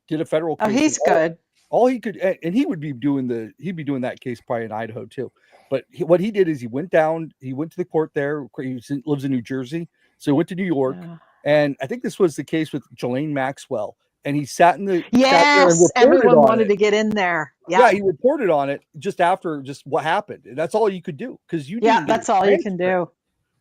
did a federal case. Oh, he's good. All he could, and he'd be doing that case probably in Idaho too. But what he did is he went to the court there. He lives in New Jersey. So he went to New York. Yeah. And I think this was the case with Jelaine Maxwell. And he sat in the. Yes, everyone wanted to get in there. Yeah, he reported on it just after what happened. And that's all you could do because you didn't. Yeah, that's all you can do.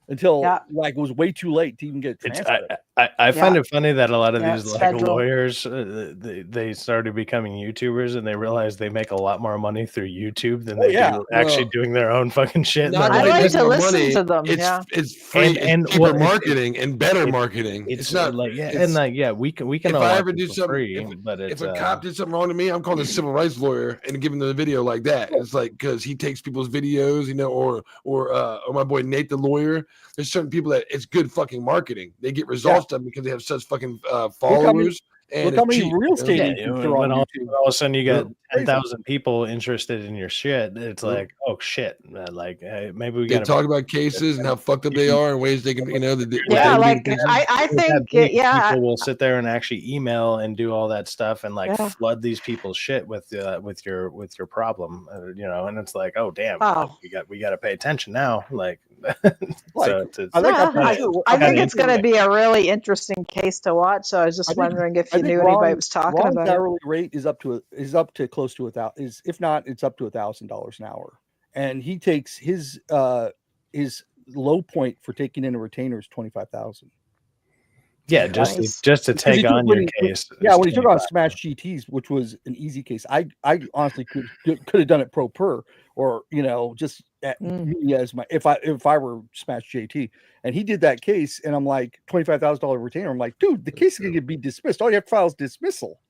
Until it was way too late to even get transferred. I find it funny that a lot of these lawyers they started becoming YouTubers and they realized they make a lot more money through YouTube than they do actually doing their own fucking shit. I like to listen to them. It's free and cheaper marketing and better marketing. It's not like we can. If I ever do something, if a cop did something wrong to me, I'm calling a civil rights lawyer and giving them the video like that. It's like because he takes people's videos, or my boy Nate the lawyer. There's certain people that it's good fucking marketing. They get results done because they have such fucking followers and Look it's how many cheap, real you know? estate Yeah, agents are when on all YouTube. of a sudden you got Crazy. 10,000 people interested in your shit, it's like, oh shit, man, like hey, maybe we They got talk about cases and how fucked up they are and ways they can, you know, what Yeah, they can do like to cases. I think yeah, people will sit there and actually email and do all that stuff and like Yeah. flood these people's shit with your problem, you know, and it's like, oh damn, Oh. we got to pay attention now, like Like, so it's I think Yeah, I'm pretty sure. I I'm think pretty it's going to sure- be a really interesting case to watch. So I was I just think- wondering if I you think knew anybody Ron- was talking Ron's about it. hourly rate is up to close to if not, it's up to $1,000 an hour. And he takes his low point for taking in a retainer is 25,000. yeah, Nice. just to Because take he took- on when your he- case. Yeah, is when he took on 25. Smash GTs, which was an easy case, I honestly could have done it pro per, or you know, just at me as my if I were Smash JT, and he did that case, and I'm like $25,000 retainer. I'm like, dude, the case is gonna be dismissed. All you have to file is dismissal.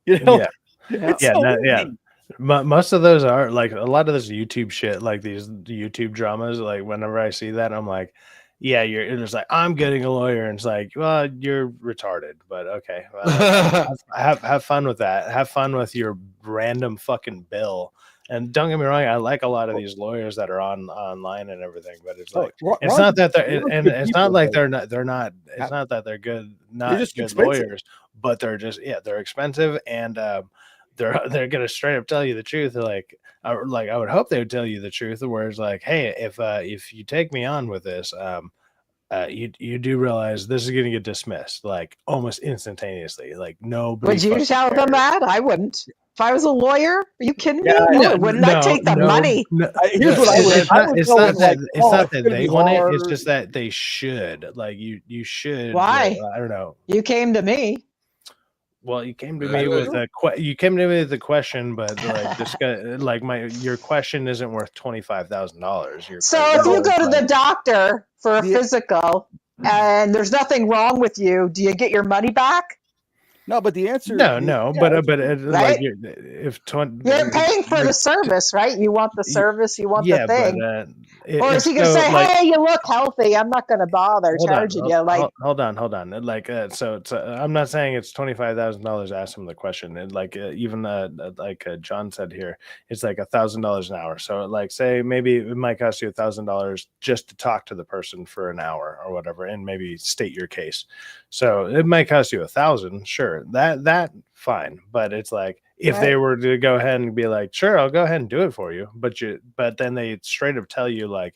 You know, Yeah. It's Yeah, so yeah. easy. Most of those are like a lot of this YouTube shit, like these YouTube dramas. Like whenever I see that, I'm like, yeah, it's like I'm getting a lawyer, and it's like, well, you're retarded, but okay, well, have fun with that. Have fun with your random fucking bill. And don't get me wrong, I like a lot of these lawyers that are online and everything, but it's like it's not that they're and it's not like they're not it's not that they're good, not just good expensive. lawyers, but they're just they're expensive and they're gonna straight up tell you the truth. Like I would hope they would tell you the truth. Where it's like, hey, if you take me on with this, you do realize this is gonna get dismissed like almost instantaneously. Like nobody. Would you tell them that? I wouldn't. If I was a lawyer, are you kidding me? Yeah, No, yeah, I wouldn't. I'd take the money. Here's what I would. It's not that it's that they want it. It's just that they should. Like you should. Why? I don't know. You came to me. Well, you came to me with a question, but like this guy, like your question isn't worth $25,000. So if you go to the doctor for a physical and there's nothing wrong with you, do you get your money back? No, but the answer. No, but Right? like if 20, You're paying for the service, right? You want the service, you want the thing. But or is he gonna say, "Hey, you look healthy. I'm not gonna bother charging you"? Like, hold on. Like, so it's I'm not saying it's $25,000. Ask him the question. And like even like John said here, it's like $1,000 an hour. So like, say maybe it might cost you $1,000 just to talk to the person for an hour or whatever, and maybe state your case. So it might cost you $1,000. Sure, that fine. But it's like if they were to go ahead and be like, sure, I'll go ahead and do it for you, but then they straight up tell you like,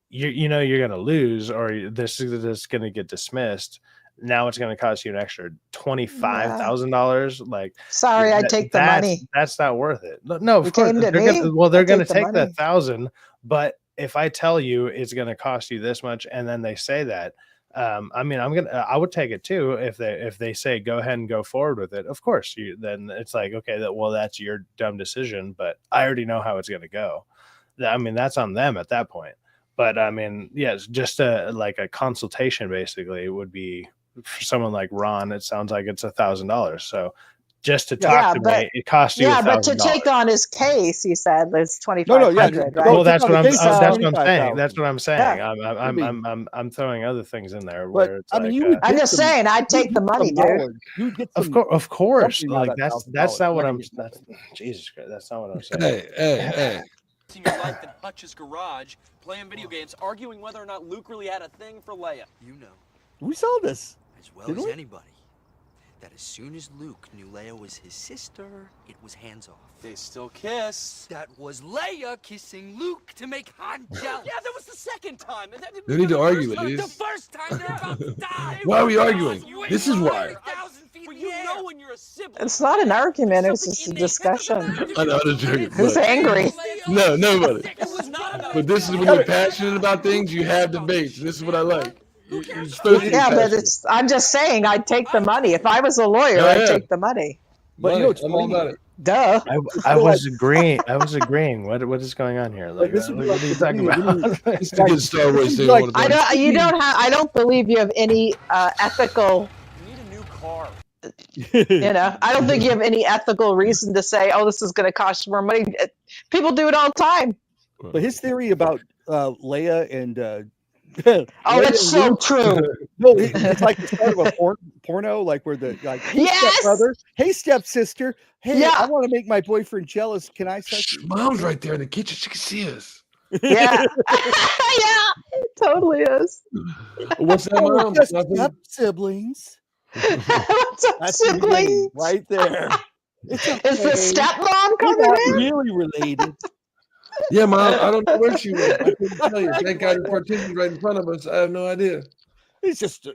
you know you're gonna lose or this is gonna get dismissed. Now it's gonna cost you an extra $25,000. Like, sorry, I'd take the money. That's not worth it. No, of You course came to they're me, they're I'd gonna take the take the money. 1,000, but if I tell you it's gonna cost you this much, and then they say that. I mean, I would take it too if they say go ahead and go forward with it. Of course, then it's like, okay, that's your dumb decision, but I already know how it's going to go. I mean, that's on them at that point. But I mean, yes, just like a consultation basically would be for someone like Ron. It sounds like it's $1,000. So just to talk to me, it costs you $1,000. But to take on his case, he said, it's $2,500. Right? Well, that's what I'm saying. That's what I'm saying. Yeah. I'm throwing other things in there. But, Where it's I mean, like, you would I'm get just some- saying, I'd take the money, dude. You get of course. something out Like of that that's not what I'm. $1,000. That's, Jesus Christ, that's not what I'm saying. Hey. In your life in Hutch's garage, playing video games, arguing whether or not Luke really had a thing for Leia. You know, We saw this. as well Didn't as we? anybody, that as soon as Luke knew Leia was his sister, it was hands off. They still kiss. That was Leia kissing Luke to make Han jealous. Yeah, that was the second time. No need to argue with The this. first time they're about to die. Why are we arguing? This is why. Well, you know when you're a sibling. It's not an argument. It's just a discussion. I know how to joke, Who's but- angry? No, nobody. But this is when you're passionate about things, you have debates. This is what I like. You're supposed to be Yeah, but passionate. I'm just saying, I'd take the money. If I was a lawyer, Yeah, I'd yeah. take the money. But you know, it's I'm all funny. about it. Duh. I was agreeing. What is going on here? Like, this is what are you talking like- about? It's a good Star Wars thing. like- I wanna buy. I don't believe you have any ethical, You need a new car. I don't think you have any ethical reason to say, oh, this is going to cost you more money. People do it all the time. But his theory about Leia and Oh, Leia it's and so Luke- true. No, it's like the start of a porno, like where the like, hey, Yes! stepbrother, hey, stepsister, hey, Yeah. I want to make my boyfriend jealous. Can I suck? Shh, Mom's right there in the kitchen. She can see us. Yeah. Yeah, it totally is. What's that, Oh, Mom? just Nothing? step siblings. What's up, That's the beginning, siblings? right there. It's okay. Is the stepmom We're coming not in? really related. Yeah, Mom. I don't know where she went. I couldn't tell you. Thank God the partition's right in front of us. I have no idea. It's just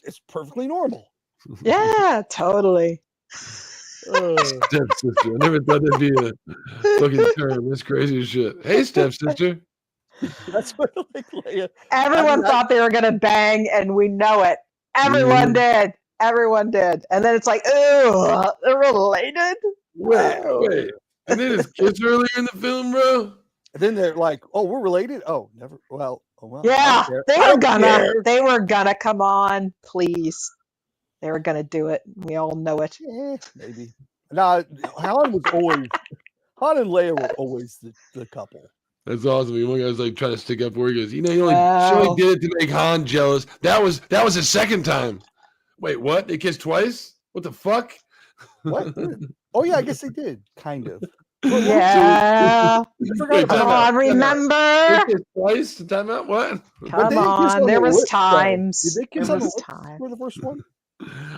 it's perfectly normal. Yeah, totally. Stepsister. I never thought that'd be a fucking term. That's crazy as shit. Hey, stepsister. That's what like Leia. Everyone thought they were gonna bang, and we know it. Everyone did. Everyone did. And then it's like, ooh, they're related. Wait. And then his kids earlier in the film, bro. And then they're like, "Oh, we're related." Oh, never. Well, oh, well. Yeah, I don't care. they I were don't gonna. care. They were gonna. Come on, please. They were gonna do it. We all know it. Maybe. No, Han and Leia were always the couple. That's awesome. One guy's like trying to stick up for her. He goes, you know, she only Wow. did it to make Han jealous. That was his second time. Wait, what? They kissed twice? What the fuck? What? Oh yeah, I guess they did. Kind of. Yeah. Wait, Come time on, out. remember? They kissed twice? Time out? What? Come on. There was times. Did they kiss There on the was lips time. for the first one?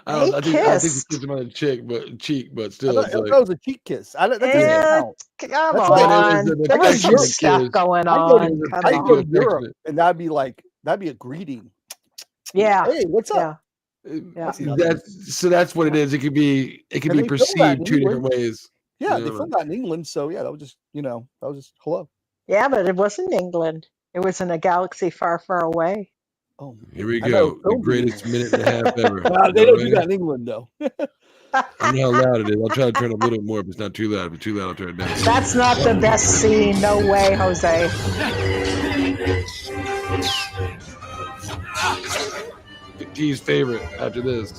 I think they kissed. kissed him on the cheek, but I still, thought it's that like, was a cheek kiss. That doesn't count. Come That's like- on. It was There was some affectionate stuff kiss. going I go to, on. Come I go to on. Europe, affectionate. and that'd be a greeting. Yeah. Hey, what's up? Yeah. That's what it is. It could be And they filmed that perceived in two England. different ways. Yeah, You they know? filmed that in England, so yeah, that was just hello. Yeah, but it wasn't England. It was in a galaxy far, far away. Oh, Here we I know, go. The filmed in greatest minute and a half ever. they don't do Right? that in England though. I know how loud it is. I'll try to turn it a little more if it's not too loud. If it's too loud, I'll turn it down. That's not the best scene. No way, Jose. G's favorite after this.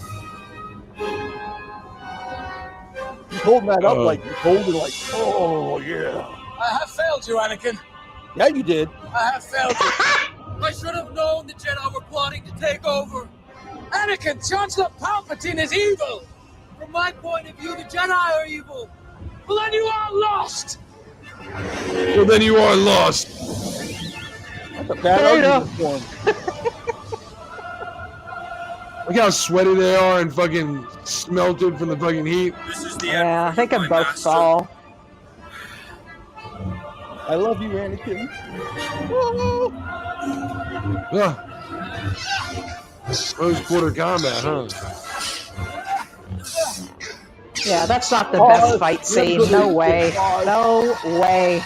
He's holding that up like oh yeah. I have failed you, Anakin. Yeah, you did. I have failed you. I should have known the Jedi were plotting to take over. Anakin, Chancellor Palpatine is evil. From my point of view, the Jedi are evil. Well, then you are lost. Well, then you are lost. That's a bad argument for him. Look how sweaty they are and fucking smelted from the fucking heat. Yeah, I think I'm both fall. I love you, Anakin. Close quarter combat, huh? Yeah, that's not the best fight scene. No way. No way.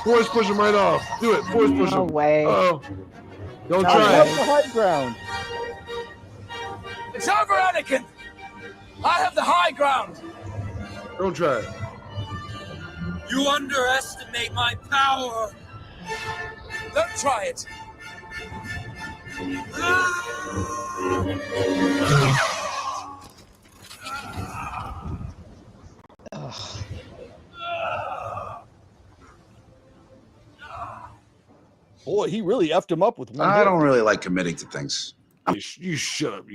Force push him right off. Do it. Force push him. No way. Oh, don't I try have it. the high ground. It's over, Anakin. I have the high ground. Don't try it. You underestimate my power. Don't try it. Boy, he really effed him up with one. I hit. don't really like committing to things. You shut up,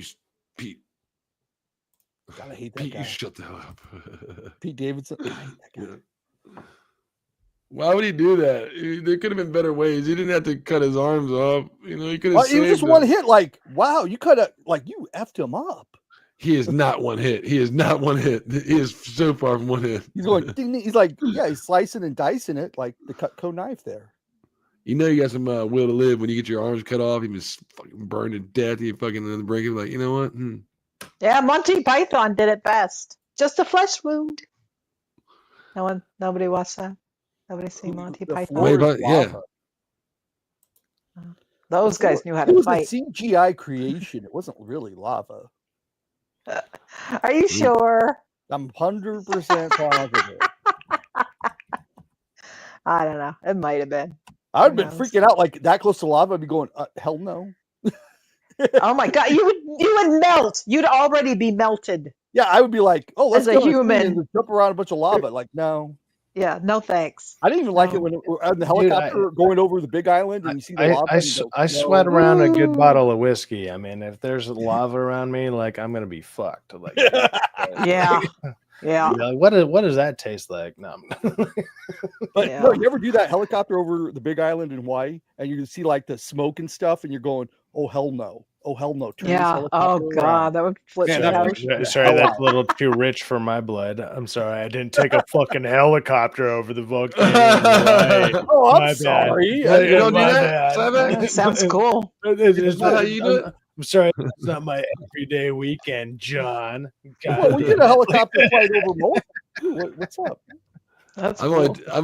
Pete. God, I hate that Pete, guy. you shut the hell up. Pete Davidson. I hate that guy. Yeah. Why would he do that? There could have been better ways. He didn't have to cut his arms off. You know, he could have Well, it was saved just one him. hit. Like, wow, you could have you effed him up. He is not one hit. He is not one hit. He is so far from one hit. He's going. Ding, ding. He's like, yeah, he's slicing and dicing it like the Cutco knife there. You know you got some will to live when you get your arms cut off. You just fucking burned to death. You fucking on the brink of like, you know what? Yeah, Monty Python did it best. Just a flesh wound. Nobody watched that. Nobody seen Monty Python. Wait, but yeah. Those guys knew how It to was fight. a CGI creation. It wasn't really lava. Are you sure? I'm 100% positive. I don't know. It might have been. I'd been freaking out like that close to lava. I'd be going, hell no. Oh my god, you would melt. You'd already be melted. Yeah, I would be like, oh, let's As a go human. and jump around a bunch of lava. Like, no. Yeah, no thanks. I didn't even like it when we're on the helicopter going over the big island and you see the lava. I sweat around a good bottle of whiskey. I mean, if there's lava around me, like I'm gonna be fucked. Like, Yeah. Yeah. You know, what does that taste like? No. But no, you ever do that helicopter over the big island in Hawaii and you can see like the smoke and stuff and you're going, oh hell no. Oh hell no. Turn this Yeah. helicopter Oh around. God, that would flip me out. Sorry, that's a little too rich for my blood. I'm sorry, I didn't take a fucking helicopter over the volcano. Oh, I'm My bad. sorry. You don't do My that? bad. That sounds cool. Is that how you do it? I'm sorry, it's not my everyday weekend, John. Well, we did a helicopter flight over Moab. What's up? That's I've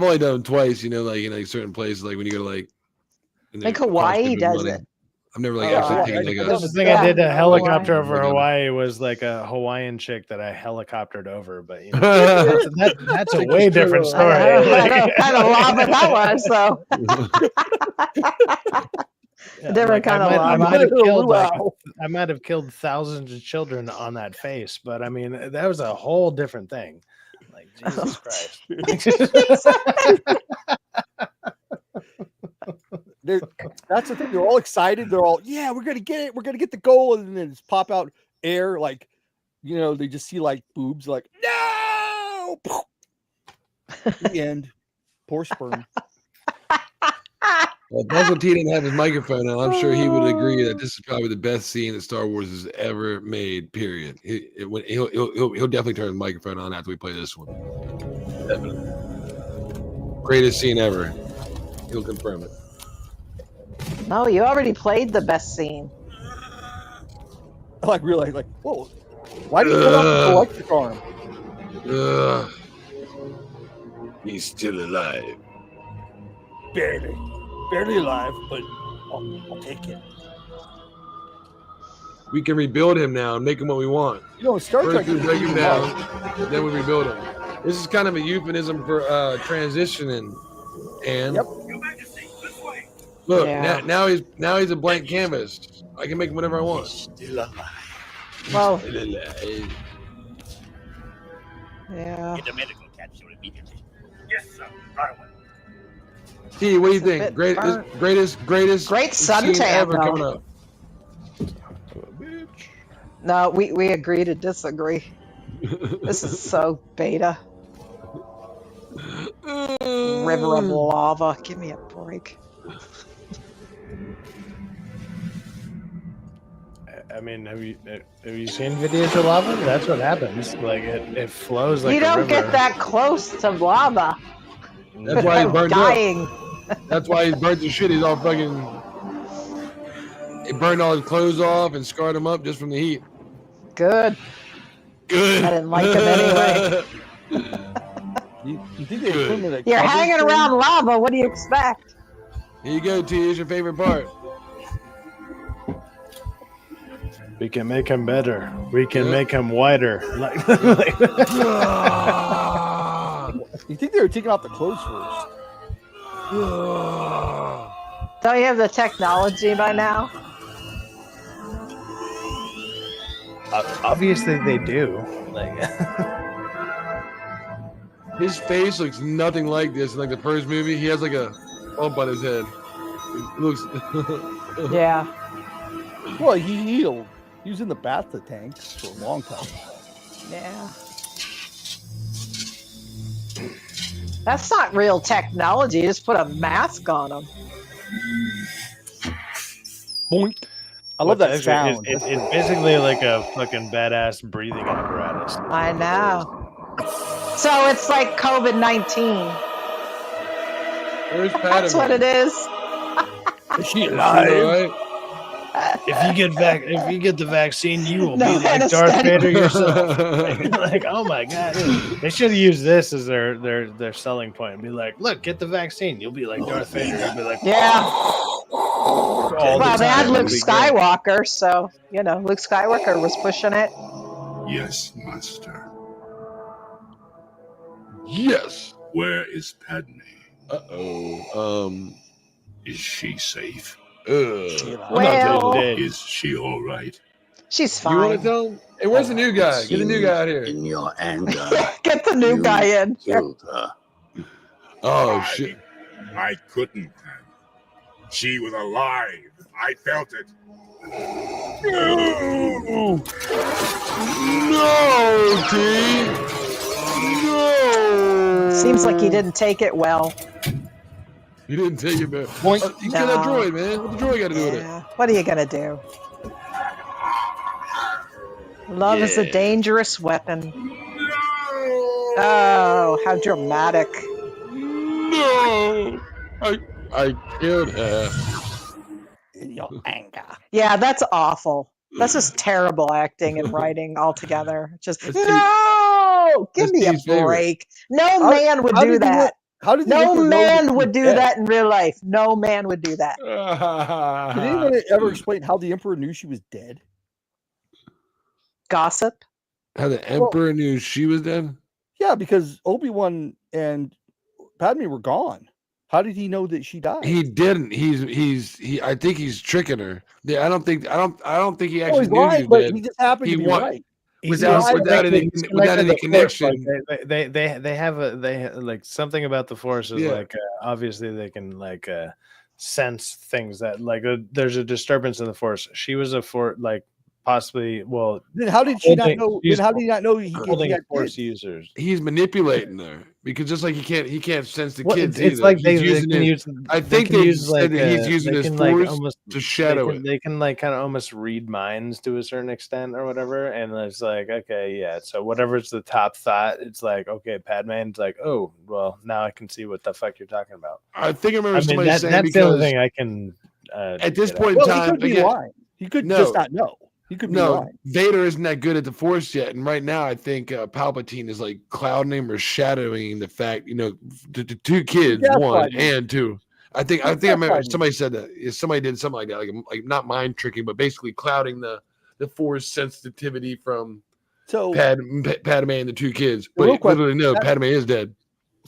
only done them twice. You know, like in like certain places, like when you go to like Hawaii does it. I've never like actually taken like a. The thing I did a helicopter over Hawaii was like a Hawaiian chick that I helicoptered over, but you know, that's a way different story. I know kind of lava that was, so. Different kind of lava. I might have killed thousands of children on that face, but I mean that was a whole different thing. Like Jesus Christ. That's the thing. They're all excited. They're all, yeah, we're gonna get it. We're gonna get the goal, and then just pop out air, like, you know, they just see like boobs, like no. The end. Poor sperm. Well, if Uncle T didn't have his microphone on, I'm sure he would agree that this is probably the best scene that Star Wars has ever made. Period. He'll definitely turn his microphone on after we play this one. Definitely. Greatest scene ever. He'll confirm it. No, you already played the best scene. I like realize, like, whoa, why did you cut off the electric arm? He's still alive. Barely alive, but I'll take it. We can rebuild him now and make him what we want. You know, Star Trek First we break him down, then we rebuild him. This is kind of a euphemism for transitioning. And look, now he's a blank canvas. I can make him whatever I want. Still alive. Well, Still alive. yeah. Get the medical capsule immediately. Yes, sir. Right away. T, what do you think? Greatest Great scene suntan ever though. coming up. No, we agree to disagree. This is so beta. River of lava. Give me a break. I mean, have you seen videos of lava? That's what happens. Like it flows like you a don't river. get that close to lava. That's why he's burned dying. up. That's why he's burnt to shit. He's all fucking. It burned all his clothes off and scarred him up just from the heat. Good. Good. I didn't like him anyway. You think they put him in a You're cover hanging thing? around lava. What do you expect? Here you go, T. It's your favorite part. We can make him better. We can make him whiter. You think they were taking off the clothes first? Don't you have the technology by now? Obviously, they do. Like his face looks nothing like this in like the first movie. He has like a bump on his head. It looks. Yeah. Well, he healed. He was in the bathtub tanks for a long time. Yeah. That's not real technology. You just put a mask on him. Boink. I love that Actually, sound. It's basically like a fucking badass breathing apparatus. I know. So it's like COVID-19. Where's Pat? That's what it is. Is she alive? If you get the vaccine, you will No, be like Darth anesthetic. Vader yourself. Like, oh my god, they should have used this as their selling point and be like, look, get the vaccine, you'll be like Darth Vader. You'll be like, Yeah. all Well, the they had time. Luke It'll be great. Skywalker, so you know Luke Skywalker was pushing it. Yes, master. Yes. Where is Padme? Is she safe? Well, Is she all right? she's You want to fine. tell him? Hey, where's the new guy? Get the new guy out here. In your anger, Get the new guy in. killed her. Oh shit! I couldn't have. She was alive. I felt it. No, no, T. No. Seems like he didn't take it well. He didn't take it, man. Boink. He's got that droid, man. What the droid got to do with it? Yeah. What are you gonna do? Love is a dangerous weapon. Oh, how dramatic! No, I killed her. In your anger. Yeah, that's awful. That's just terrible acting and writing altogether. Just That's no, give that's me a Steve's favorite. break. No man would how do did the- that. How did the No Emperor know man that would she do was dead? that in real life. No man would do that. Did anyone ever explain how the Emperor knew she was dead? Gossip. How the Emperor knew she was dead? Yeah, because Obi-Wan and Padme were gone. How did he know that she died? He didn't. I think he's tricking her. Yeah, I don't think he No, actually he's knew lying, she was but dead. he just happened to be won- right. Without any connection. They have like something about the Force is Yeah. like obviously they can like sense things that like there's a disturbance in the Force. She was like possibly Then how did she not holding- know? she's Then how did he not know he holding had Force kids? users? He's manipulating her because just like he can't sense the Well, kids it's either. like He's they using can his- use. I think can they use said that he's they using his can, like, force almost to shadow it. They can like kind of almost read minds to a certain extent or whatever, and it's like okay, yeah. So whatever's the top thought, it's like okay, Padman's like, oh well, now I can see what the fuck you're talking about. I think I remember somebody saying that's the only because thing I can. at this get out. point in Well, he time, could be again, lying. He could just not know. He could be lying. Vader isn't that good at the Force yet, and right now I think Palpatine is like clouding him or shadowing the fact, the two kids, one gaslighting him. and two. I think I remember gaslighting him. somebody said that. Yeah, somebody did something like that, like not mind tricking, but basically clouding the Force sensitivity from So Padme and the two kids. The real But question- literally, no, that- Padme is dead.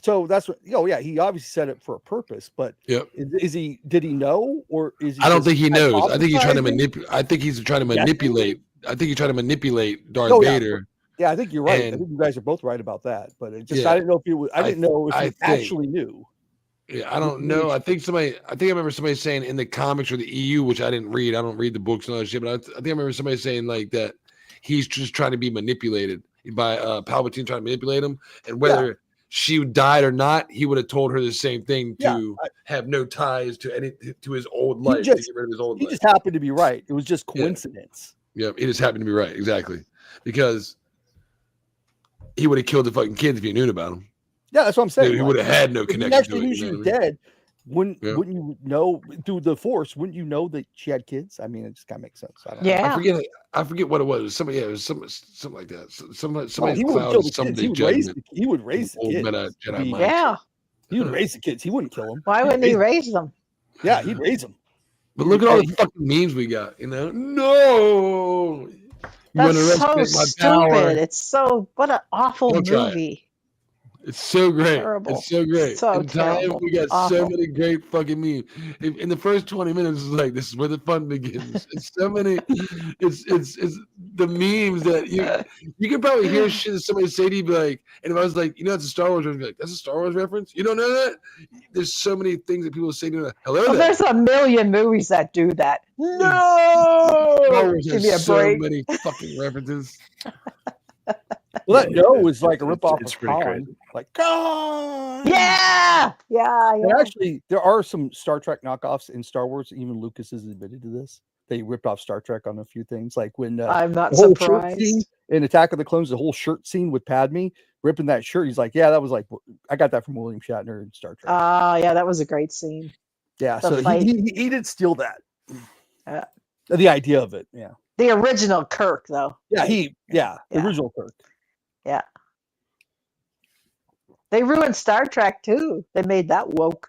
So that's what. Oh yeah, he obviously said it for a purpose. But Yep. is he? Did he know, or is he? I don't just think he knows. I think he's trying to hypothesizing? manipulate. I think he's trying to Guessing? manipulate. I think he's trying to manipulate Darth Oh, yeah. Vader. Yeah, I think you're right. I And- think you guys are both right about that. But it just Yeah. I didn't know if it was. I didn't know if I he think- actually knew. Yeah, I don't know. I think I remember somebody saying in the comics or the EU, which I didn't read. I don't read the books and all that shit. But I think I remember somebody saying like that he's just trying to be manipulated by Palpatine, trying to manipulate him, and whether she died or not, he would have told her the same thing to have no ties to his old life, to get rid of his old He life. just happened to be right. It was just coincidence. Yeah, he just happened to be right, exactly, because he would have killed the fucking kids if he knew about them. Yeah, that's what I'm saying. He would have had no if you connection actually to it. knew You she know was what I mean? dead. Wouldn't Yeah. you know through the Force? Wouldn't you know that she had kids? I mean, it just kind of makes sense. I don't know. I forget what it was. Somebody, it was something like that. Somebody he wouldn't kill clouded the kids. somebody's He would raise. judgment. He would raise the Old kids. Jedi He- mind. Yeah. He would raise the kids. He wouldn't kill them. Why wouldn't he raise them? Yeah, he'd raise them. But look at all the fucking memes we got. No. You That's underestimate so my stupid. power. It's so what an awful Don't try it. movie. It's so great. Terrible. It's so great. So In time, terrible. we got so Awful. many great fucking memes. In the first 20 minutes, it's like this is where the fun begins. It's so many. It's the memes that you can probably hear shit that somebody say to you, be like, and if I was like, it's a Star Wars reference, be like, that's a Star Wars reference. You don't know that? There's so many things that people say to you. Hello Well, there. there's a million movies that do that. No, Star Wars give me a has so break. many fucking references. Well, that no was like a ripoff it's of pretty Khan. crazy. Like Khan. Yeah. And actually, there are some Star Trek knockoffs in Star Wars. Even Lucas has admitted to this. They ripped off Star Trek on a few things, like when I'm not the whole shirt surprised. scene in Attack of the Clones, the whole shirt scene with Padme ripping that shirt. He's like, "Yeah, that was like I got that from William Shatner in Star Trek." Yeah, that was a great scene. Yeah, the so fight. he did steal that. The idea of it, yeah. The original Kirk, though. Yeah, the original Kirk. Yeah. They ruined Star Trek too. They made that woke.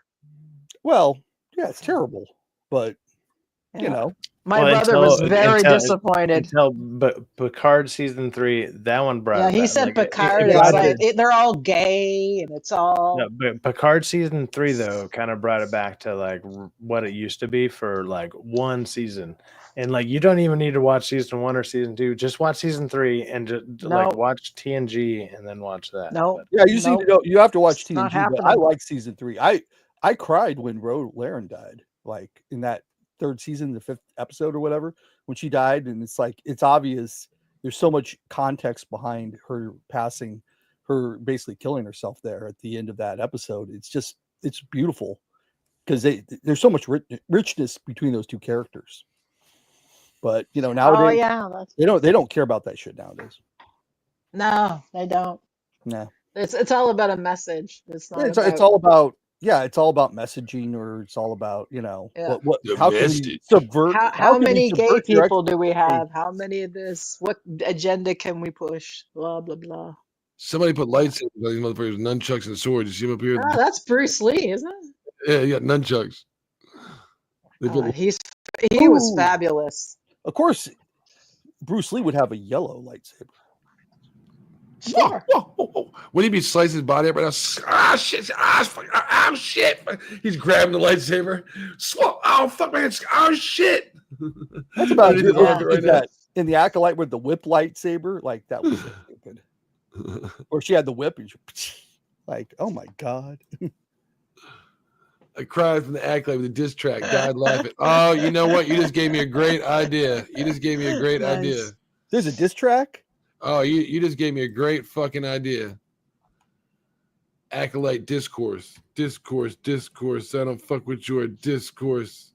Well, yeah, it's terrible, but you know, My brother was very disappointed. But Picard season 3, that one brought. Yeah, he back, said like, it Picard is brought like it- they're all gay and it's all. No, but Picard season 3 though kind of brought it back to like what it used to be for like one season, And like, you don't even need to watch season 1 or season 2. Just watch season 3 and just like watch TNG and then watch that. No, Yeah, you just need to know. You have to watch It's not TNG. But I happening. like season 3. I cried when Ro Laren died, like in that 3rd season, the 5th episode or whatever, when she died, and it's like it's obvious. There's so much context behind her passing, her basically killing herself there at the end of that episode. It's beautiful because there's so much richness between those two characters. But Oh nowadays yeah, they don't care about that shit nowadays. no, they don't. No, It's all about a message. It's not. it's all about it's all about messaging, or it's all about Yeah. what The how can we message. subvert? How can we many gay subvert your people do we expectations? have? How many of this? What agenda can we push? Blah blah blah. Somebody put lightsabers on these motherfuckers, nunchucks and swords. You see him up here? Oh, that's Bruce Lee, isn't it? Yeah, you got nunchucks. They put He was Ooh. fabulous. Of course, Bruce Lee would have a yellow lightsaber. Sure. When he be slicing his body up right now, ah shit, ah shit. He's grabbing the lightsaber. Oh fuck man, oh shit. That's about Underneath it. his armpit right now. That in the Acolyte with the whip lightsaber, like that was so stupid. Or she had the whip, and like, oh my god. I cried from the Acolyte with the diss track. God laughing. Oh, you know what? You just gave me a great idea. You just gave me a great idea. There's a diss track. Oh, you just gave me a great fucking idea. Acolyte discourse. I don't fuck with your discourse.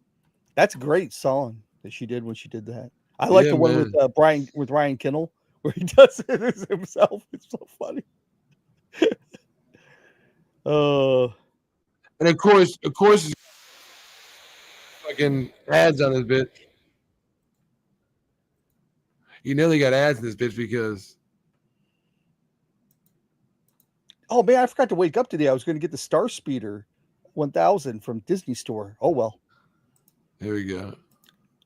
That's a great song that she did when she did that. I like the one with Ryan Kinnell where he does it as himself. It's so funny. And of course, fucking ads on this bitch. You know they got ads in this bitch because. Oh man, I forgot to wake up today. I was going to get the Star Speeder 1000 from Disney Store. Oh well. There we go.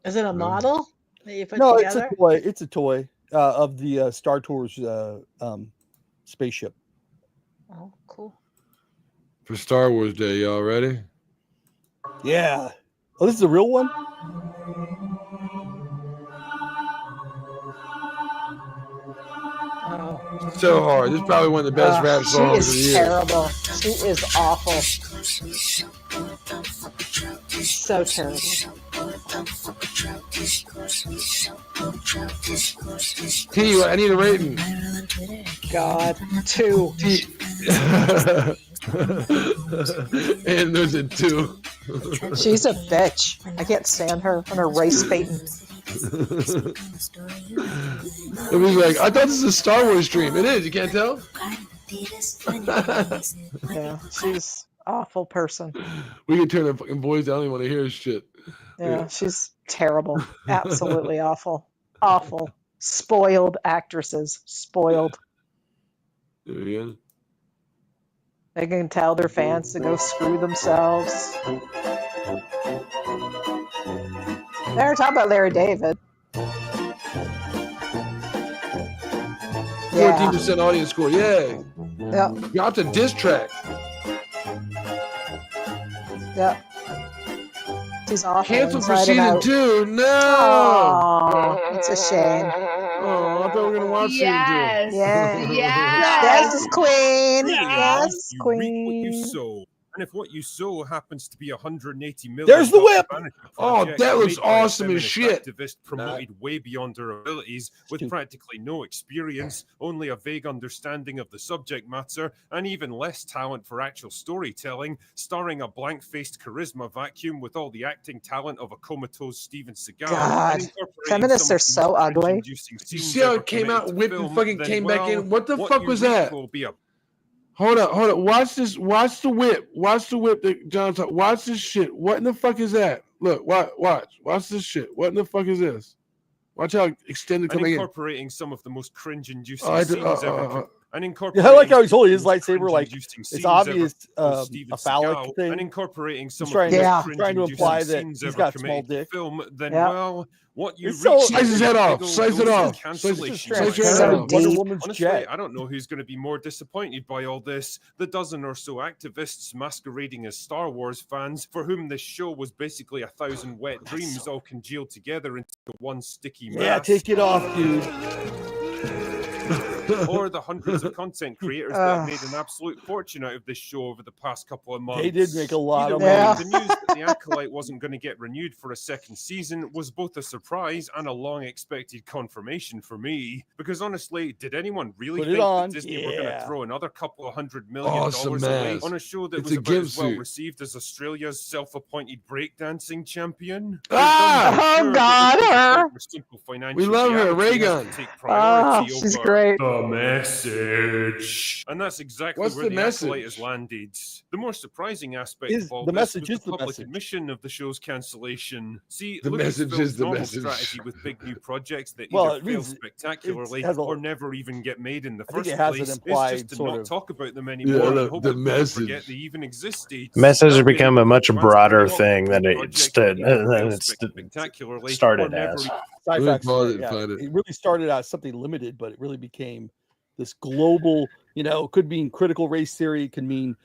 Is it a model that you put No, together? it's a toy. It's a toy of the Star Tours spaceship. Oh, cool. For Star Wars Day, y'all ready? Yeah. Oh, this is a real one? Oh. So hard. This is probably one of the best rap songs of the She is year. terrible. She is awful. So terrible. T, I need a rating. God, 2. And there's a 2. She's a bitch. I can't stand her and her race baiting. It was like, I thought this was a Star Wars stream. It is. You can't tell? Yeah, she's awful person. We can turn our fucking voice down. I don't even want to hear shit. Yeah, she's terrible. Absolutely awful. Awful. Spoiled actresses. Spoiled. There we go. They can tell their fans to go screw themselves. They were talking about Larry David. 14% audience score. Yeah. Yep. Dropped a diss track. Yep. She's awful. Cancel for inside and season out. 2. No. Aw, it's a shame. Oh, I thought we were gonna watch season 2. Yeah. Yes. Yes, queen. Yes. Yes, You reap what you queen. sow. And if what you sow happens to be 180 million, There's the whip! vanity Oh, project that looks made by a awesome as feminist shit. Activist promoted way beyond her abilities, with practically no experience, only a vague understanding of the subject matter, and even less talent for actual storytelling, starring a blank-faced charisma vacuum with all the acting talent of a comatose Steven Seagal. God, and incorporating feminists some are of the so most ugly. cringe-inducing You scenes see how ever it came committed out, to whipped and film, fucking then, came back well, in? What the fuck you was reap that? will be a Hold up. Watch this. Watch the whip. Watch the whip that John's talking. Watch this shit. What in the fuck is that? Look, watch this shit. What in the fuck is this? Watch how extended and coming in. incorporating some of the most cringe-inducing Oh, scenes ever. and Yeah, incorporating I like how he's holding his some of the most lightsaber like cringe-inducing it's scenes obvious ever from Steven a phallic Seagal, thing. and incorporating some He's of trying the to most trying to cringe-inducing imply that scenes he's ever got small committed to dick. film, then Yep. well, what you It's so reach Slice his is head a off. big old Slice it dose off. of cancellation. It's Slice your head transparent off. Wonder deep. Woman's Honestly, jet. I don't know who's going to be more disappointed by all this. The dozen or so activists masquerading as Star Wars fans for whom this show was basically 1,000 wet dreams all congealed together into one sticky Yeah, mass. take it off, dude. Or the hundreds of content creators that have made an absolute fortune out of this show over the past couple of months. They did make a lot Either of way, money. the news that The Acolyte wasn't going to get renewed for a second season was both a surprise and a long-expected confirmation for me. Because honestly, did anyone really Put it think on. that Disney were going to Yeah. throw another couple of $100 million Awesome away ass. on a show that It's was a about gimp as well suit. received as Australia's self-appointed breakdancing champion? Ah! Oh, God, her. Simple financial We love her, reality has Reagan. to take Oh, priority she's over great. the message. And that's exactly What's where the the Acolyte has message? landed. The more surprising aspect Is of all the this message was is the the public message. admission of the show's cancellation. See, The message Lucasfilm's is the normal message. strategy with big new projects that Well, either it fail means spectacularly has a- or never even get made in the I think first it has an place is implied just to sort not of- talk about them Yeah, anymore and hope the that people forget message. they even existed. Message has That way, become a when much fans broader talk thing about than projects it's that either fail started spectacularly or never as. Sci-Fi's Find right, it, yeah. find it. It really started out as something limited, but it really became this global, it could mean critical race theory, it could mean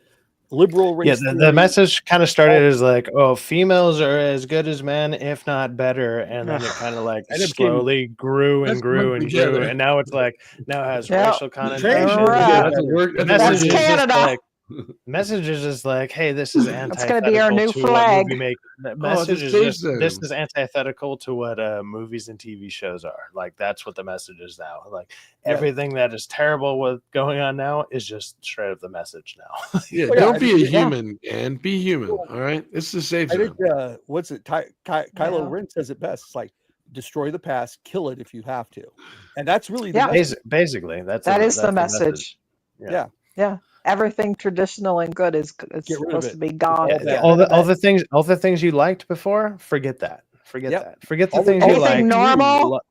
liberal race Yeah, theory. the message kind of started as like, oh, females are as good as men, if not better, and then it kind of like And it became- slowly grew and Let's grew work and together. grew, and now it's like now it has Yeah. racial Trans connotations. should Right. get That's a better. work. The That's a message work. is just Canada. like message is just like, hey, this is That's gonna be our antithetical new to what flag. movie make. The Oh, message just is save just them. this is antithetical to what movies and TV shows are. Like that's what the message is now. Like Yeah. everything that is terrible with going on now is just straight up the message now. Yeah, Well, yeah, don't I be mean, a human and be human. All right, it's the safe I think zone. what's it? Kylo Ren says it best. It's like destroy the past, kill it if you have to, and that's really the Yeah. message. Basically, that's The message. Yeah. Yeah. Everything traditional and good is Get rid of supposed it. to be gone. Yeah, Get all rid of the it. all the things you liked before, forget that. Forget Yep. that. Forget the All the things you Anything liked. normal,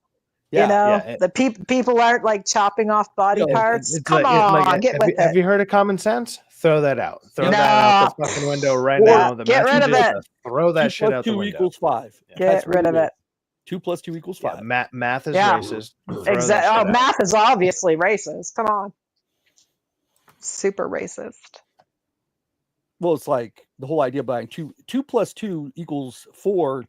Yeah. you know, yeah, the people aren't like chopping off body parts. It's Come like, on, get with have it. you heard of common sense? Throw that out. Throw No. that out the fucking window right Or- now. The Get rid message of is it. to throw that 2 shit plus out the 2 window. equals 5. Get That's what rid of it. 2 plus 2 equals 5. Yeah, math is Yeah. racist. Throw that Exactly. shit Oh, out. math is obviously racist. Come on. Super racist. Well, it's like the whole idea behind 2 plus 2 equals 4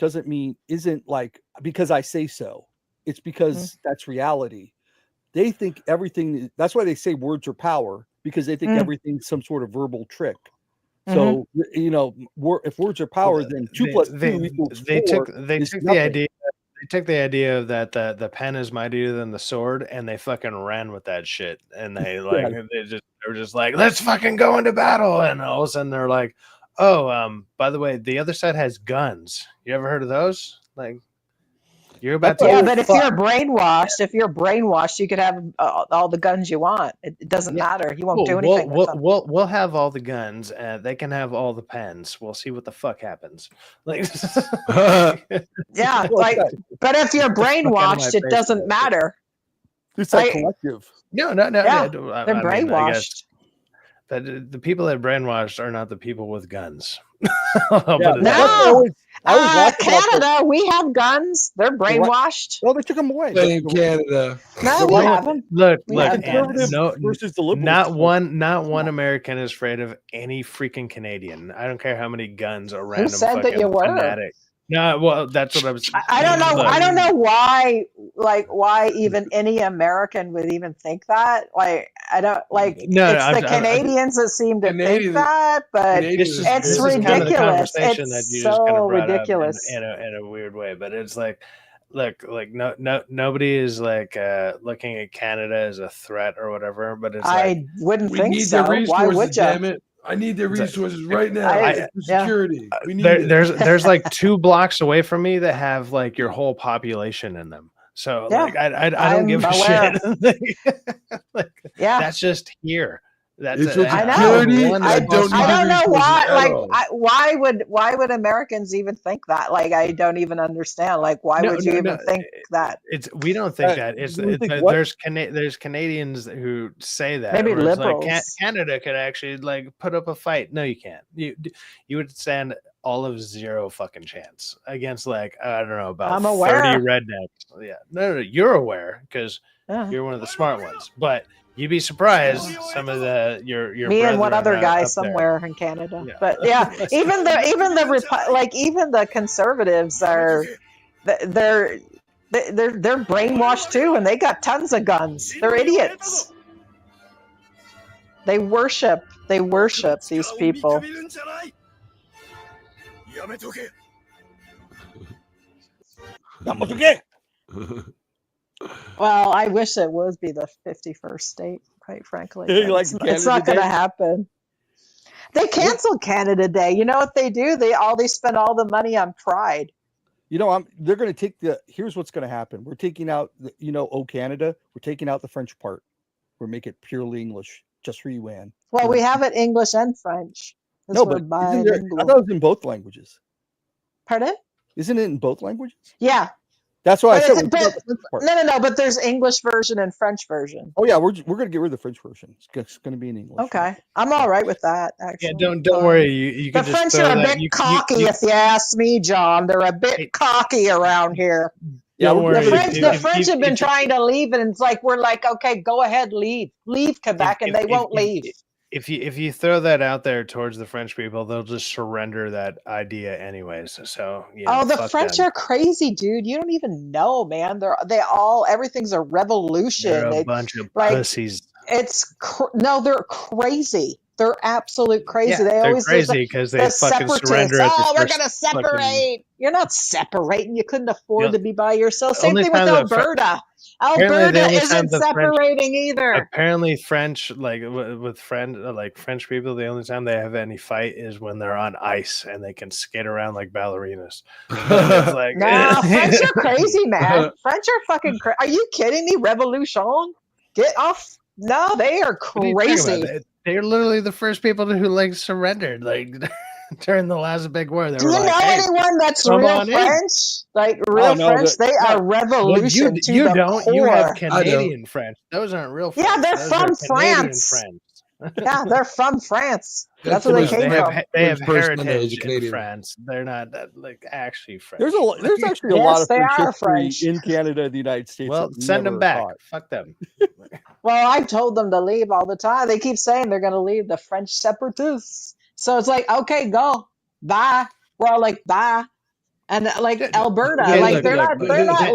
isn't like because I say so. It's because that's reality. They think everything. That's why they say words are power, because they think everything's some sort of verbal trick. So if words are power, then 2 plus 2 equals 4. They took is the nothing. idea. They took the idea that the pen is mightier than the sword, and they fucking ran with that shit. And they they were just like, let's fucking go into battle. And all of a sudden they're like, oh, by the way, the other side has guns. You ever heard of those? Like, you're about to. Yeah, but if you're brainwashed, you could have all the guns you want. It doesn't matter. You won't do anything with them. We'll have all the guns, and they can have all the pens. We'll see what the fuck happens. Like, Yeah, like, but if you're brainwashed, it doesn't matter. It's like Right? collective. No. Yeah, I they're mean, I guess brainwashed. that the people that brainwashed are not the people with guns. Yeah, I'll put it that way. No, I always laugh about Canada, we have guns. They're brainwashed. Well, they took them away. In Canada. No, we have them. Look, We look, have and conservative no, versus the liberals. not one American is afraid of any freaking Canadian. I don't care how many guns a random said that fucking you were? fanatic. No, well, that's what I was. I don't know. Look, I don't know why. Like, why even any American would even think that? Like, I don't like. No, it's the Canadians that seem to think that, but This is it's kind of the ridiculous. conversation It's that you just kind so of brought ridiculous. up in a weird way. But it's like, look, like nobody is like looking at Canada as a threat or whatever. But it's like, I wouldn't We think need so. the resources, Why would you? damn it. I need the resources right now I- for security. We need it. there's like 2 blocks away from me that have like your whole population in them. So Yeah, like I don't I'm give a aware. shit. Like, Yeah, that's just here. That's It's a, with I know. security. one I that don't I need don't the know resources why. at Like, all. why would Americans even think that? Like, I don't even understand. Like, why would you even think that? We don't think that. we think what? There's Canadians who say that. Maybe where it's like liberals. Canada could actually like put up a fight. No, you can't. You would stand all of zero fucking chance against like I don't know about I'm aware. 30 rednecks. Yeah, no, you're aware because Yeah. you're one of the smart ones. But you'd be surprised some of your Me and one brethren other guy up there. somewhere in Canada. Yeah. But yeah, even the conservatives are they're brainwashed too, and they got tons of guns. They're idiots. They worship these people. Well, I wish it would be the 51st state, quite frankly. Yeah, you but like it's not Canada going to Day? happen. They canceled Canada Day. You know what they do? They spend all the money on Pride. You know, they're going to take here's what's going to happen. We're taking out oh Canada, we're taking out the French part. We're making it purely English, just for you, Anne. Well, we have it English and French. No, but isn't there, I thought it was in both languages. Pardon? Isn't it in both languages? Yeah. That's why I said no, but there's English version and French version. Oh yeah, we're going to get rid of the French version. It's going to be in English. Okay, I'm all right with that. Actually, Yeah, don't worry. You the can French just throw are a that. bit cocky, if you ask me, John. They're a bit cocky around here. Yeah, the French have been trying to leave, and it's like we're like, okay, go ahead, leave Quebec, and they won't leave. If you throw that out there towards the French people, they'll just surrender that idea anyways. So the French are crazy, dude. You don't even know, man. Everything's a revolution. They're a bunch of pussies. They're crazy. They're absolute crazy. Yeah, they're always crazy because they fucking surrender. We're gonna separate. You're not separating. You couldn't afford to be by yourself. Same thing with Alberta. Alberta isn't separating either. Apparently, French with French people, the only time they have any fight is when they're on ice and they can skate around like ballerinas. It's like, no, French are crazy, man. French are fucking crazy. Are you kidding me? Revolution? Get off. No, they are crazy. They're literally the first people who surrendered during the last big war. Do you know anyone that's real French? French? They are revolution to the core. You have Canadian French. Those aren't real French. Yeah, they're from France. Yeah, they're from France. That's where they came from. They have heritage in France. They're not actually French. There's actually a lot of French history in Canada and the United States. Well, send them back. Fuck them. Well, I told them to leave all the time. They keep saying they're going to leave, the French separatists. So it's like, okay, go, bye. We're all like, bye. And Alberta, they're not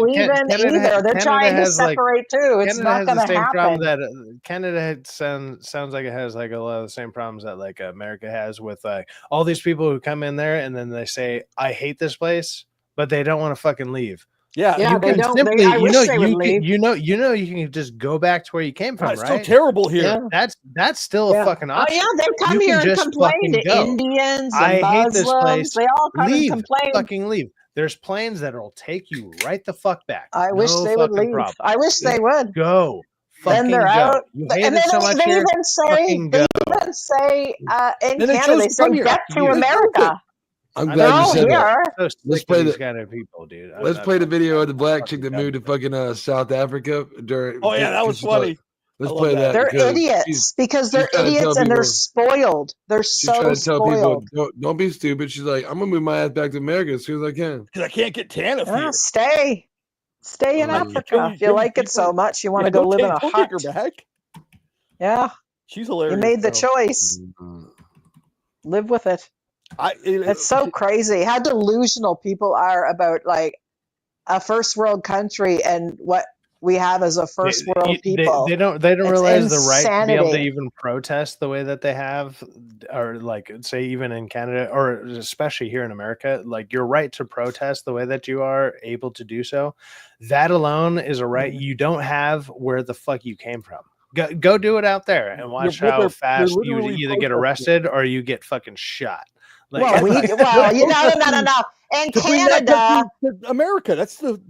leaving either. They're trying to separate too. It's not going to happen. Canada sounds like it has a lot of the same problems that America has with all these people who come in there and then they say, I hate this place, but they don't want to fucking leave. Yeah, they don't. I wish they would leave. You can just go back to where you came from. It's right? so terrible here. Yeah. That's still a fucking option. Oh yeah, they come here and complain to Indians and Muslims. Hate this place. They all come and complain. Fucking leave. There's planes that'll take you right the fuck back. I wish they would leave. Problem. I wish they would go. Then they're out. You hate it so much they here. even say in Canada, they say "Death to America." I'm glad you said that. Let's play these kind of people, dude. Let's play the video of the black chick that moved to fucking South Africa during. Oh yeah, that was funny. Let's play that. They're idiots because they're idiots and they're spoiled. They're so spoiled. Don't be stupid. She's like, I'm gonna move my ass back to America as soon as I can. Because I can't get TANF here. Stay in Africa. If you like it so much, you want to go live in a hut. Back. Yeah, she's hilarious. You made the choice. Live with it. It's so crazy how delusional people are about a first world country and what we have as a first world people. They don't realize the right to be able to even protest the way that they have, or say even in Canada, or especially here in America, your right to protest the way that you are able to do so. That alone is a right you don't have where the fuck you came from. Go do it out there and watch how fast you either get arrested or you get fucking shot. No. In Canada, America. That's the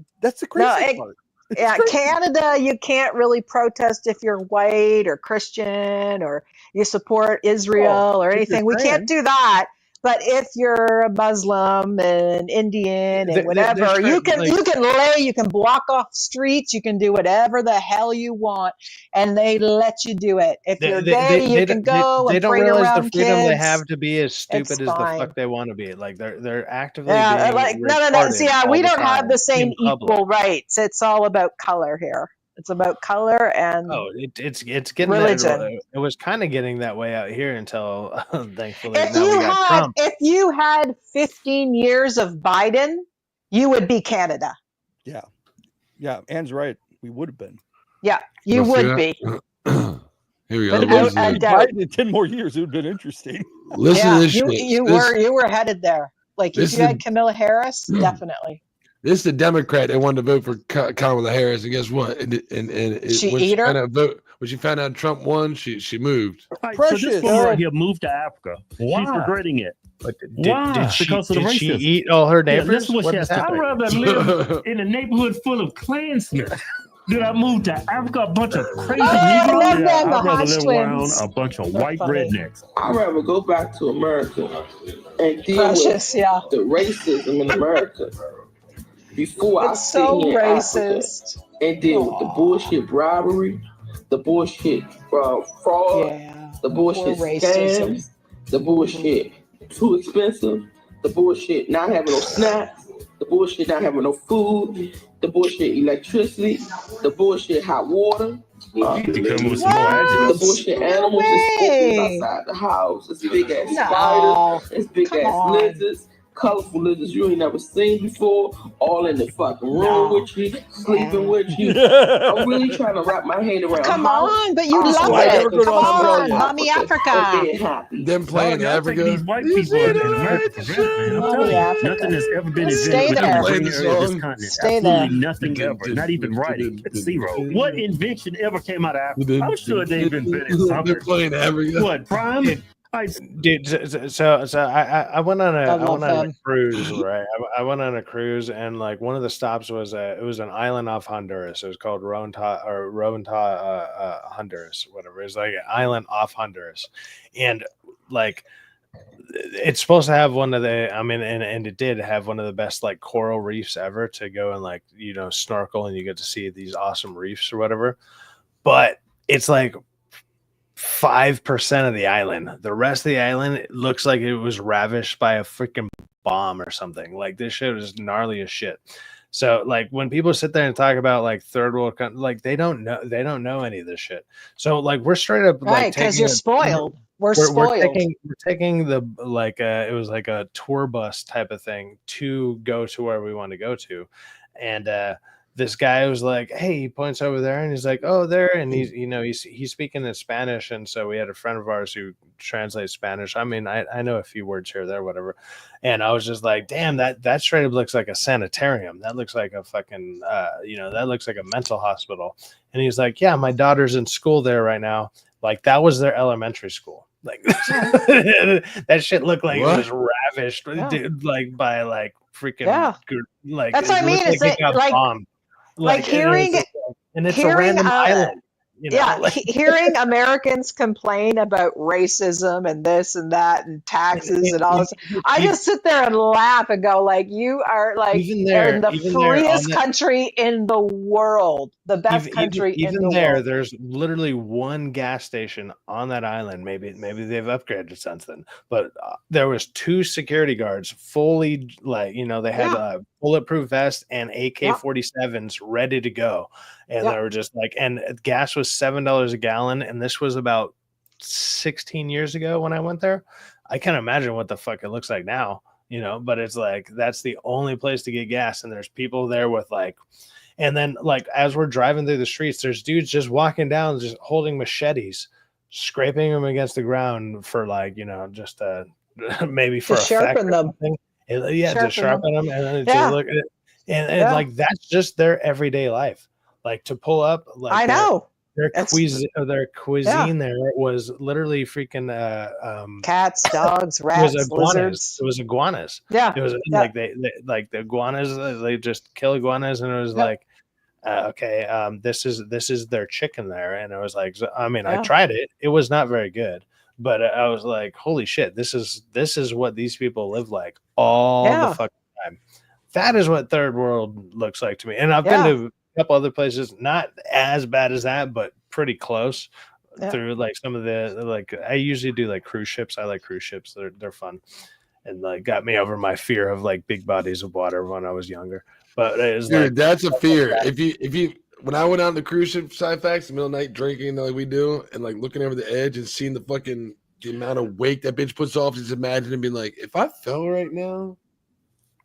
crazy part. Yeah, Canada, you can't really protest if you're white or Christian or you support Israel or if you're anything. We can't trans. do that. But if you're a Muslim and Indian and whatever, you can you can block off streets, you can do whatever the hell you want, and they let you do it. If you're gay, you can go and don't pray realize the around freedom they kids. have to be as stupid It's as the fine. fuck they want to be. Like they're actively Yeah, being like no. retarded See, all we the don't have time the same in public. equal rights. It's all about color here. It's about color and It's getting religion. that, it was kind of getting that way out here until thankfully If now we got Trump. if you had 15 years of Biden, you would be Canada. Yeah. Yeah. Anne's right. We would have been. Yeah, you would be. Here we go. Without a doubt. Biden in 10 more years, it would have been interesting. Listen to this you, shit. you were headed there. Like if you had Kamala Harris, definitely. This is the Democrat that wanted to vote for Kamala Harris, and guess what? And when she found out Trump won, she moved. Right, so this woman right here moved to Africa. Why? She's regretting it. Why? Did she, Because of the did racism. she Eat all her neighbors? Listen what she has to say. I'd rather live in a neighborhood full of Klansmen than I move to Africa, a bunch of crazy I Negroes. love them, the I'd rather Hodge live around twins. a bunch of They're white funny. rednecks. I'd rather go back to America and deal Precious, with yeah. the racism in America before I It's sit so here in racist. Africa and deal with the bullshit bribery, the bullshit fraud, the bullshit Poor racism. scams, the bullshit too expensive, the bullshit not having no snacks, the bullshit not having no food, the bullshit electricity, the bullshit hot water. The bullshit animals just opens outside the house. It's big ass spiders, it's big ass lizards, colorful lizards you ain't never seen before, all in the fucking room with you, sleeping with you. I'm really trying to wrap my head around. Come how on, but you I love survived it. Come on, to mommy and Africa. being happy. Them playing Africa. These white people in America, man. I'm telling you, nothing has ever been Stay invented there. within the area of this continent. Stay Absolutely there. nothing ever. Not even writing. Zero. What invention ever came out of Africa? I'm sure they've invented something. They're playing Africa. What, prime? Dude, so I went on a cruise, right? I went on a cruise, and like one of the stops was it was an island off Honduras. It was called Roventa, Honduras, whatever. It's like an island off Honduras, and like it's supposed to have one of the, I mean, and it did have one of the best like coral reefs ever to go and like, you know, snorkel and you get to see these awesome reefs or whatever. But it's like 5% of the island. The rest of the island, it looks like it was ravished by a freaking bomb or something. Like this shit was gnarly as shit. So like when people sit there and talk about like third world countries, like they don't know any of this shit. So like we're straight up Right, because you're spoiled. We're spoiled. We're taking the like it was like a tour bus type of thing to go to where we want to go to, and this guy was like, hey, he points over there and he's like, oh, there. And he's, you know, he's speaking in Spanish. And so we had a friend of ours who translates Spanish. I mean, I know a few words here or there, whatever. And I was just like, damn, that straight up looks like a sanitarium. That looks like a fucking, you know, that looks like a mental hospital. And he's like, yeah, my daughter's in school there right now. Like that was their elementary school. Like that shit looked like it was ravished, dude, like by like freaking, like that's what I mean. It's like bombed. Like hearing it's a random island. You know, yeah, like, hearing Americans complain about racism and this and that and taxes and all this. I just sit there and laugh and go, like, you are like in the freest country in the world, the best country in the world. There's literally one gas station on that island. Maybe they've upgraded since then, but there was 2 security guards fully, like, you know, they had a bulletproof vest and AK-47s ready to go. And they were just like, and gas was $7 a gallon. And this was about 16 years ago when I went there. I can't imagine what the fuck it looks like now, you know, but it's like, that's the only place to get gas. And there's people there with like, and then like, as we're driving through the streets, there's dudes just walking down, just holding machetes, scraping them against the ground for like, you know, just maybe for to sharpen them. To sharpen them. And to look at it. And like, that's just their everyday life. Like to pull up, like I know their cuisine there was literally freaking cats, dogs, rats, lizards. It was iguanas. Yeah, it was like they like the iguanas. They just kill iguanas, and it was like this is their chicken there. And I was like, I mean, I Yeah. tried it. It was not very good, but I was like, holy shit, this is what these people live like all the Yeah. fucking time. That is what third world looks like to me. And I've been Yeah. to a couple other places, not as bad as that, but pretty close. Yeah. Through like some of the, like, I usually do like cruise ships. I like cruise ships. They're fun, and like got me over my fear of like big bodies of water when I was younger. But it was Dude, like, that's a fear. If you when I went on the cruise ship side facts, the middle of the night drinking like we do, and like looking over the edge and seeing the amount of weight that bitch puts off, just imagine and being like, if I fell right now.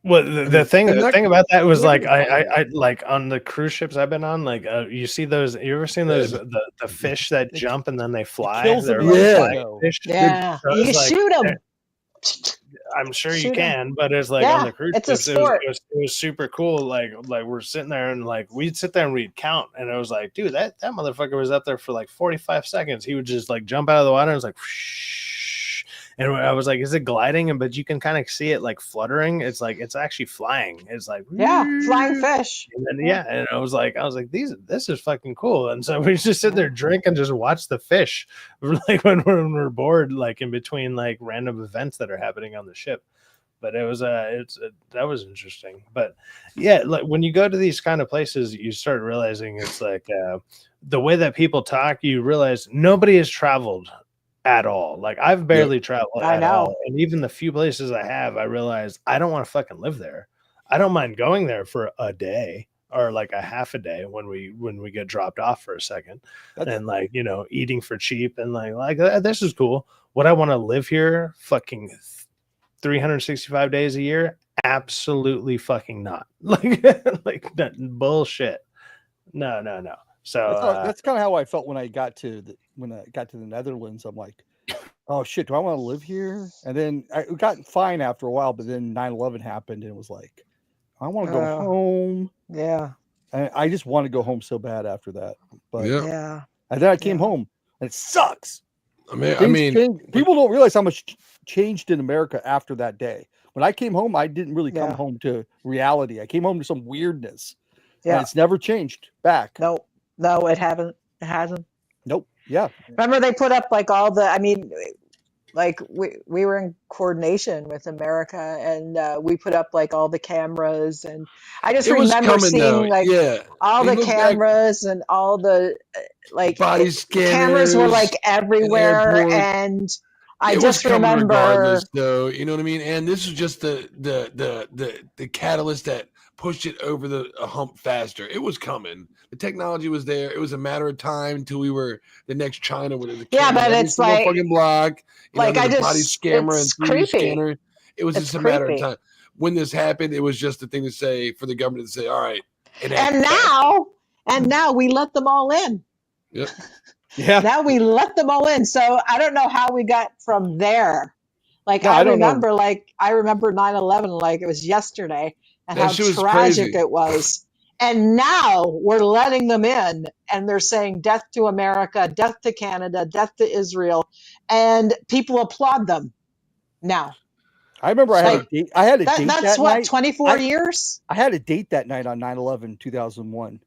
well, the thing not- about that was they're like not gonna I like on the cruise ships I've been on, like you see those, you ever seen those the fish that jump and then they fly? kills They're them like instantly, flying though. fish. Yeah. So You it's like, shoot them. I'm sure you Shoot 'em. can, but it's like on Yeah, the cruise it's a ships, sport. it was super cool. Like we're sitting there and like we'd sit there and we'd count, and it was like, dude, that motherfucker was up there for like 45 seconds. He would just like jump out of the water and it was like, whoosh. And I was like, is it gliding? And but you can kind of see it like fluttering. It's like it's actually flying. It's like, Yeah, flying fish. and then and I was like, this is fucking cool. And so we just sit there, drink, and just watch the fish, like when we're bored, like in between like random events that are happening on the ship. But it was that was interesting. But yeah, like when you go to these kind of places, you start realizing it's like the way that people talk. You realize nobody has traveled at all. Like I've barely traveled I at know. all, and even the few places I have, I realized I don't want to fucking live there. I don't mind going there for a day or like a half a day when we get dropped off for a second, and like, you know, eating for cheap and like this is cool. Would I want to live here fucking 365 days a year? Absolutely fucking not. Like that bullshit. No. So That's kind of how I felt when I got to the Netherlands. I'm like, oh shit, do I want to live here? And then I got fine after a while, but then 9/11 happened, and it was like, I want to go home. Yeah. And I just want to go home so bad after that. But Yeah. and then I came home, and it sucks. I mean, Things changed. People don't realize how much changed in America after that day. When I came home, I didn't really come home to reality. I came home to some weirdness. Yeah. And it's never changed back. No, it haven't. It hasn't. Nope. Yeah. Remember they put up like all the, I mean, like we were in coordination with America, and we put up like all the cameras, and I just It was remember coming, seeing though. like Yeah. all You the look back- cameras and all the like Body cameras were like scanners everywhere, airport. and I It was just coming remember regardless, though. You know what I mean? And this was just the catalyst that pushed it over the hump faster. It was coming. The technology was there. It was a matter of time until we were the next China with the Yeah, cameras but every it's single like- fucking block. like, there's I a body just- scammer it's and 3D creepy. scanner. It was It's just a matter of creepy. time. When this happened, it was just a thing to say for the government to say, all right. it and happened fast. now we let them all in. Yep. Yeah. Now we let them all in. So I don't know how we got from there. Like No, I I don't know. remember 9/11 like it was yesterday, and That how shit was tragic crazy. it was. And now we're letting them in, and they're saying death to America, death to Canada, death to Israel, and people applaud them now. I remember I had Like, a date. I had a date that's that what, night. 24 years? I had a date that night on 9/11, 2001,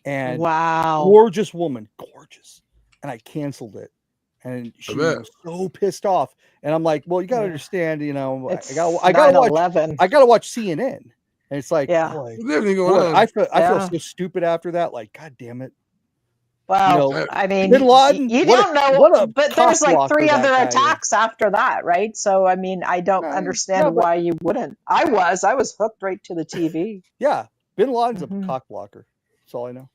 and Wow. gorgeous woman, gorgeous, and I canceled it, and she bet. was so pissed off. And I'm like, well, you gotta Yeah. understand, you know, It's I gotta watch 9/11. CNN, and it's like, Yeah. boy, With everything going boy, on. I feel Yeah. so stupid after that. Like, god damn it. Well, know, I mean, Bin Laden, you what a- don't know, what a but there's like cockblocker 3 that other guy is. attacks after that, right? So, I mean, I don't understand no, but- why you wouldn't. I was hooked right to the TV. Yeah, Bin Laden's Mhm. a cock blocker. That's all I know.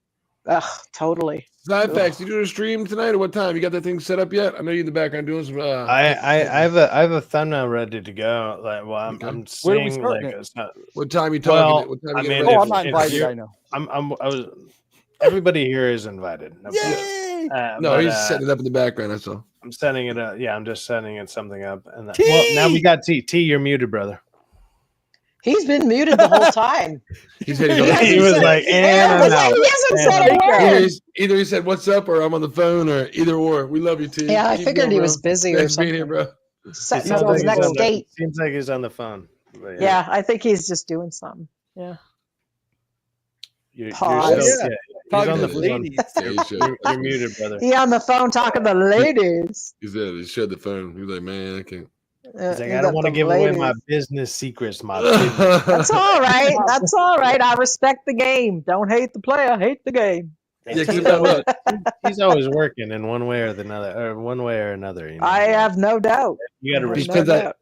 Ugh, totally. Side Ugh. facts. You doing a stream tonight or what time? You got that thing set up yet? I know you in the background doing some. I have a thumbnail ready to go. Like, well, I'm Okay. Where are we seeing starting like it? it's not. What time you Well, talking? What time I you mean, getting ready Oh, for? I'm not invited. you're- I know. I was. Everybody here is invited. Yay! No, but, he's setting it up in the background. That's all. I'm setting it up. Yeah, I'm just setting it something up. And well, now we got T. T, you're muted, brother. He's been muted the whole time. He's hitting He on hasn't He was said- like, he and I'm hasn't out. said a And word. Either he said what's up or I'm on the phone or either or. We love you, T. Yeah, I Keep figured going, he bro. was busy or Thanks for being here, something. bro. Setting Seems up like his he's next on the- date. Seems like he's on the phone. But Yeah, I think he's just doing something. Yeah. You're Pause. still, Yeah. Talking on to the the phone. ladies. Yeah, he shut. You're muted, brother. He on the phone talking to ladies. He said he shut the phone. He was like, man, I can't. He's like, He I don't got want to the give away my ladies. business secrets. My business. That's all right. That's all right. I respect the game. Don't hate the player. Hate the game. Yeah, keep that up. He's always working in one way or another, or one way or another. You know, I have no doubt. you got to I have respect. no Because doubt.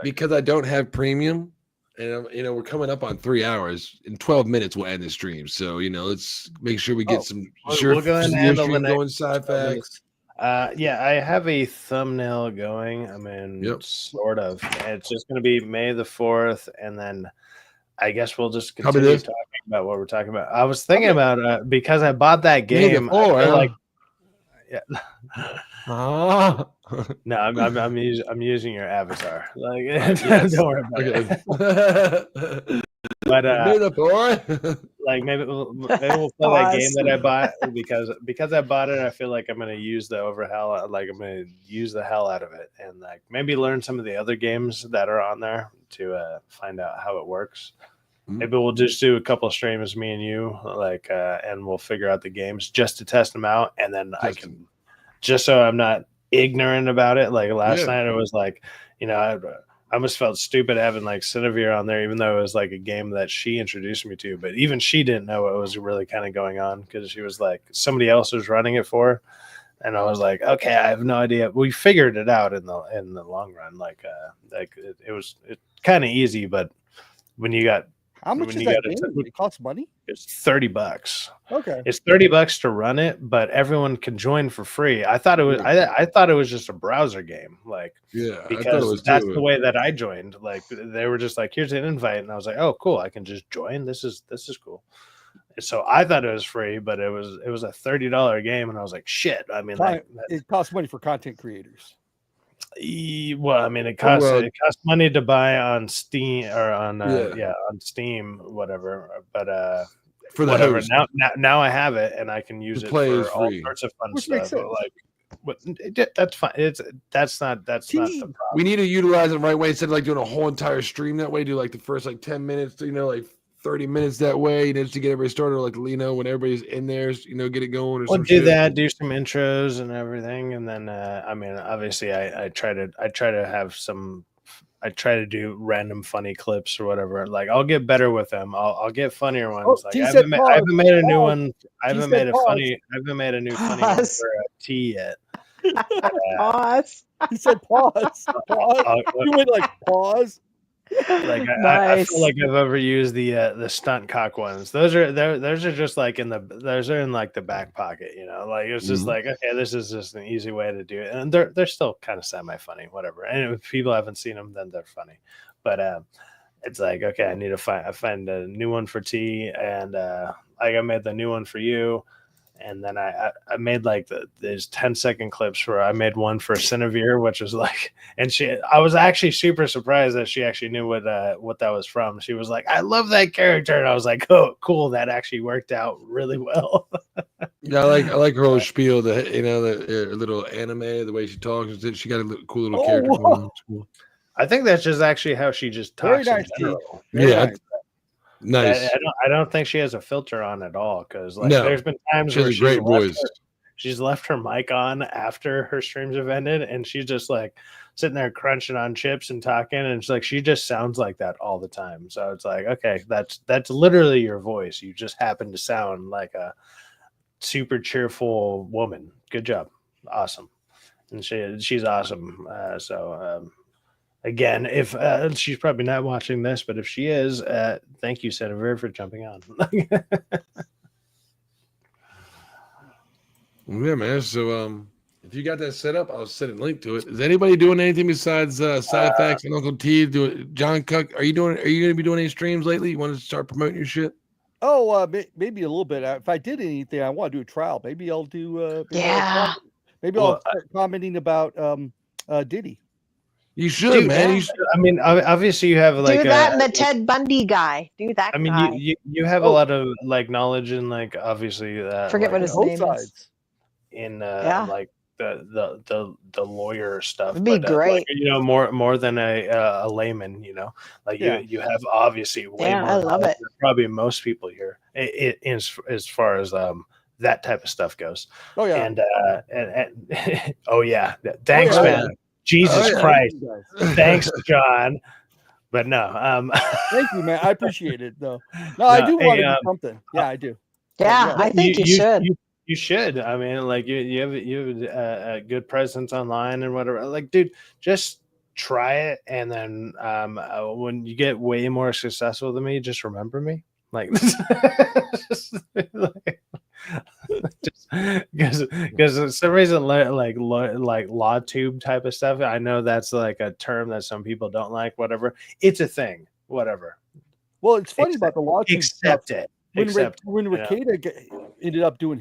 because I don't have premium, and we're coming up on 3 hours. In 12 minutes, we'll end the stream. So let's make sure we get some We'll go ahead and your handle the stream next going. Sci 12 facts. minutes. Yeah, I have a thumbnail going. I mean, sort of. It's just going to be May the 4th, and then I guess we'll just Copy continue this. talking about what we're talking about. I was thinking about because I bought that May the game. I 4th. feel like, yeah. No, I'm using your avatar. Like, Yes. don't worry about it. But May the 4th. like maybe we'll play that game that I bought because I bought it. I feel like I'm gonna use the I'm gonna use the hell out of it, and like maybe learn some of the other games that are on there to find out how it works. Maybe we'll just do a couple of streams, me and you, and we'll figure out the games just to test them out, and then I can, just so I'm not ignorant about it. Like last night, it was like, I almost felt stupid having like Cinevere on there, even though it was like a game that she introduced me to. But even she didn't know what was really kind of going on because she was like, somebody else was running it for her. And I was like, okay, I have no idea. We figured it out in the long run. It was kind of easy, but when you got How much is that game? It costs money? It's $30. Okay. It's $30 to run it, but everyone can join for free. I thought it was I thought it was just a browser game. Because that's the way that I joined. Like they were just like, here's an invite, and I was like, oh cool, I can just join. This is cool. And so I thought it was free, but it was a $30 game, and I was like, shit. I mean, it costs money for content creators. Well, I mean, it costs money to buy on Steam or on on Steam, whatever. But for the whatever. host. Now I have it, and I can use it play for is all free. sorts of fun Which makes stuff. That's fine. That's not the problem. We need to utilize it the right way instead of like doing a whole entire stream that way. Do like the first 10 minutes, like 30 minutes that way, just to get everybody started. Like when everybody's in there, get it going. Or We'll some do shit. that. Do some intros and everything, and then I mean, obviously, I try to have some. I try to do random funny clips or whatever. Like I'll get better with them. I'll get funnier ones. I haven't made a new one. I haven't made a new funny one for T yet. Pause. He said pause. Pause. You went like pause. Like I feel like I've overused the stunt cock ones. Those are just like those are in like the back pocket, like it's just like, okay, this is just an easy way to do it, and they're still kind of semi funny, whatever. And if people haven't seen them, then they're funny. But it's like, okay, I need to find a new one for T, and I made the new one for you. And then I made like these 10-second clips where I made one for Cinevere, which was like, and I was actually super surprised that she actually knew what that was from. She was like, I love that character. And I was like, oh, cool. That actually worked out really well. Yeah, I like her whole spiel, the little anime, the way she talks. She got a cool little character. Cool. I think that's just actually how she just talks. Very nice, in general. Yeah. Nice. I don't think she has a filter on at all, because there's been times where she's left her mic on after her streams have ended, and she's just like sitting there crunching on chips and talking, and it's like she just sounds like that all the time. So it's like, okay, that's literally your voice. You just happen to sound like a super cheerful woman. Good job, awesome, and she's awesome. Again, if she's probably not watching this, but if she is, thank you, Senator, for jumping on. Yeah, man. So, if you got that set up, I'll send a link to it. Is anybody doing anything besides Side Facts and Uncle T? John Cook? Are you going to be doing any streams lately? You want to start promoting your shit? Oh, maybe a little bit. If I did anything, I want to do a trial. Maybe I'll do. Maybe I'll start commenting about Diddy. You should, man. Yeah. You should. I mean, obviously, you have like do that and the Ted Bundy guy. Do that. I mean, guy. you have a lot of like knowledge and like obviously forget what his name is. in Yeah. like the lawyer stuff, It'd be but great. more than a layman, like Yeah. you have obviously way Yeah, more I love knowledge it. than probably most people here as far as that type of stuff goes. Oh yeah. And oh yeah, thanks, yeah. man. Jesus Oh, yeah. Christ, You guys. thanks, John. But no, Thank you, man. I appreciate it, though. No, I do want to do something. Yeah, I do. Yeah, I think you should. You should. I mean, like you have a good presence online and whatever. Like, dude, just try it, and then when you get way more successful than me, just remember me. Like, just because for some reason, like law tube type of stuff. I know that's like a term that some people don't like. Whatever, it's a thing. Whatever. Well, it's funny about the lawsuit Accept stuff. it. When Accept when it, you know? Ricada ended up doing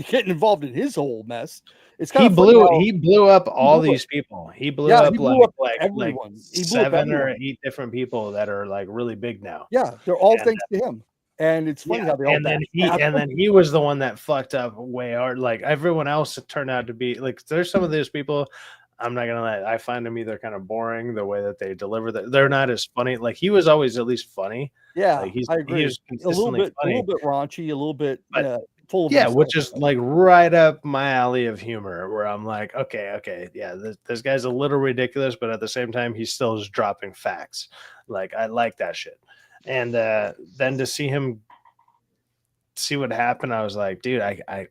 getting involved in his whole mess, it's He kind of funny how- he blew up all blew these people. He blew Yeah, up he blew up like everyone. He blew up 7 or everyone. 8 different people that are like really big now. Yeah, they're all And, thanks to him. And it's funny how they all and then backstabbed him. he was the one that fucked up way hard. Like everyone else turned out to be like there's some of those people. I'm not gonna lie. I find them either kind of boring the way that they deliver. They're not as funny. Like he was always at least funny. Yeah, like, I agree. He was a little consistently bit raunchy, a little bit full of himself. which is like right up my alley of humor. Where I'm like, okay, yeah, this guy's a little ridiculous, but at the same time, he still is dropping facts. Like I like that shit. And then to see what happened, I was like, dude, I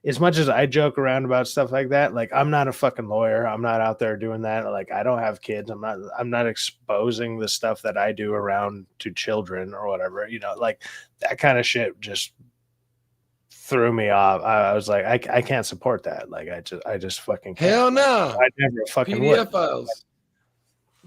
as much as I joke around about stuff like that, like I'm not a fucking lawyer. I'm not out there doing that. Like I don't have kids. I'm not exposing the stuff that I do around to children or whatever. Like that kind of shit just threw me off. I was like, I can't support that. Like I just fucking can't. Hell no. I never fucking PDF would. files.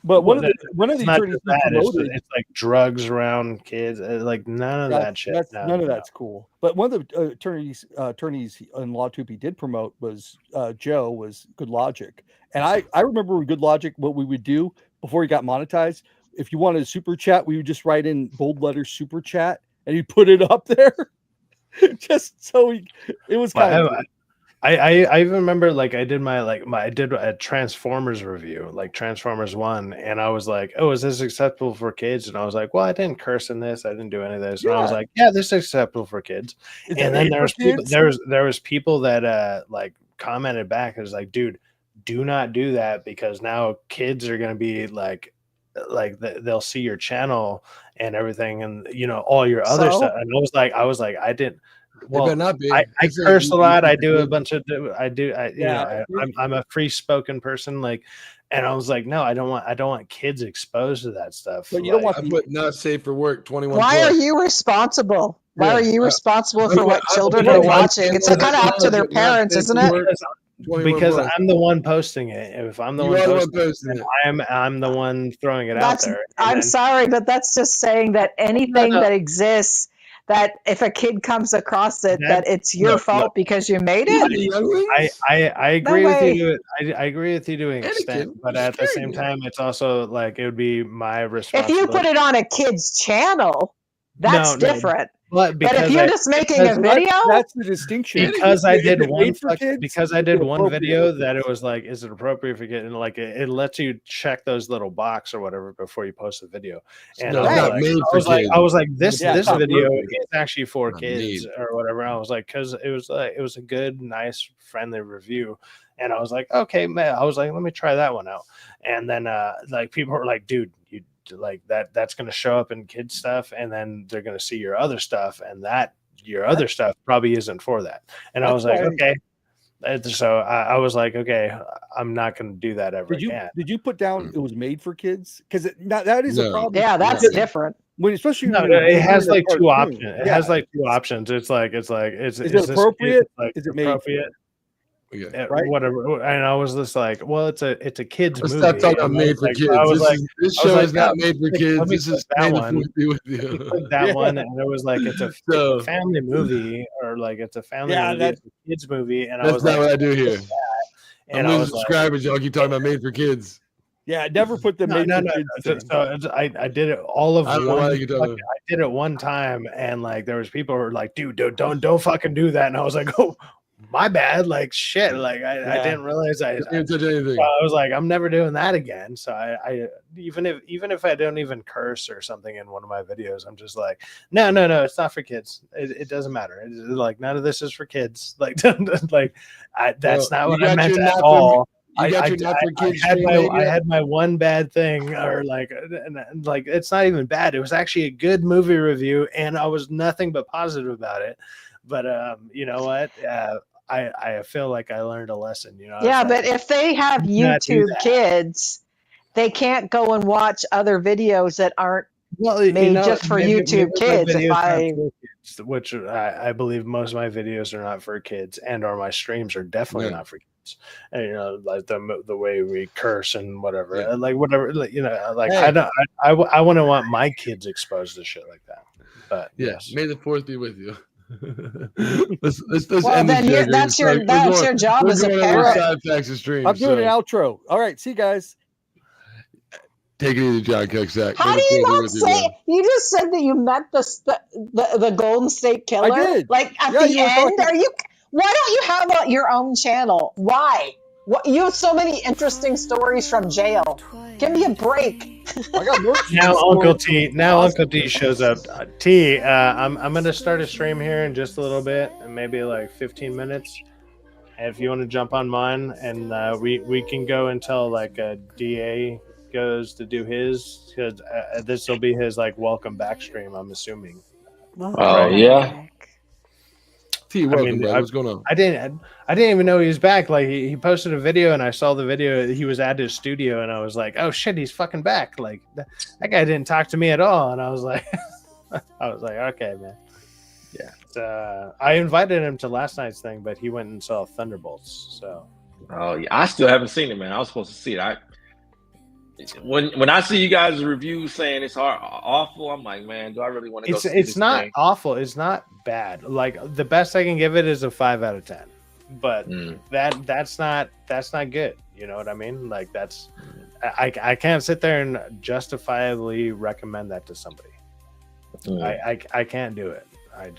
But one of the It's not attorneys just that, promoted, it's like drugs around kids. Like none of that shit. None of that's cool. But one of the attorneys in LawTube he did promote was Joe was Good Logic, and I remember with Good Logic what we would do before he got monetized. If you wanted a super chat, we would just write in bold letters super chat, and he'd put it up there, just so it was kind of. I even remember like I did I did a Transformers review, like Transformers 1, and I was like, oh, is this acceptable for kids? And I was like, well, I didn't curse in this, I didn't do any of this. And I was like, yeah, this is acceptable for kids. And then there was people that like commented back. It was like, dude, do not do that because now kids are gonna be like they'll see your channel and everything and all your other stuff. And I was like, I didn't. Well, not be. I curse a lot. I do a bunch of. I'm a free spoken person. Like, and I was like, no, I don't want kids exposed to that stuff. But you don't want I put not safe for work 21. Why are you responsible? Why are you responsible for what children I- are watching? It's kind of up to their parents, isn't it? Because I'm the one posting it. If I'm the You one are the one posting it, I'm the one throwing it out there. I'm sorry, but that's just saying that anything that exists, that if a kid comes across it, that it's your fault because you made it. I agree No with way. you. I agree with you to an extent, but at the same time, it's also like it would be my If responsibility. you put it on a kid's channel, that's No, different. But if you're just making a video, that's the distinction. Because I did one made for kids? because I did Is it one appropriate? video that it was like, is it appropriate for kids? And like it lets you check those little box or whatever before you post the video. And No, I, it's was not like, made I for was like, kids. I was like, this Yeah, this it's not video appropriate. is actually for Not kids made. or whatever. I was like, because it was a good, nice, friendly review. And I was like, okay, man. I was like, let me try that one out. And then like people were like, dude, you like that's gonna show up in kids stuff, and then they're gonna see your other stuff, and that your other stuff probably isn't for that. And I was like, okay. And so I was like, okay, I'm not going to do that ever again. Did you put down it was made for kids? Because that is a No. problem. yeah, that's different. When especially No, when it has you're like doing a two cartoon. options. It Yeah. has like two options. It's Is it appropriate? Is it made for appropriate? Yeah. right? Whatever. And I was just like, well, it's a kid's Let's movie. stop talking about And I made was for like- kids. I was like, This I was show like, is not no, made for let me kids. This click is that made one. to be with you. Click that one, and it was like it's a So- family movie, or like it's a family Yeah, movie, it's a kids movie, and I That's was not like, what I do here. and I'm I losing was like, subscribers. Y'all keep talking about made for kids. Yeah, never put the no, made no, for no. kids So, thing. I did it all of I don't know why one. you're talking. I did it one time, and like there was people who were like, "Dude, don't fucking do that." And I was like, "Oh, my bad. Like shit. Like I didn't realize I didn't touch anything. So I was like, I'm never doing that again. So I even if I don't even curse or something in one of my videos, I'm just like, no, it's not for kids. It doesn't matter. It's like none of this is for kids. Like that's not what I meant at all. I had my one bad thing, or like, and like it's not even bad. It was actually a good movie review, and I was nothing but positive about it. But you know what? I feel like I learned a lesson. You know. Yeah, but if they have YouTube Kids, they can't go and watch other videos that aren't made just for YouTube Kids. Which I believe most of my videos are not for kids, and or my streams are definitely not for kids. And, you know, like the way we curse and whatever, like whatever, like, you know, like I wouldn't want my kids exposed to shit like that. But yes, may the 4th be with you. let's well, end then this. that's your job as a parent. I'm doing an outro. All right, see you guys. Take it easy, John Cusack. How do you not say? You just said that you met the Golden State Killer. I did. Like at the end, are you? Why don't you have your own channel? Why? What, you have so many interesting stories from jail. Give me a break. I got more now Uncle T shows up. I'm gonna start a stream here in just a little bit, and maybe like 15 minutes. And if you want to jump on mine, and we can go until like DA goes to do his, because this will be his like welcome back stream, I'm assuming. Yeah. T, welcome, bro. What's going on? I didn't even know he was back. Like he posted a video, and I saw the video. He was at his studio, and I was like, "Oh shit, he's fucking back!" Like that guy didn't talk to me at all, and I was like, "Okay, man." Yeah. I invited him to last night's thing, but he went and saw Thunderbolts. So. Oh yeah, I still haven't seen it, man. I was supposed to see it. When I see you guys' reviews saying it's awful, I'm like, man, do I really want to go see this? It's not thing? awful. It's not bad. Like the best I can give it is a 5 out of 10. But that's not good. You know what I mean? Like I can't sit there and justifiably recommend that to somebody. I can't do it. I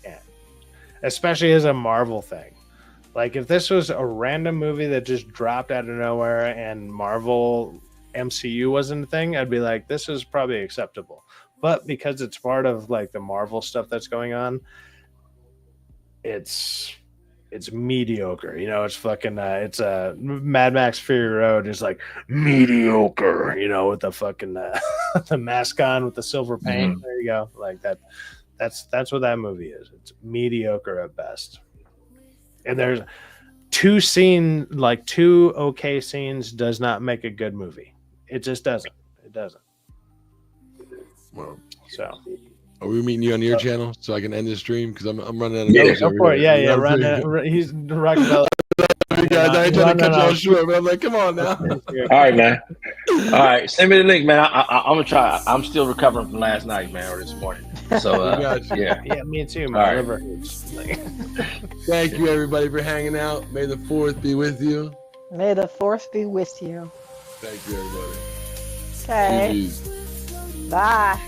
can't. Especially as a Marvel thing. Like if this was a random movie that just dropped out of nowhere and Marvel MCU wasn't a thing, I'd be like, this is probably acceptable. But because it's part of like the Marvel stuff that's going on, it's mediocre. You know, it's fucking it's Mad Max Fury Road is like mediocre, you know, with the fucking the mask on with the silver paint. There you go. Like that's what that movie is. It's mediocre at best. And there's two okay scenes does not make a good movie. It just doesn't. It doesn't. Well, so are we meeting you on your channel so I can end the stream? Because I'm running out of yeah, go for it. Yeah, run. He's Rocafella. Guys, I ain't trying to cut y'all short, but I'm like, come on now. All right, man. All right, send me the link, man. I'm gonna try. I'm still recovering from last night, man, or this morning. So yeah, me too. My liver hurts. Thank you, everybody, for hanging out. May the 4th be with you. May the 4th be with you. Thank you, everybody. Okay. Bye.